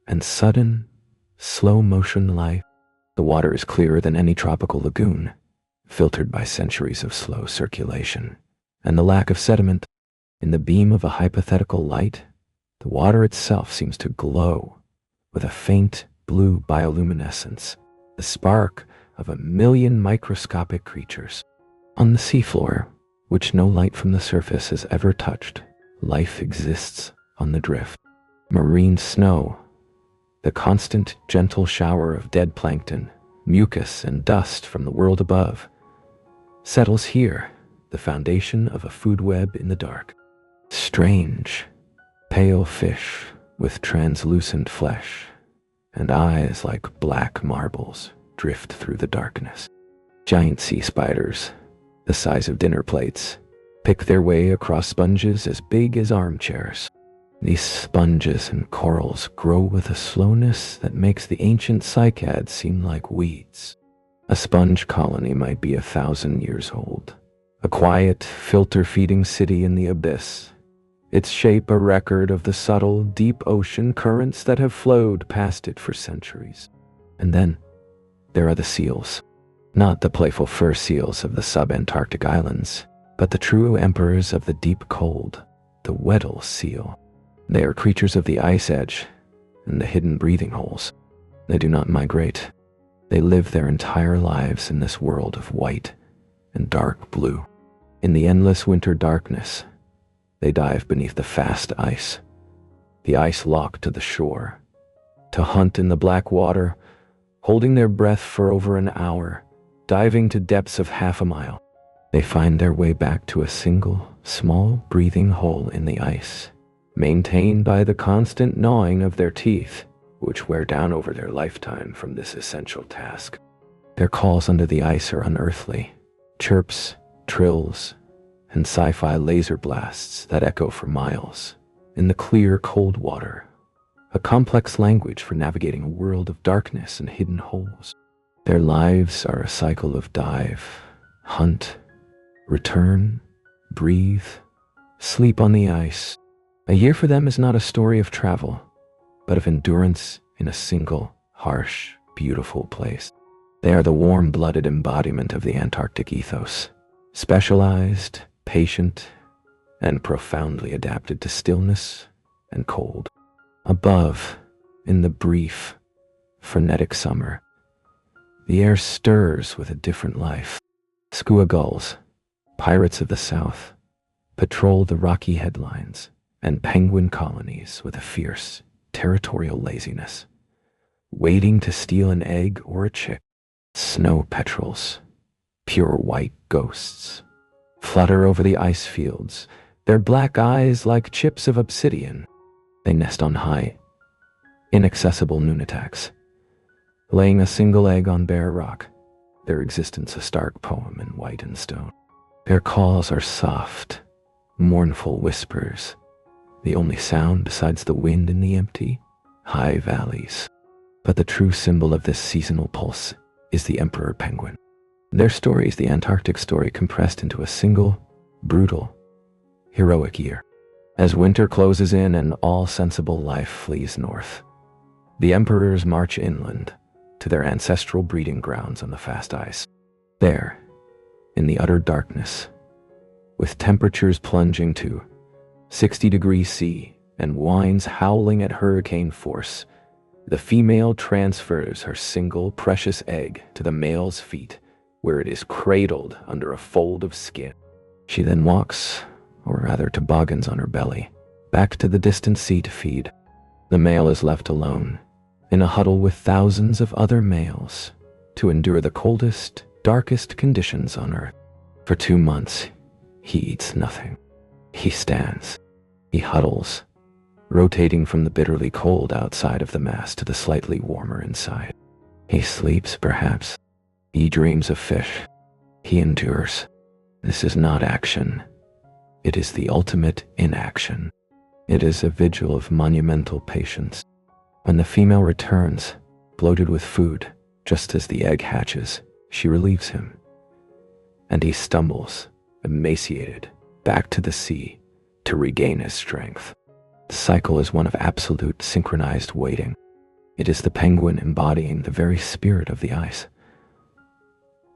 and sudden, slow-motion life. The water is clearer than any tropical lagoon, filtered by centuries of slow circulation. and the lack of sediment. In the beam of a hypothetical light, the water itself seems to glow with a faint blue bioluminescence, the spark of 1,000,000 microscopic creatures. On the seafloor, which no light from the surface has ever touched, life exists on the drift. Marine snow, the constant gentle shower of dead plankton, mucus, and dust from the world above, settles here, the foundation of a food web in the dark. Strange, pale fish with translucent flesh and eyes like black marbles drift through the darkness. Giant sea spiders, the size of dinner plates, pick their way across sponges as big as armchairs. These sponges and corals grow with a slowness that makes the ancient cycads seem like weeds. A sponge colony might be 1,000 years old, a quiet, filter-feeding city in the abyss, its shape a record of the subtle, deep ocean currents that have flowed past it for centuries. And then there are the seals. Not the playful fur seals of the sub-Antarctic islands, but the true emperors of the deep cold, the Weddell seal. They are creatures of the ice edge and the hidden breathing holes. They do not migrate. They live their entire lives in this world of white and dark blue. In the endless winter darkness, they dive beneath the fast ice, the ice locked to the shore, to hunt in the black water, holding their breath for over an hour, diving to depths of half a mile. They find their way back to a single, small breathing hole in the ice, maintained by the constant gnawing of their teeth, which wear down over their lifetime from this essential task. Their calls under the ice are unearthly, chirps, trills, and sci-fi laser blasts that echo for miles in the clear, cold water, a complex language for navigating a world of darkness and hidden holes. Their lives are a cycle of dive, hunt, return, breathe, sleep on the ice. A year for them is not a story of travel, but of endurance in a single, harsh, beautiful place. They are the warm-blooded embodiment of the Antarctic ethos, specialized, patient, and profoundly adapted to stillness and cold. Above, in the brief, frenetic summer, the air stirs with a different life. Skua gulls, pirates of the south, patrol the rocky headlines, and penguin colonies with a fierce, territorial laziness, waiting to steal an egg or a chick. Snow petrels, pure white ghosts, flutter over the ice fields, their black eyes like chips of obsidian. They nest on high, inaccessible nunataks, laying a single egg on bare rock, their existence a stark poem in white and stone. Their calls are soft, mournful whispers, the only sound besides the wind in the empty, high valleys. But the true symbol of this seasonal pulse is the emperor penguin. Their story is the Antarctic story compressed into a single, brutal, heroic year. As winter closes in and all sensible life flees north, the emperors march inland to their ancestral breeding grounds on the fast ice. There, in the utter darkness, with temperatures plunging to 60 degrees C and winds howling at hurricane force, the female transfers her single precious egg to the male's feet, where it is cradled under a fold of skin. She then walks, or rather toboggans on her belly, back to the distant sea to feed. The male is left alone, in a huddle with thousands of other males, to endure the coldest, darkest conditions on Earth. For 2 months, he eats nothing. He stands. He huddles, rotating from the bitterly cold outside of the mass to the slightly warmer inside. He sleeps, perhaps. He dreams of fish. He endures. This is not action. It is the ultimate inaction. It is a vigil of monumental patience. When the female returns, bloated with food, just as the egg hatches, she relieves him, and he stumbles, emaciated, back to the sea to regain his strength. The cycle is one of absolute synchronized waiting. It is the penguin embodying the very spirit of the ice.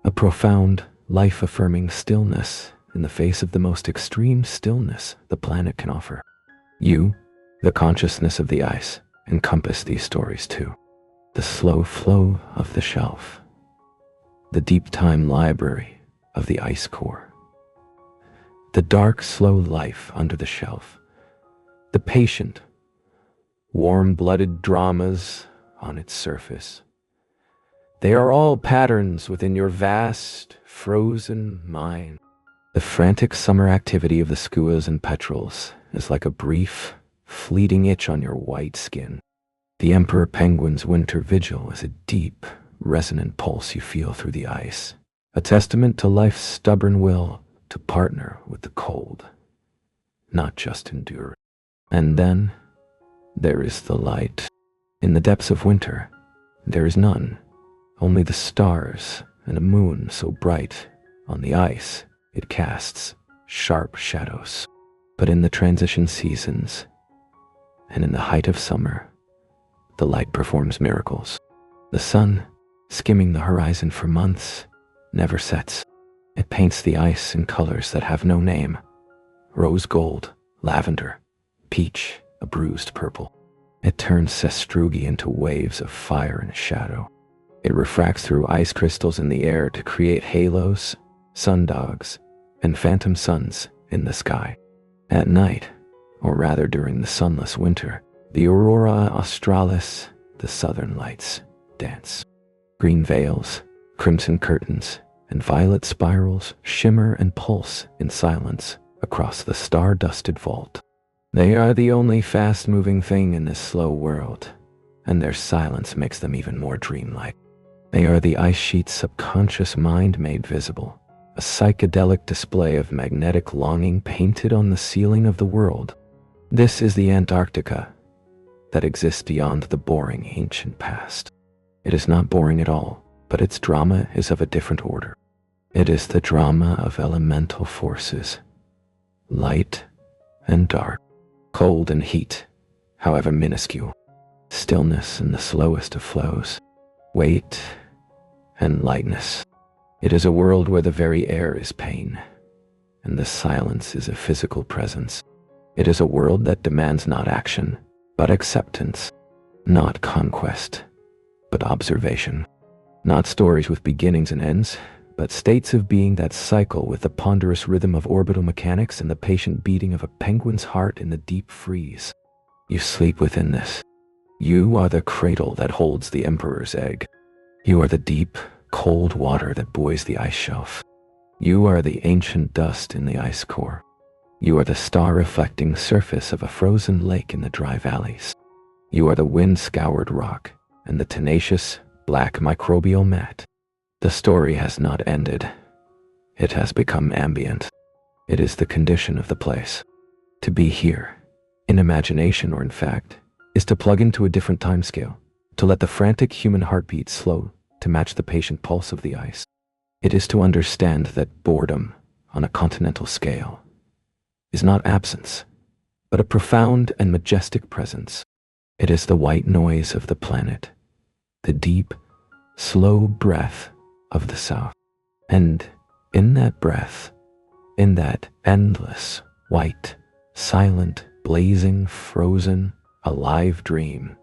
A profound, life-affirming stillness in the face of the most extreme stillness the planet can offer. You, the consciousness of the ice, encompass these stories too. The slow flow of the shelf, the deep time library of the ice core, the dark, slow life under the shelf, the patient, warm-blooded dramas on its surface. They are all patterns within your vast, frozen mind. The frantic summer activity of the skuas and petrels is like a brief, fleeting itch on your white skin. The emperor penguin's winter vigil is a deep, resonant pulse you feel through the ice, a testament to life's stubborn will to partner with the cold, not just endure. And then there is the light. In the depths of winter, there is none, only the stars and a moon so bright on the ice it casts sharp shadows. But in the transition seasons, and in the height of summer, the light performs miracles. The sun, skimming the horizon for months, never sets. It paints the ice in colors that have no name: rose gold, lavender, peach, a bruised purple. It turns sastrugi into waves of fire and shadow. It refracts through ice crystals in the air to create halos, sundogs, and phantom suns in the sky. At night, or rather during the sunless winter, the Aurora Australis, the southern lights, dance. Green veils, crimson curtains, and violet spirals shimmer and pulse in silence across the star-dusted vault. They are the only fast-moving thing in this slow world, and their silence makes them even more dreamlike. They are the ice sheet's subconscious mind made visible, a psychedelic display of magnetic longing painted on the ceiling of the world. This is the Antarctica that exists beyond the boring ancient past. It is not boring at all, but its drama is of a different order. It is the drama of elemental forces, light and dark, cold and heat, however minuscule, stillness and the slowest of flows, weight and lightness. It is a world where the very air is pain, and the silence is a physical presence. It is a world that demands not action, but acceptance, not conquest, but observation, not stories with beginnings and ends, but states of being that cycle with the ponderous rhythm of orbital mechanics and the patient beating of a penguin's heart in the deep freeze. You sleep within this. You are the cradle that holds the emperor's egg. You are the deep, cold water that buoys the ice shelf. You are the ancient dust in the ice core. You are the star-reflecting surface of a frozen lake in the dry valleys. You are the wind-scoured rock and the tenacious, black microbial mat. The story has not ended. It has become ambient. It is the condition of the place. To be here, in imagination or in fact, is to plug into a different timescale, to let the frantic human heartbeat slow to match the patient pulse of the ice. It is to understand that boredom, on a continental scale, is not absence, but a profound and majestic presence. It is the white noise of the planet, the deep, slow breath of the south. And in that breath, in that endless, white, silent, blazing, frozen, alive dream,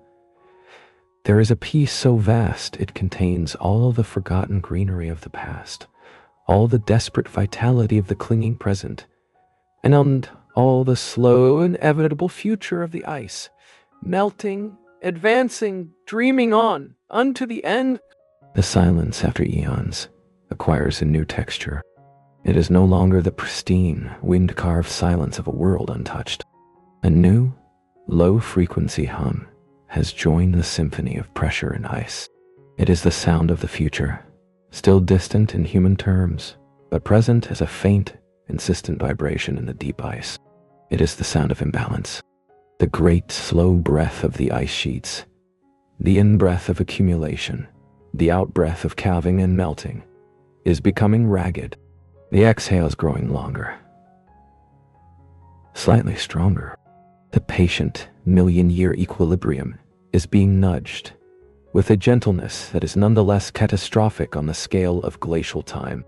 there is a peace so vast it contains all the forgotten greenery of the past, all the desperate vitality of the clinging present, and all the slow, inevitable future of the ice, melting, advancing, dreaming on, unto the end. The silence after eons acquires a new texture. It is no longer the pristine, wind-carved silence of a world untouched. A new, low-frequency hum has joined the symphony of pressure and ice. It is the sound of the future, still distant in human terms, but present as a faint, insistent vibration in the deep ice. It is the sound of imbalance, the great, slow breath of the ice sheets, the in-breath of accumulation, the out-breath of calving and melting, is becoming ragged. The exhale is growing longer, slightly stronger. The patient, million-year equilibrium is being nudged with a gentleness that is nonetheless catastrophic on the scale of glacial time.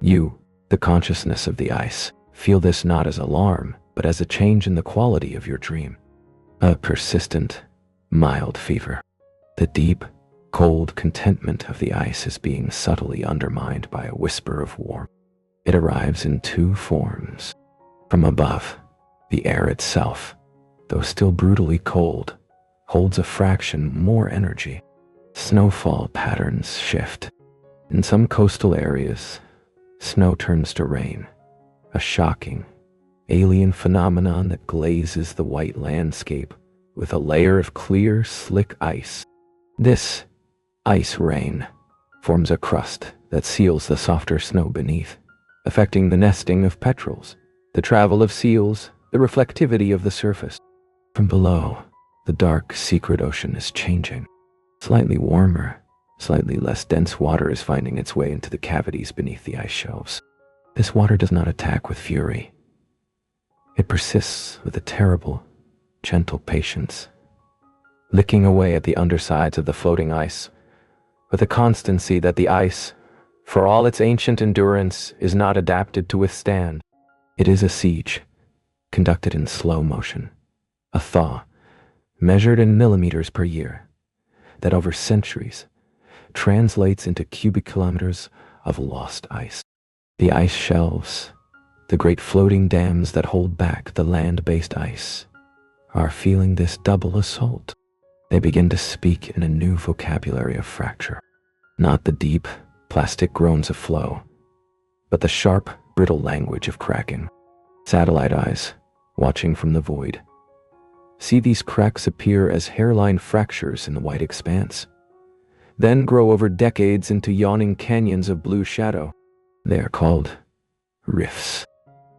You, The consciousness of the ice. Feel this not as alarm, but as a change in the quality of your dream. A persistent, mild fever. The deep, cold contentment of the ice is being subtly undermined by a whisper of warmth. It arrives in two forms. From above, the air itself, though still brutally cold, holds a fraction more energy. Snowfall patterns shift. In some coastal areas, snow turns to rain, a shocking, alien phenomenon that glazes the white landscape with a layer of clear, slick ice. This ice rain forms a crust that seals the softer snow beneath, affecting the nesting of petrels, the travel of seals, the reflectivity of the surface. From below, the dark, secret ocean is changing. Slightly warmer, slightly less dense water is finding its way into the cavities beneath the ice shelves. This water does not attack with fury. It persists with a terrible, gentle patience, licking away at the undersides of the floating ice with a constancy that the ice, for all its ancient endurance, is not adapted to withstand. It is a siege, conducted in slow motion, a thaw, measured in millimeters per year, that over centuries translates into cubic kilometers of lost ice. The ice shelves, the great floating dams that hold back the land-based ice, are feeling this double assault. They begin to speak in a new vocabulary of fracture. Not the deep, plastic groans of flow, but the sharp, brittle language of cracking. Satellite eyes, watching from the void, see these cracks appear as hairline fractures in the white expanse, then grow over decades into yawning canyons of blue shadow. They are called rifts.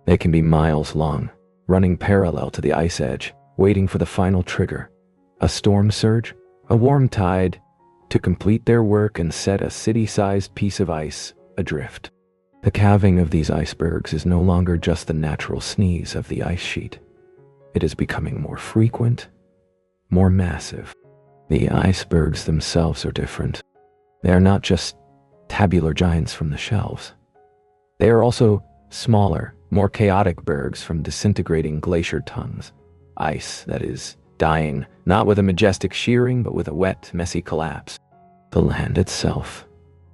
They can be miles long, running parallel to the ice edge, waiting for the final trigger, a storm surge, a warm tide, to complete their work and set a city-sized piece of ice adrift. The calving of these icebergs is no longer just the natural sneeze of the ice sheet. It is becoming more frequent, more massive. The icebergs themselves are different. They are not just tabular giants from the shelves. They are also smaller, more chaotic bergs from disintegrating glacier tongues. Ice that is dying, not with a majestic shearing, but with a wet, messy collapse. The land itself,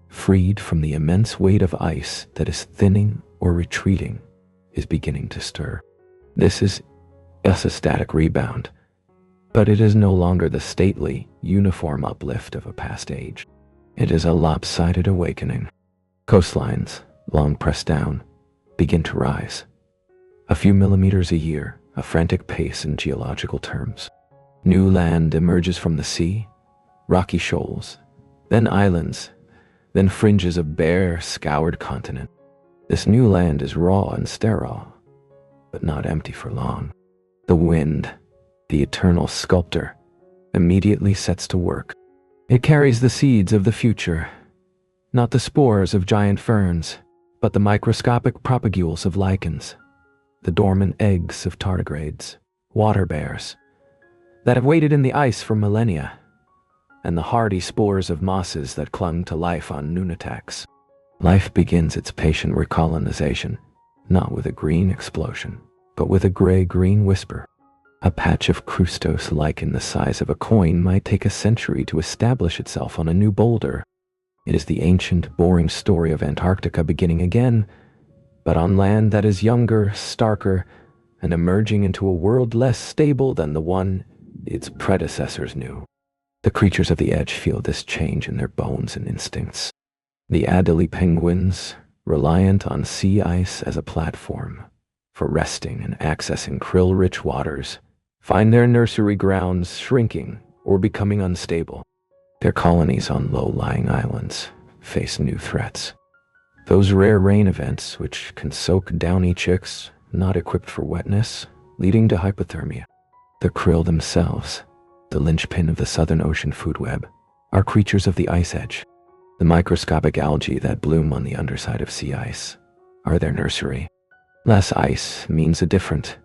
freed from the immense weight of ice that is thinning or retreating, is beginning to stir. This is a static rebound, but it is no longer the stately, uniform uplift of a past age. It is a lopsided awakening. Coastlines, long pressed down, begin to rise. A few millimeters a year, a frantic pace in geological terms. New land emerges from the sea, rocky shoals, then islands, then fringes of bare, scoured continent. This new land is raw and sterile, but not empty for long. The wind, the eternal sculptor, immediately sets to work. It carries the seeds of the future, not the spores of giant ferns, but the microscopic propagules of lichens, the dormant eggs of tardigrades, water bears, that have waited in the ice for millennia, and the hardy spores of mosses that clung to life on nunataks. Life begins its patient recolonization, not with a green explosion, but with a gray-green whisper. A patch of crustose lichen the size of a coin might take a century to establish itself on a new boulder. It is the ancient, boring story of Antarctica beginning again, but on land that is younger, starker, and emerging into a world less stable than the one its predecessors knew. The creatures of the edge feel this change in their bones and instincts. The Adelie penguins, reliant on sea ice as a platform for resting and accessing krill-rich waters, find their nursery grounds shrinking or becoming unstable. Their colonies on low-lying islands face new threats. Those rare rain events which can soak downy chicks not equipped for wetness, leading to hypothermia. The krill themselves, the linchpin of the Southern Ocean food web, are creatures of the ice edge. The microscopic algae that bloom on the underside of sea ice are their nursery. Less ice means a different,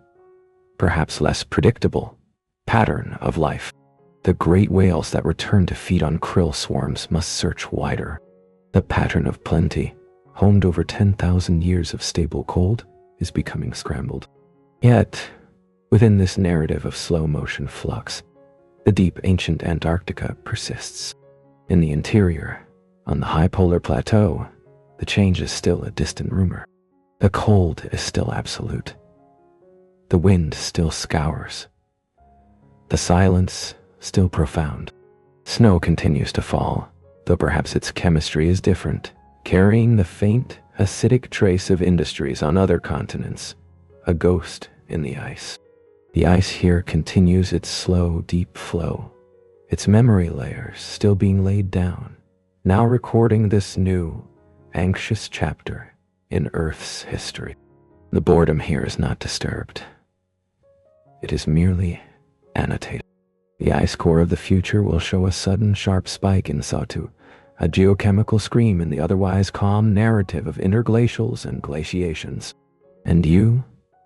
perhaps less predictable, pattern of life. The great whales that return to feed on krill swarms must search wider. The pattern of plenty, homed over 10,000 years of stable cold, is becoming scrambled. Yet, within this narrative of slow-motion flux, the deep ancient Antarctica persists. In the interior, on the high polar plateau, the change is still a distant rumor. The cold is still absolute. The wind still scours. The silence still profound. Snow continues to fall, though perhaps its chemistry is different, carrying the faint, acidic trace of industries on other continents, a ghost in the ice. The ice here continues its slow, deep flow, its memory layers still being laid down, now recording this new, anxious chapter in Earth's history. The boredom here is not disturbed. It is merely annotated. The ice core of the future will show a sudden sharp spike in Sawtooth, a geochemical scream in the otherwise calm narrative of interglacials and glaciations. And you,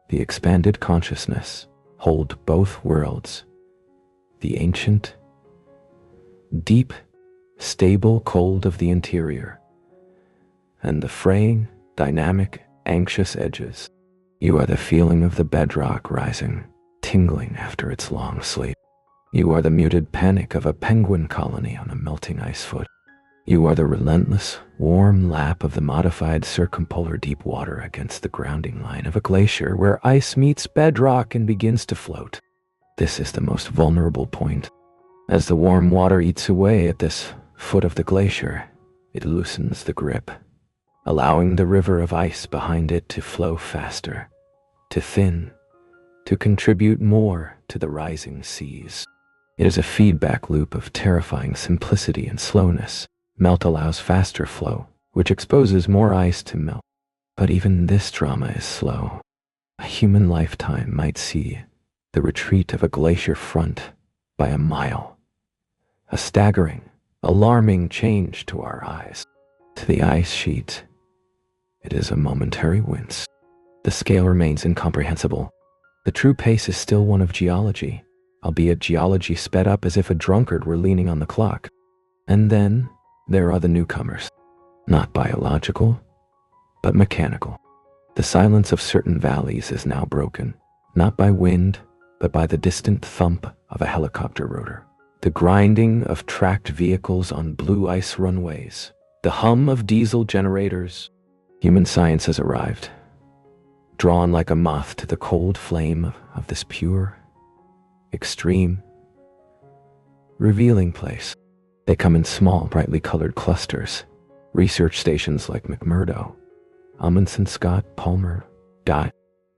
the expanded consciousness, hold both worlds. The ancient, deep, stable cold of the interior, and the fraying, dynamic, anxious edges. You are the feeling of the bedrock rising, tingling after its long sleep. You are the muted panic of a penguin colony on a melting ice foot. You are the relentless, warm lap of the modified circumpolar deep water against the grounding line of a glacier where ice meets bedrock and begins to float. This is the most vulnerable point. As the warm water eats away at this foot of the glacier, it loosens the grip, allowing the river of ice behind it to flow faster, to thin, to contribute more to the rising seas. It is a feedback loop of terrifying simplicity and slowness. Melt allows faster flow, which exposes more ice to melt. But even this drama is slow. A human lifetime might see the retreat of a glacier front by a mile. A staggering, alarming change to our eyes. To the ice sheet, it is a momentary wince. The scale remains incomprehensible. The true pace is still one of geology, albeit geology sped up as if a drunkard were leaning on the clock. And then there are the newcomers, not biological, but mechanical. The silence of certain valleys is now broken, not by wind, but by the distant thump of a helicopter rotor, the grinding of tracked vehicles on blue ice runways, the hum of diesel generators. Human science has arrived, drawn like a moth to the cold flame of this pure, extreme, revealing place. They come in small, brightly colored clusters. Research stations like McMurdo, Amundsen Scott, Palmer, Dot.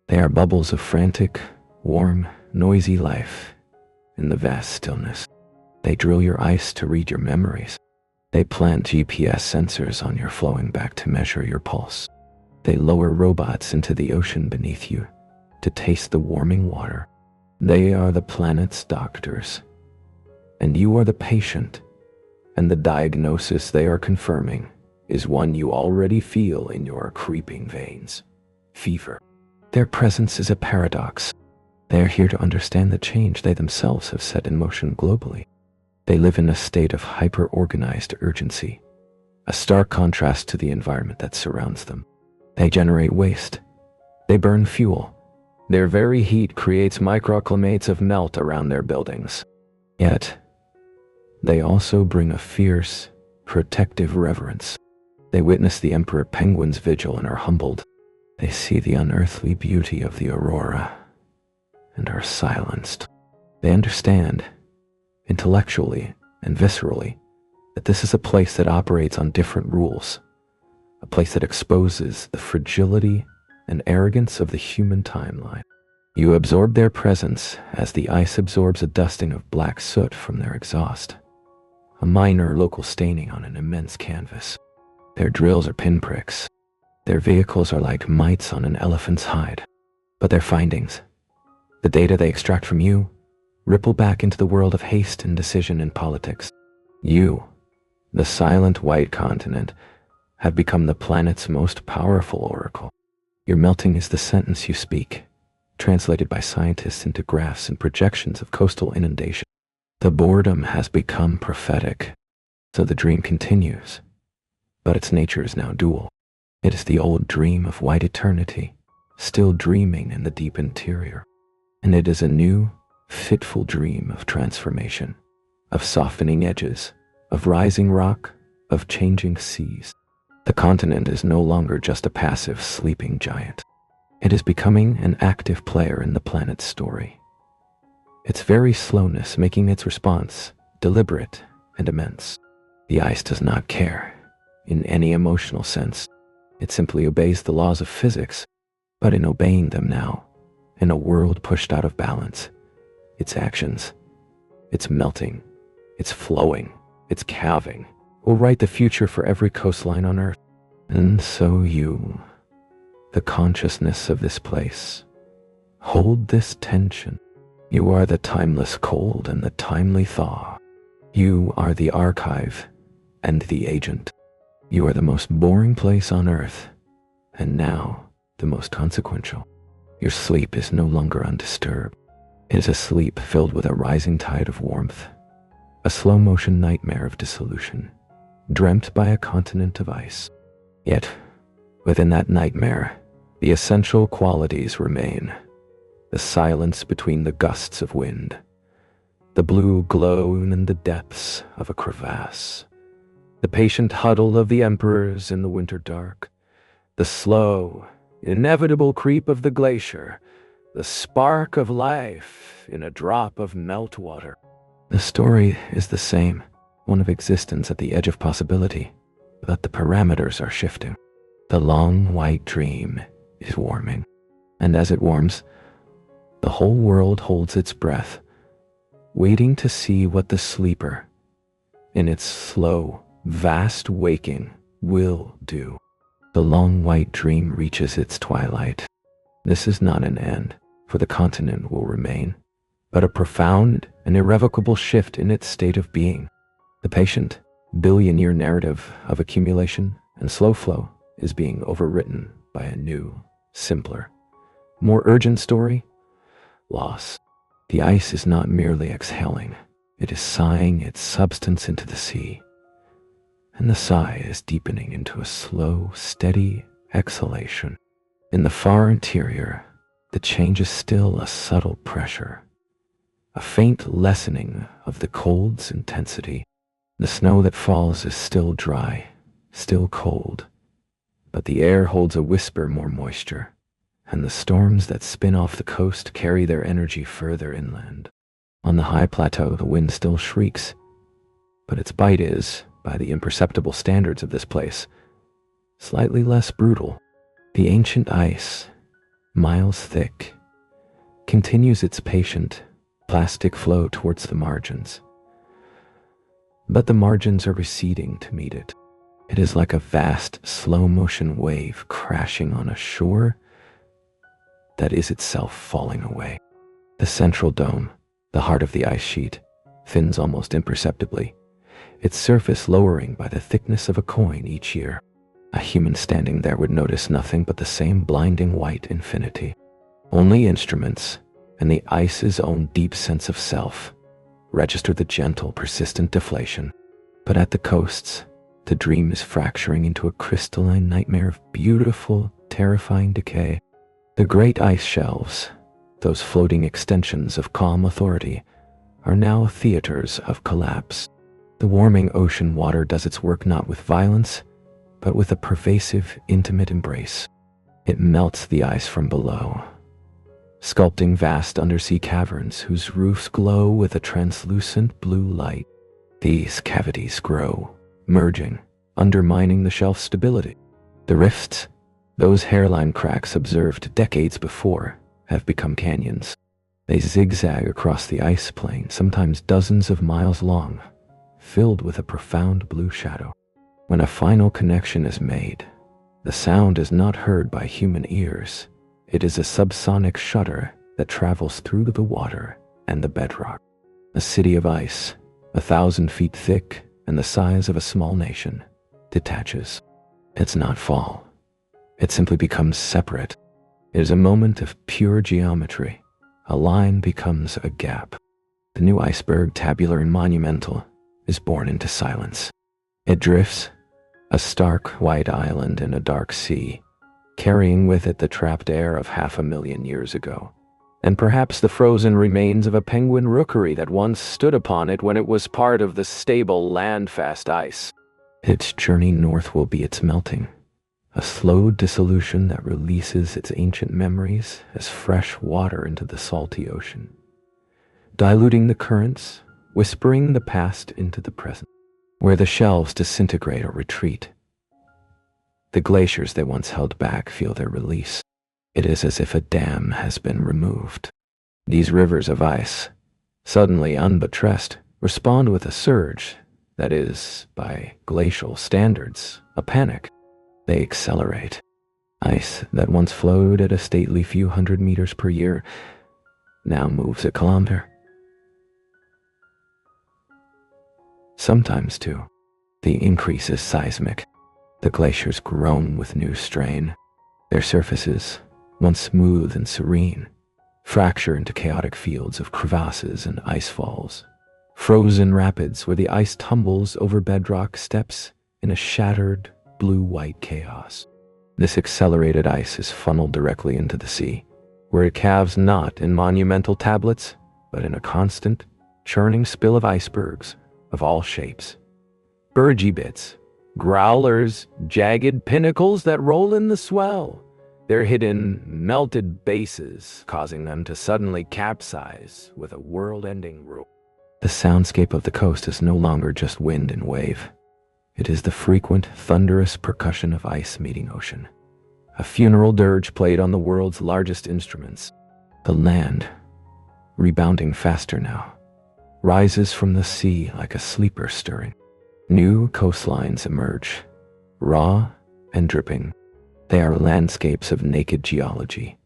They are bubbles of frantic, warm, noisy life in the vast stillness. They drill your ice to read your memories. They plant GPS sensors on your flowing back to measure your pulse. They lower robots into the ocean beneath you to taste the warming water. They are the planet's doctors, and you are the patient, and the diagnosis they are confirming is one you already feel in your creeping veins: fever. Their presence is a paradox. They are here to understand the change they themselves have set in motion globally. They live in a state of hyper-organized urgency, a stark contrast to the environment that surrounds them. They generate waste. They burn fuel. Their very heat creates microclimates of melt around their buildings. Yet, they also bring a fierce, protective reverence. They witness the emperor penguin's vigil and are humbled. They see the unearthly beauty of the aurora and are silenced. They understand, intellectually and viscerally, that this is a place that operates on different rules, a place that exposes the fragility and arrogance of the human timeline. You absorb their presence as the ice absorbs a dusting of black soot from their exhaust, a minor local staining on an immense canvas. Their drills are pinpricks. Their vehicles are like mites on an elephant's hide. But their findings, the data they extract from you, ripple back into the world of haste and decision in politics. You, the silent white continent, have become the planet's most powerful oracle. Your melting is the sentence you speak, translated by scientists into graphs and projections of coastal inundation. The boredom has become prophetic, so the dream continues, but its nature is now dual. It is the old dream of white eternity, still dreaming in the deep interior. And it is a new, fitful dream of transformation, of softening edges, of rising rock, of changing seas. The continent is no longer just a passive, sleeping giant. It is becoming an active player in the planet's story. Its very slowness making its response deliberate and immense. The ice does not care, in any emotional sense. It simply obeys the laws of physics, but in obeying them now, in a world pushed out of balance, its actions, its melting, its flowing, its calving, will write the future for every coastline on Earth. And so you, the consciousness of this place, hold this tension. You are the timeless cold and the timely thaw. You are the archive and the agent. You are the most boring place on Earth, and now the most consequential. Your sleep is no longer undisturbed. It is a sleep filled with a rising tide of warmth, a slow-motion nightmare of dissolution, dreamt by a continent of ice. Yet, within that nightmare, the essential qualities remain. The silence between the gusts of wind, the blue glow in the depths of a crevasse, the patient huddle of the emperors in the winter dark, the slow, inevitable creep of the glacier, the spark of life in a drop of meltwater. The story is the same, one of existence at the edge of possibility, but the parameters are shifting. The long white dream is warming, and as it warms, the whole world holds its breath, waiting to see what the sleeper, in its slow, vast waking, will do. The long white dream reaches its twilight. This is not an end, for the continent will remain, but a profound and irrevocable shift in its state of being. The patient, billion-year narrative of accumulation and slow flow is being overwritten by a new, simpler, more urgent story. Loss. The ice is not merely exhaling, it is sighing its substance into the sea. And the sigh is deepening into a slow, steady exhalation. In the far interior, the change is still a subtle pressure, a faint lessening of the cold's intensity. The snow that falls is still dry, still cold, but the air holds a whisper more moisture, and the storms that spin off the coast carry their energy further inland. On the high plateau, the wind still shrieks, but its bite is, by the imperceptible standards of this place, slightly less brutal. The ancient ice, miles thick, continues its patient, plastic flow towards the margins. But the margins are receding to meet it. It is like a vast, slow-motion wave crashing on a shore that is itself falling away. The central dome, the heart of the ice sheet, thins almost imperceptibly, its surface lowering by the thickness of a coin each year. A human standing there would notice nothing but the same blinding white infinity. Only instruments, and the ice's own deep sense of self, register the gentle, persistent deflation. But at the coasts, the dream is fracturing into a crystalline nightmare of beautiful, terrifying decay. The great ice shelves, those floating extensions of calm authority, are now theaters of collapse. The warming ocean water does its work not with violence, but with a pervasive, intimate embrace. It melts the ice from below, sculpting vast undersea caverns whose roofs glow with a translucent blue light. These cavities grow, merging, undermining the shelf's stability. The rifts, those hairline cracks observed decades before, have become canyons. They zigzag across the ice plain, sometimes dozens of miles long, filled with a profound blue shadow. When a final connection is made, the sound is not heard by human ears. It is a subsonic shudder that travels through the water and the bedrock. A city of ice, 1,000 feet thick and the size of a small nation, detaches. It's not fall. It simply becomes separate. It is a moment of pure geometry. A line becomes a gap. The new iceberg, tabular and monumental, is born into silence. It drifts, a stark white island in a dark sea, carrying with it the trapped air of 500,000 years ago, and perhaps the frozen remains of a penguin rookery that once stood upon it when it was part of the stable land-fast ice. Its journey north will be its melting, a slow dissolution that releases its ancient memories as fresh water into the salty ocean, diluting the currents, whispering the past into the present, where the shelves disintegrate or retreat. The glaciers they once held back feel their release. It is as if a dam has been removed. These rivers of ice, suddenly unbuttressed, respond with a surge that is, by glacial standards, a panic. They accelerate. Ice that once flowed at a stately few hundred meters per year now moves a kilometer. Sometimes, too, the increase is seismic. The glaciers groan with new strain. Their surfaces, once smooth and serene, fracture into chaotic fields of crevasses and ice falls, frozen rapids where the ice tumbles over bedrock steps in a shattered, blue-white chaos. This accelerated ice is funneled directly into the sea, where it calves not in monumental tablets, but in a constant, churning spill of icebergs of all shapes. Bergy bits, growlers, jagged pinnacles that roll in the swell, their hidden, melted bases causing them to suddenly capsize with a world-ending roar. The soundscape of the coast is no longer just wind and wave. It is the frequent, thunderous percussion of ice meeting ocean, a funeral dirge played on the world's largest instruments. The land, rebounding faster now, rises from the sea like a sleeper stirring. New coastlines emerge, raw and dripping. They are landscapes of naked geology,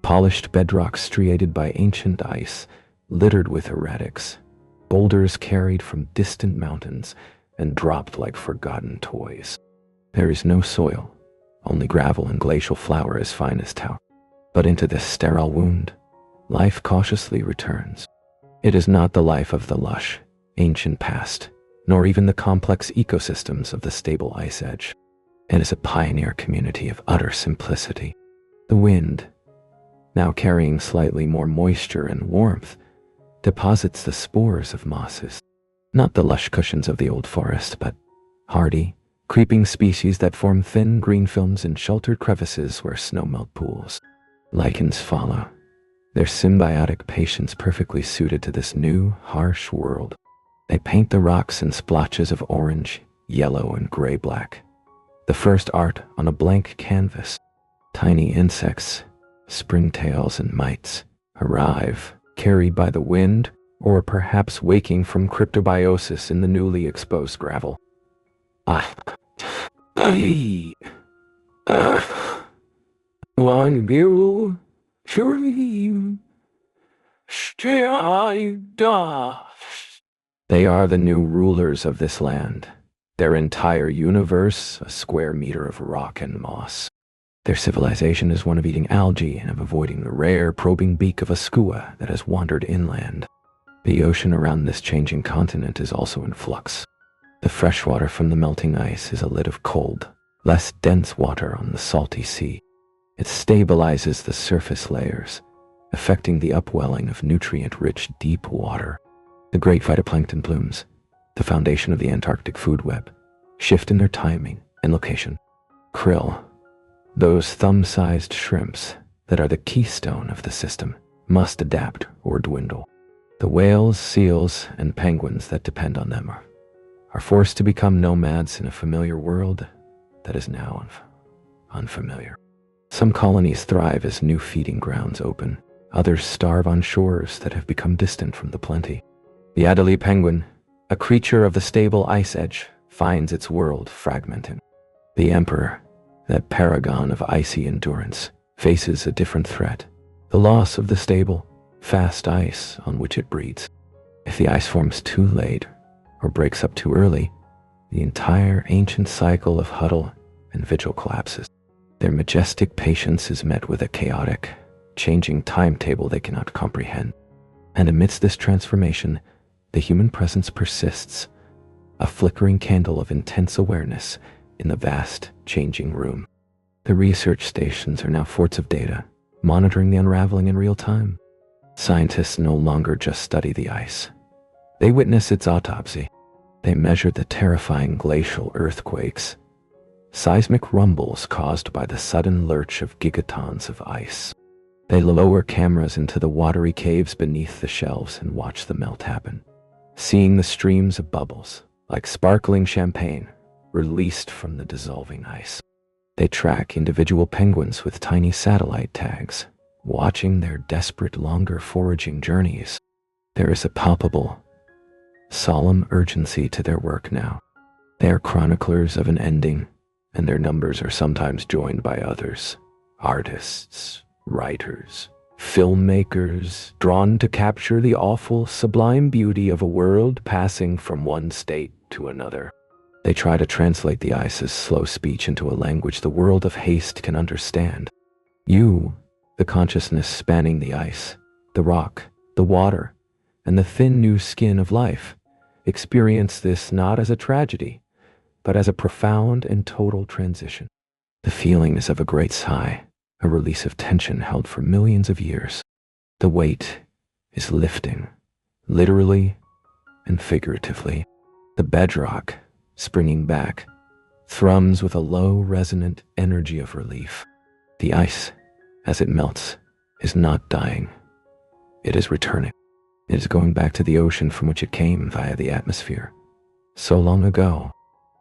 polished bedrock striated by ancient ice, littered with erratics, boulders carried from distant mountains and dropped like forgotten toys. There is no soil, only gravel and glacial flour as fine as tow. But into this sterile wound, life cautiously returns. It is not the life of the lush, ancient past, nor even the complex ecosystems of the stable ice edge. It is a pioneer community of utter simplicity. The wind, now carrying slightly more moisture and warmth, deposits the spores of mosses, not the lush cushions of the old forest, but hardy, creeping species that form thin green films in sheltered crevices where snowmelt pools. Lichens follow, their symbiotic patience perfectly suited to this new, harsh world. They paint the rocks in splotches of orange, yellow, and gray-black. The first art on a blank canvas. Tiny insects, springtails and mites, arrive, carried by the wind, or perhaps waking from cryptobiosis in the newly exposed gravel. They are the new rulers of this land, their entire universe a square meter of rock and moss. Their civilization is one of eating algae and of avoiding the rare, probing beak of a skua that has wandered inland. The ocean around this changing continent is also in flux. The fresh water from the melting ice is a lid of cold, less dense water on the salty sea. It stabilizes the surface layers, affecting the upwelling of nutrient-rich deep water. The great phytoplankton blooms, the foundation of the Antarctic food web, shift in their timing and location. Krill, those thumb-sized shrimps that are the keystone of the system, must adapt or dwindle. The whales, seals, and penguins that depend on them are forced to become nomads in a familiar world that is now unfamiliar. Some colonies thrive as new feeding grounds open. Others starve on shores that have become distant from the plenty. The Adelie penguin, a creature of the stable ice edge, finds its world fragmenting. The emperor, that paragon of icy endurance, faces a different threat: the loss of the stable, fast ice on which it breeds. If the ice forms too late or breaks up too early, the entire ancient cycle of huddle and vigil collapses. Their majestic patience is met with a chaotic, changing timetable they cannot comprehend. And amidst this transformation, the human presence persists, a flickering candle of intense awareness, in the vast, changing room. The research stations are now forts of data, monitoring the unraveling in real time. Scientists no longer just study the ice. They witness its autopsy. They measure the terrifying glacial earthquakes, seismic rumbles caused by the sudden lurch of gigatons of ice. They lower cameras into the watery caves beneath the shelves and watch the melt happen, seeing the streams of bubbles, like sparkling champagne, released from the dissolving ice. They track individual penguins with tiny satellite tags, watching their desperate longer foraging journeys. There is a palpable, solemn urgency to their work now. They are chroniclers of an ending, and their numbers are sometimes joined by others, artists, writers, filmmakers, drawn to capture the awful, sublime beauty of a world passing from one state to another. They try to translate the ice's slow speech into a language the world of haste can understand. You, the consciousness spanning the ice, the rock, the water, and the thin new skin of life, experience this not as a tragedy, but as a profound and total transition. The feeling is of a great sigh, a release of tension held for millions of years. The weight is lifting, literally and figuratively. The bedrock, springing back, thrums with a low, resonant energy of relief. The ice, as it melts, is not dying. It is returning. It is going back to the ocean from which it came via the atmosphere. So long ago,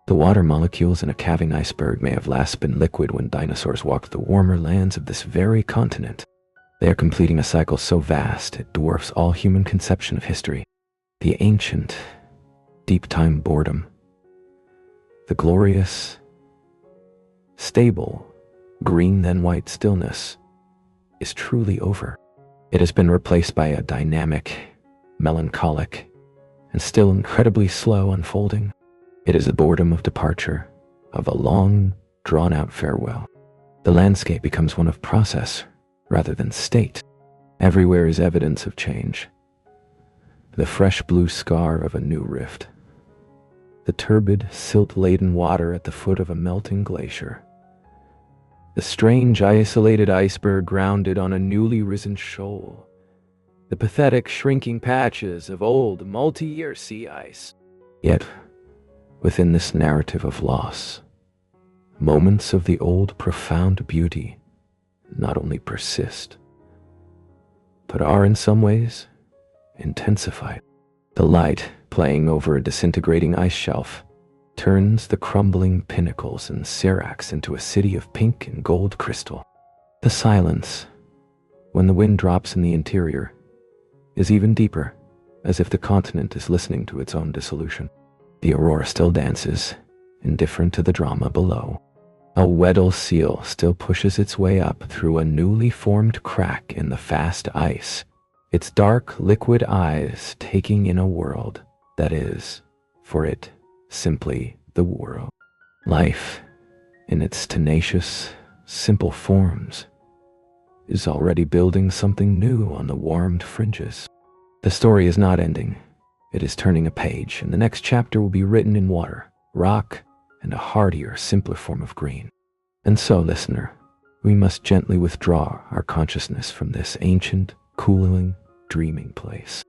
the water molecules in a calving iceberg may have last been liquid when dinosaurs walked the warmer lands of this very continent. They are completing a cycle so vast it dwarfs all human conception of history. The ancient, deep-time boredom, the glorious, stable, green then white stillness is truly over. It has been replaced by a dynamic, melancholic, and still incredibly slow unfolding. It is the boredom of departure, of a long, drawn-out farewell. The landscape becomes one of process rather than state. Everywhere is evidence of change. The fresh blue scar of a new rift. The turbid, silt-laden water at the foot of a melting glacier. The strange, isolated iceberg grounded on a newly risen shoal. The pathetic, shrinking patches of old, multi-year sea ice. Yet, within this narrative of loss, moments of the old profound beauty not only persist, but are in some ways intensified. The light, playing over a disintegrating ice shelf, turns the crumbling pinnacles and seracs into a city of pink and gold crystal. The silence, when the wind drops in the interior, is even deeper, as if the continent is listening to its own dissolution. The Aurora still dances, indifferent to the drama below. A Weddell seal still pushes its way up through a newly formed crack in the fast ice, its dark, liquid eyes taking in a world that is, for it, simply the world. Life, in its tenacious, simple forms, is already building something new on the warmed fringes. The story is not ending. It is turning a page, and the next chapter will be written in water, rock, and a hardier, simpler form of green. And so, listener, we must gently withdraw our consciousness from this ancient, cooling, dreaming place.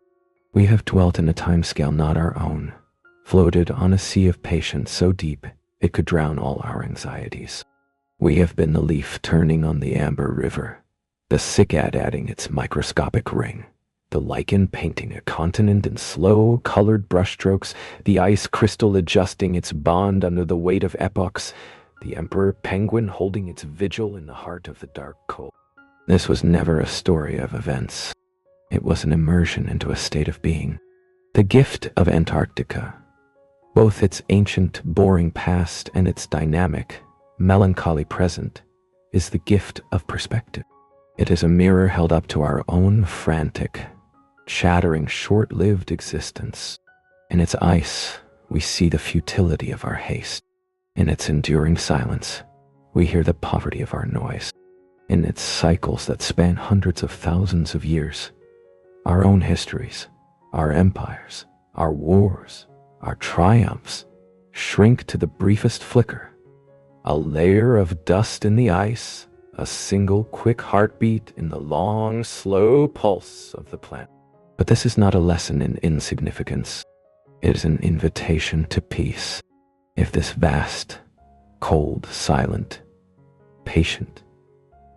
We have dwelt in a timescale not our own, floated on a sea of patience so deep it could drown all our anxieties. We have been the leaf turning on the amber river, the cycad adding its microscopic ring, the lichen painting a continent in slow, colored brushstrokes, the ice crystal adjusting its bond under the weight of epochs, the emperor penguin holding its vigil in the heart of the dark cold. This was never a story of events. It was an immersion into a state of being. The gift of Antarctica, both its ancient, boring past and its dynamic, melancholy present, is the gift of perspective. It is a mirror held up to our own frantic, chattering, short-lived existence. In its ice, we see the futility of our haste. In its enduring silence, we hear the poverty of our noise. In its cycles that span hundreds of thousands of years, our own histories, our empires, our wars, our triumphs shrink to the briefest flicker, A layer of dust in the ice, a single quick heartbeat in the long, slow pulse of the planet. But this is not a lesson in insignificance. It is an invitation to peace. If this vast, cold, silent, patient,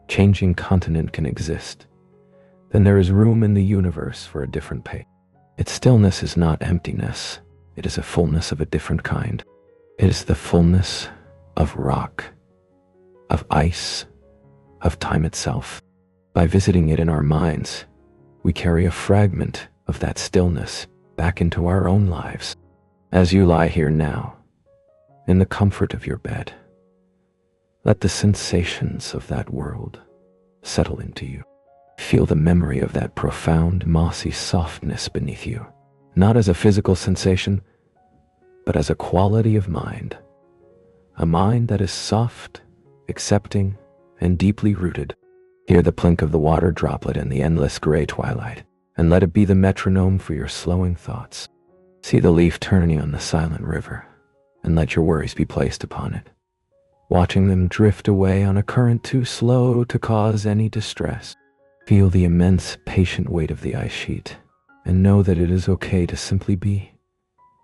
changing continent can exist, then there is room in the universe for a different pace. Its stillness is not emptiness. It is a fullness of a different kind. It is the fullness of rock, of ice, of time itself. By visiting it in our minds, we carry a fragment of that stillness back into our own lives. As you lie here now, in the comfort of your bed, let the sensations of that world settle into you. Feel the memory of that profound, mossy softness beneath you, not as a physical sensation, but as a quality of mind. A mind that is soft, accepting, and deeply rooted. Hear the plink of the water droplet in the endless gray twilight, and let it be the metronome for your slowing thoughts. See the leaf turning on the silent river, and let your worries be placed upon it, watching them drift away on a current too slow to cause any distress. Feel the immense, patient weight of the ice sheet, and know that it is okay to simply be,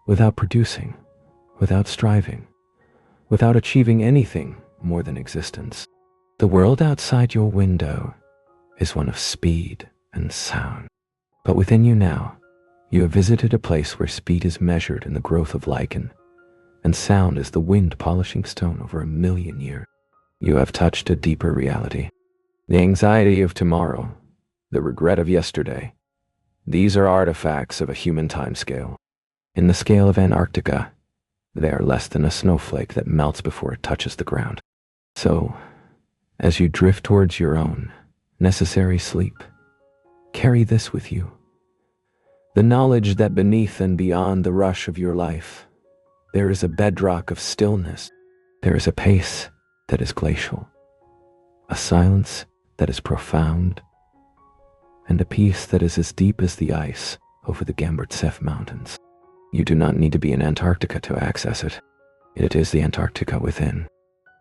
without producing, without striving, without achieving anything more than existence. The world outside your window is one of speed and sound. But within you now, you have visited a place where speed is measured in the growth of lichen, and sound is the wind polishing stone over 1,000,000 years. You have touched a deeper reality. The anxiety of tomorrow, the regret of yesterday, these are artifacts of a human time scale. In the scale of Antarctica, they are less than a snowflake that melts before it touches the ground. So, as you drift towards your own necessary sleep, carry this with you. The knowledge that beneath and beyond the rush of your life, there is a bedrock of stillness. There is a pace that is glacial, a silence that is profound, and a peace that is as deep as the ice over the Gamburtsef Mountains. You do not need to be in Antarctica to access it. It is the Antarctica within.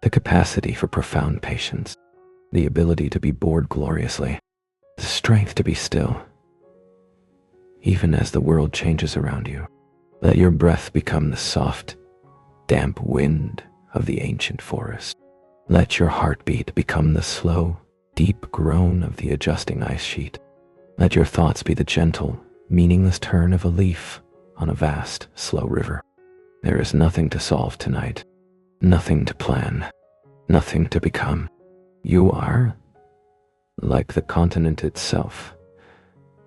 The capacity for profound patience, the ability to be bored gloriously, the strength to be still, even as the world changes around you. Let your breath become the soft, damp wind of the ancient forest. Let your heartbeat become the slow, deep groan of the adjusting ice sheet. Let your thoughts be the gentle, meaningless turn of a leaf on a vast, slow river. There is nothing to solve tonight, nothing to plan, nothing to become. You are, like the continent itself,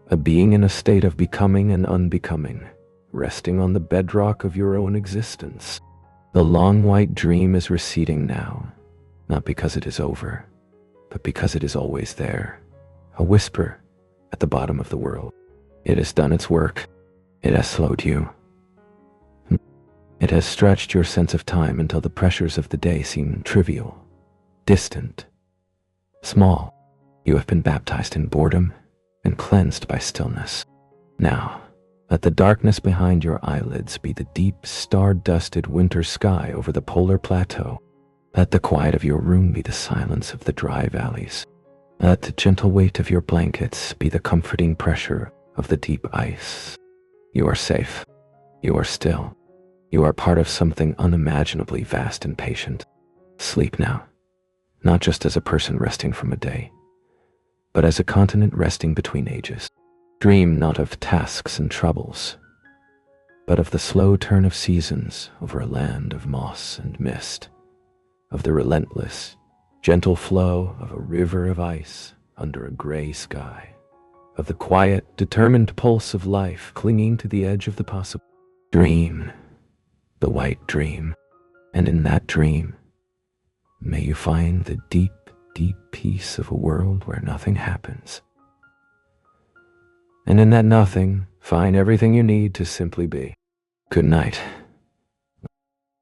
a being in a state of becoming and unbecoming, resting on the bedrock of your own existence. The long white dream is receding now, not because it is over, but because it is always there, a whisper at the bottom of the world. It has done its work. It has slowed you. It has stretched your sense of time until the pressures of the day seem trivial, distant, small. You have been baptized in boredom and cleansed by stillness. Now, let the darkness behind your eyelids be the deep, star-dusted winter sky over the polar plateau. Let the quiet of your room be the silence of the dry valleys. Let the gentle weight of your blankets be the comforting pressure of the deep ice. You are safe. You are still. You are part of something unimaginably vast and patient. Sleep now, not just as a person resting from a day, but as a continent resting between ages. Dream not of tasks and troubles, but of the slow turn of seasons over a land of moss and mist, of the relentless, gentle flow of a river of ice under a gray sky, of the quiet, determined pulse of life clinging to the edge of the possible. Dream, the white dream, and in that dream, may you find the deep, deep peace of a world where nothing happens. And in that nothing, find everything you need to simply be. Good night.